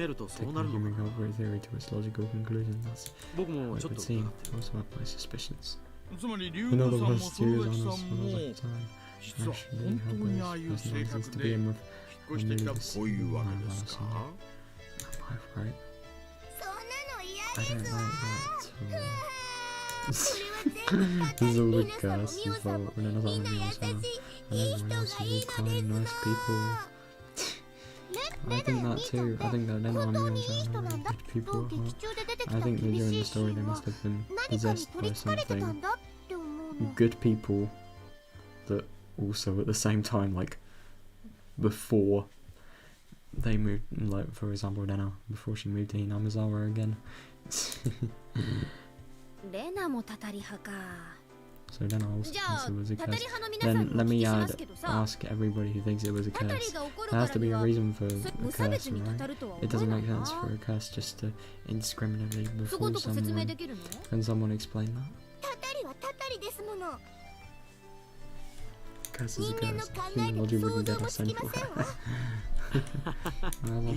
めるとそう taking なるの human かな。 recovery theory to its logical conclusion. That's 僕も what ちょ it っ would と seem. 疑ってる。 Also have my suspicions. つまり龍 In 子 other さんも words, そ Steel's の崎 honest さん for も the time. 実は Actually, 本当にああいう Higurashi 性 personality 格 seems to で be 引 him っ with 越してきたというわけ my ですか。 life, right? そんなの嫌 I で don't す like わ that at all. それは This is all the curse's fault. When another one else found. Everyone else is all kind, nice people. I think that too. I think that Lena and Miyos are good people at heart. I think that during the story they must have been possessed by something. Good people that also at the same time, like, before they moved, like, for example, Lena, before she moved to Hinamizawa again. So Lena also thinks it was a curse. Then let me ask everybody who thinks it was a curse. There has to be a reason for a curse, right? It doesn't make sense for a curse just to indiscriminately befall someone. Can someone explain that? Curse is a curse. Human logic wouldn't get us anywhere.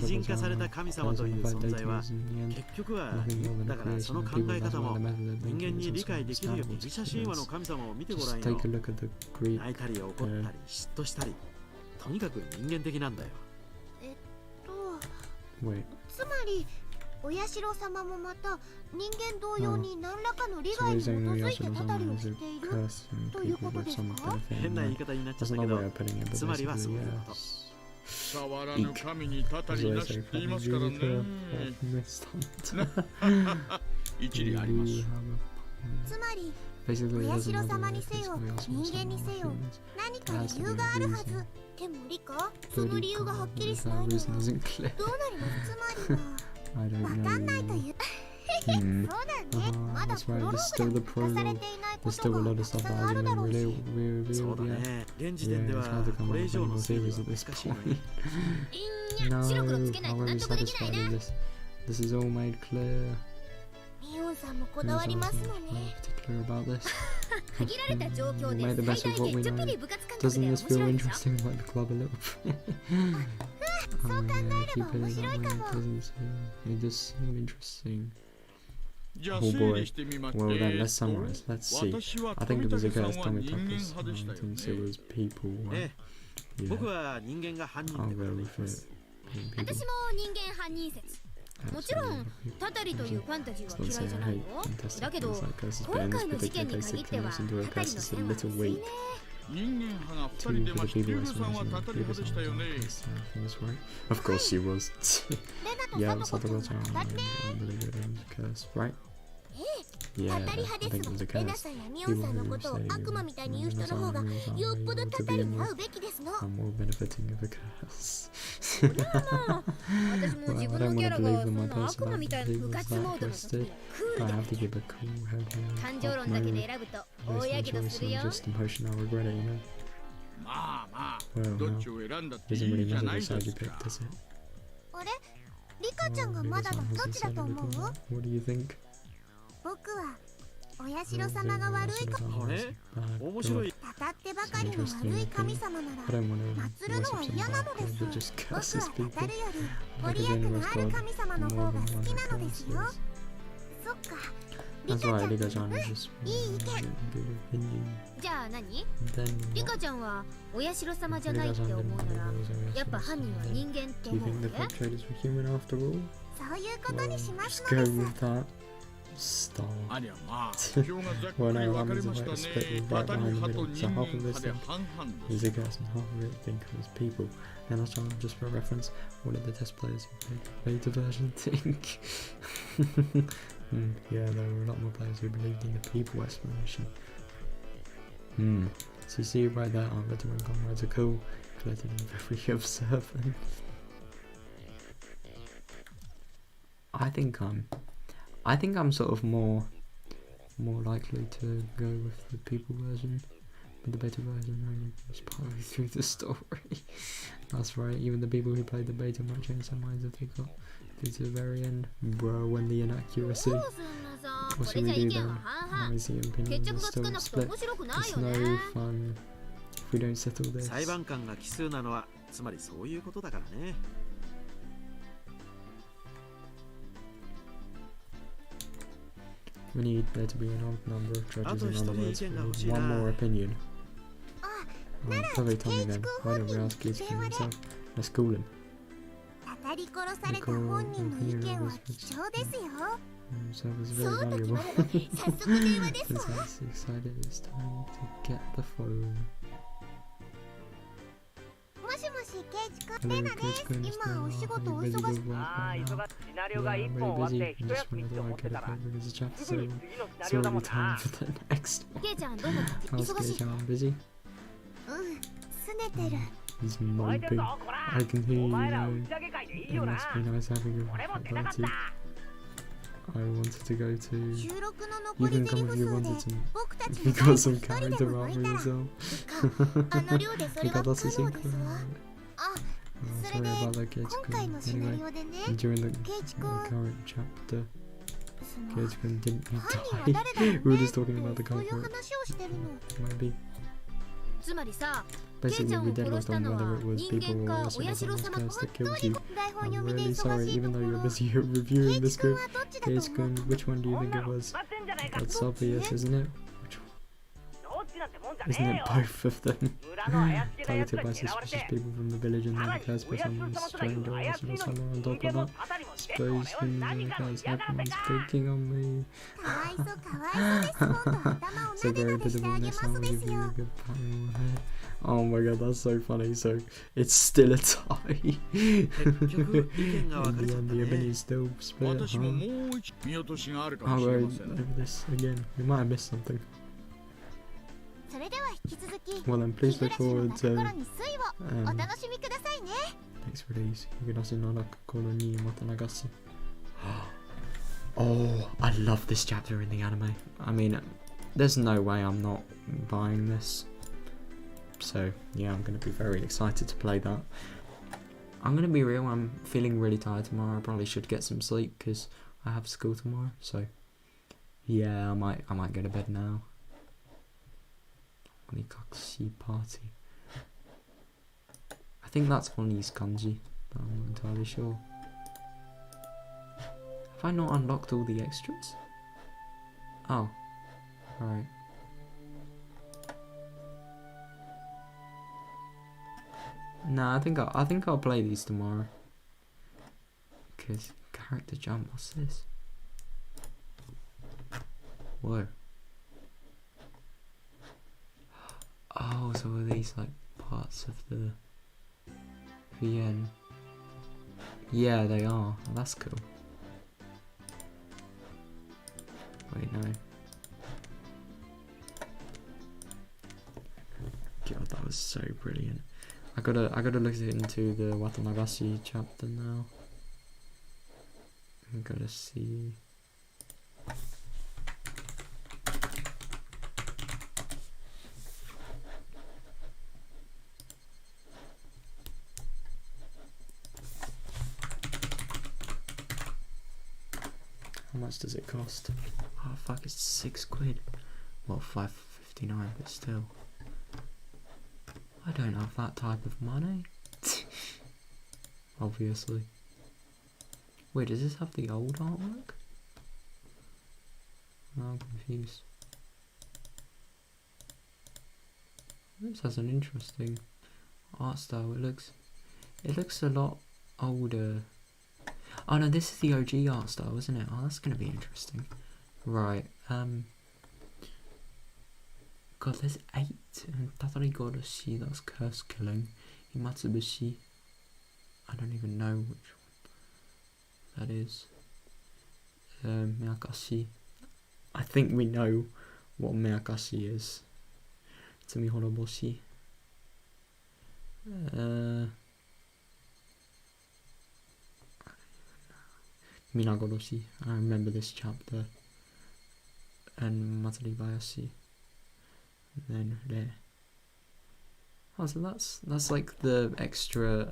擬人化された神様という存在は結局はだからその考え方も人間に理解できるようにギリシャ神話の神様を見てごらんよ。泣いたり怒ったり嫉妬したりとにかく人間的なんだよ。つまりお社様もまた人間同様に何らかの利害に基づいてたたりをしているということですか？変な言い方になっちゃったけど、つまりはそういうこと。触らぬ神にたたりなしって言いますからね。一理あります。つまりお社様にせよ人間にせよ何か理由があるはず。でもリカ、その理由がはっきりしないのはどうなります？つまりはわかんないという。そうだね。まだプロローグで出されていないことがたくさんあるだろうし。そうだね。現時点ではこれ以上の推理は難しいね。白黒つけないと納得できないな。This is all made clear. ミオンさんもこだわりますのね。限られた状況で最大限ちょっぴり部活感覚で Doesn't 面 this 白 feel いでしょ。 interesting like the club a little bit? そう考えれば面白いかも。 It does seem interesting. じゃあ Oh 整 boy. 理してみまし Well て。 then, let's summarize. Let's see. 私は I think it was a 富 curse. 田さんは Tommy 人間 Tuckers 派でしたよ thinks it ね。 was people. 僕 Yeah. は人間が犯人 I'll ってこと go でい with きます it. 私も人間犯人説。もちろんタタリというファンタジーは Don't 嫌 say いじゃ I ない hate よ。 fantastic だけど things like curses, 今 but in 回 this の事件 particular に case, 限 it っては turns into a タタリ curse の is a 線は little 薄い weak. ね。人間派が2人 Two 出 for ま the して、リ people ュ who ウさんは mentioned たたり it. 派でしたよね。 I think it's right. Of course she was. レナ Yeah, とサトコちゃん Satogo-chan, はだって I believe it was a curse, right? た Yeah, たり I 派で think す it わ。 was a レナ curse. さんやミオンさんのことを悪魔みたいに言う人の方がよっぽどたたりに合うべきですの。I'm more benefiting of a curse. それはもう私も自分のキャラがそんな悪魔みたいな部活モードの時にクール I で have to give a cool head 感情論だけで選ぶと大やけどするよ。 just emotion, I'll regret it, you know? まあまあ、 Well, どっ no. ちを選んだってい Doesn't い really じゃ matter ない which で side you すか。 pick, does it? あれリカちゃんがまだだ。どっちだと思う？ What do you think? 僕はお社様が悪いかあれ面白い。たたってばかりの悪い神様な I ら don't want to 祀るのは嫌なのです。 but just 僕 curses はた people. たるよりご利益のある神様の方が好きなのですよ。そっか。リ That's カ right, ちゃん Liga Chan is justいい意見。 good opinion. じゃあ何？ Then リ what? カちゃんはお社様じゃないって思うならやっぱ犯人は人間って Do you 思う think the わけ？ perpetrators were human after all? そういうことにします Just の go で with す。 that. Stop. ありゃまあ、主張がざっく Well, り no, 分 that かれ means まし if た I split ね。 it た right たり behind the 派と middle. 人 So 間 half of 派 this で thing 半々で is す。 a curse and half of it think it was people. And that's just for reference. What did the test players who played the beta version think? Yeah, there were a lot more players who believed in the people explanation. So you see right there, our veteran comrades are cool, collected and very observant. I think I'm sort of more likely to go with the people version. But the beta version only goes partly through the story. That's right, even the people who played the beta might change their minds if they got through to the very end. Bro, when the inaccuracy. どうすんのさ。 What これ should じゃ we 意 do 見は then? 半 How 々。 is the 決 opinion 着がつか still なくて split? 面白くない It's よ no ね。 fun if we don't settle this. 裁判官が奇数なのはつまりそういうことだからね。We need there to be an odd number of judges. In other words, we need 一人意見が欲しいな。 one more opinion. あ、 Probably Tommy then. 圭一君 Why 本 don't we 人に ask Keiichi 電話で himself? Let's call him. たたり殺された本人の意見は貴重ですよ。himself is そ very うと決 valuable. まれば早速電話ですわ He's excited. It's time to get the phone. もしもしケイチ君 Hello, レナです Keiichi-kun. 今お仕事お Are you 忙 busy し with work ああ right 忙 now? しいシナリオ Yeah, が I'm 1 very 本終わっ busy. て I 一 just 休みっ whenever て思 I って get た a ら break because the chapter's すぐ so に次のシナ it's リオだも already ん time な for the next one. ケイちゃんどんな感じ How's 忙しい Keiichi-kun? Busy? うんすねてる He's 燃えてる moping. ぞこら I can hear お you 前ら now. 打ち上げ会でいい It よな must be nice having a 俺も出たかっ party. た I wanted to go to. 収録の You 残り can ゼリ come フ if you 数で wanted to. 僕たち You の got 誰か some 一人 character でも art 抜い for たら yourself. あの量でそ You れは got 不 us 可 a 能ですわ synchro. あ Oh, それ sorry で about that, 今回 Keiichi-kun. のシナ Anyway, リオでね during the ケイチ君 current chapter, その Keiichi-kun didn't 犯人は die. 誰だろう We were ね just talking about the そういう culprit. 話をしてるの Maybe. つまりさケイ Basically, ちゃん we を did 殺 look した on の whether は it was 人 people 間 or か the お社 Shinozawa's 様 curse 本 that 当 killed に you. 台本 I'm 読みで really 忙 sorry, しいと even こ though ろ you're busy ケ reviewing イ the チ君 script. はどっちだと思う Keiichi-kun, which one do you こん think な it の was? 決まってんじゃないか That's obvious, isn't it? どっちなんてもんじゃ Isn't ねえ it よ both of them? 村の怪しげな奴 Targeted ら by に狙われ suspicious て people from the village and さ then らに cursed お by やじ some 様とかいう stranger 怪 or しいの someone on 人 top 間 of の that. たりもしてこれは Situation 何かの because 嫌がらせ everyone's か picking on me. かわいそうかわいそうです今度頭を So なで very なでして pitiful. あげ Next ま time す I'll で give す you a よ good pat on the head. Oh my god, that's so funny. So it's still a tie. 結局意見が分 In かれ the ちゃっ end, た the ね opinion still split. 私も Huh? もう一見落としがあるか Oh もしれ wait, ません over this again. We might have missed something. それでは引き続き Well then, please 日 look 暮らしの forward 泣く to 頃に水をお um, 楽しみくださいね next release. Higurashi no Nakakoro ni Watanagasi. Oh, I love this chapter in the anime. I mean, there's no way I'm not buying this. So yeah, I'm gonna be very excited to play that. I'm gonna be real. I'm feeling really tired tomorrow. I probably should get some sleep because I have school tomorrow. So yeah, I might go to bed now. Onikakushi party. I think that's Oni's kanji, but I'm not entirely sure. Have I not unlocked all the extras? Oh, alright. Nah, I think I'll play these tomorrow. Cause character jump, what's this? Whoa. Oh, so are these like parts of the VN? Yeah, they are. Oh, that's cool. Wait, no. God, that was so brilliant. I gotta look into the Watanagashi chapter now. I gotta see. How much does it cost? Oh fuck, it's £6. Well, £5.59, but still. I don't have that type of money. Obviously. Wait, does this have the old artwork? No, I'm confused. This has an interesting art style. It looks a lot older. Oh no, this is the OG art style, isn't it? Oh, that's gonna be interesting. Right, God, there's 8. And Tatarigoroshi, that's curse killing. Himatsubushi, I don't even know which one that is. Miyakashi, I think we know what Miyakashi is. Tsumihoroboshi. Minagoroshi, I remember this chapter. And Mataribayashi. And then there. Oh, so that's like the extra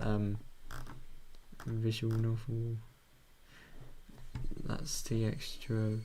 visual novel. That's the extra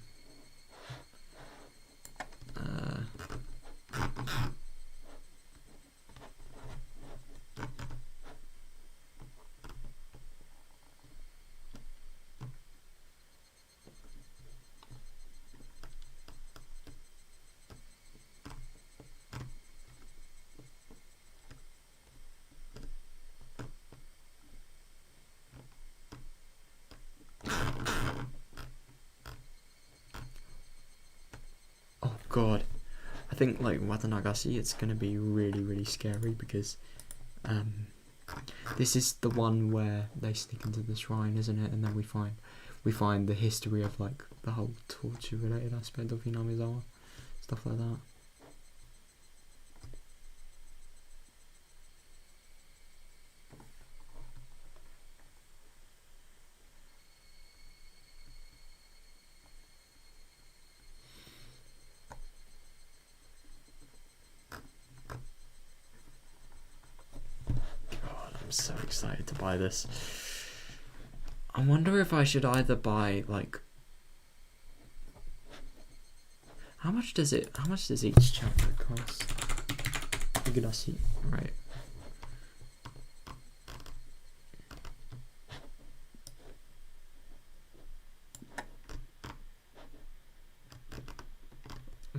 god. I think like Watanagasi, it's gonna be really, really scary because this is the one where they sneak into the shrine, isn't it? And then we find the history of like the whole torture related aspect of Hinamizawa, stuff like that. I'm so excited to buy this. I wonder if I should either buy like how much does each chapter cost? Higurashi, right.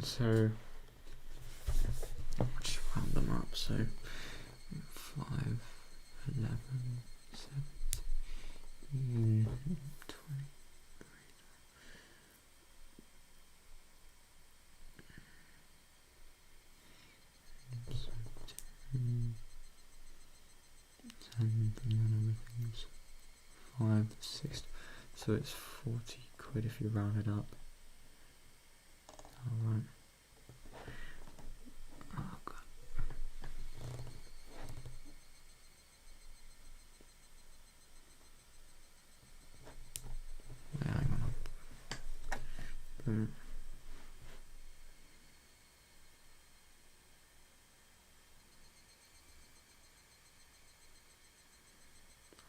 So I'll just round them up, so 5, 11, 17, 20. Five, 6, so it's 40 quid if you round it up. Alright. Oh god. Yeah, hang on. Boom.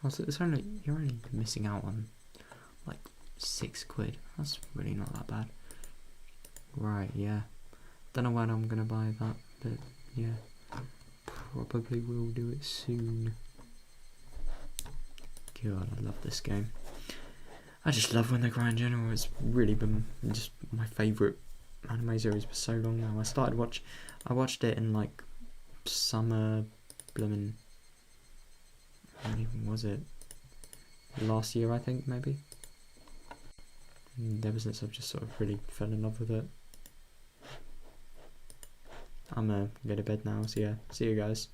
Also, you're only missing out on like 6 quid. That's really not that bad. Right, yeah. Don't know when I'm gonna buy that, but yeah, probably will do it soon. God, I love this game. I just love when the Grand General has really been just my favourite anime series for so long now. I watched it in like summer, blooming. When even was it? Last year, I think, maybe. And ever since I've just sort of really fell in love with it. I'm gonna go to bed now, so yeah, see you guys.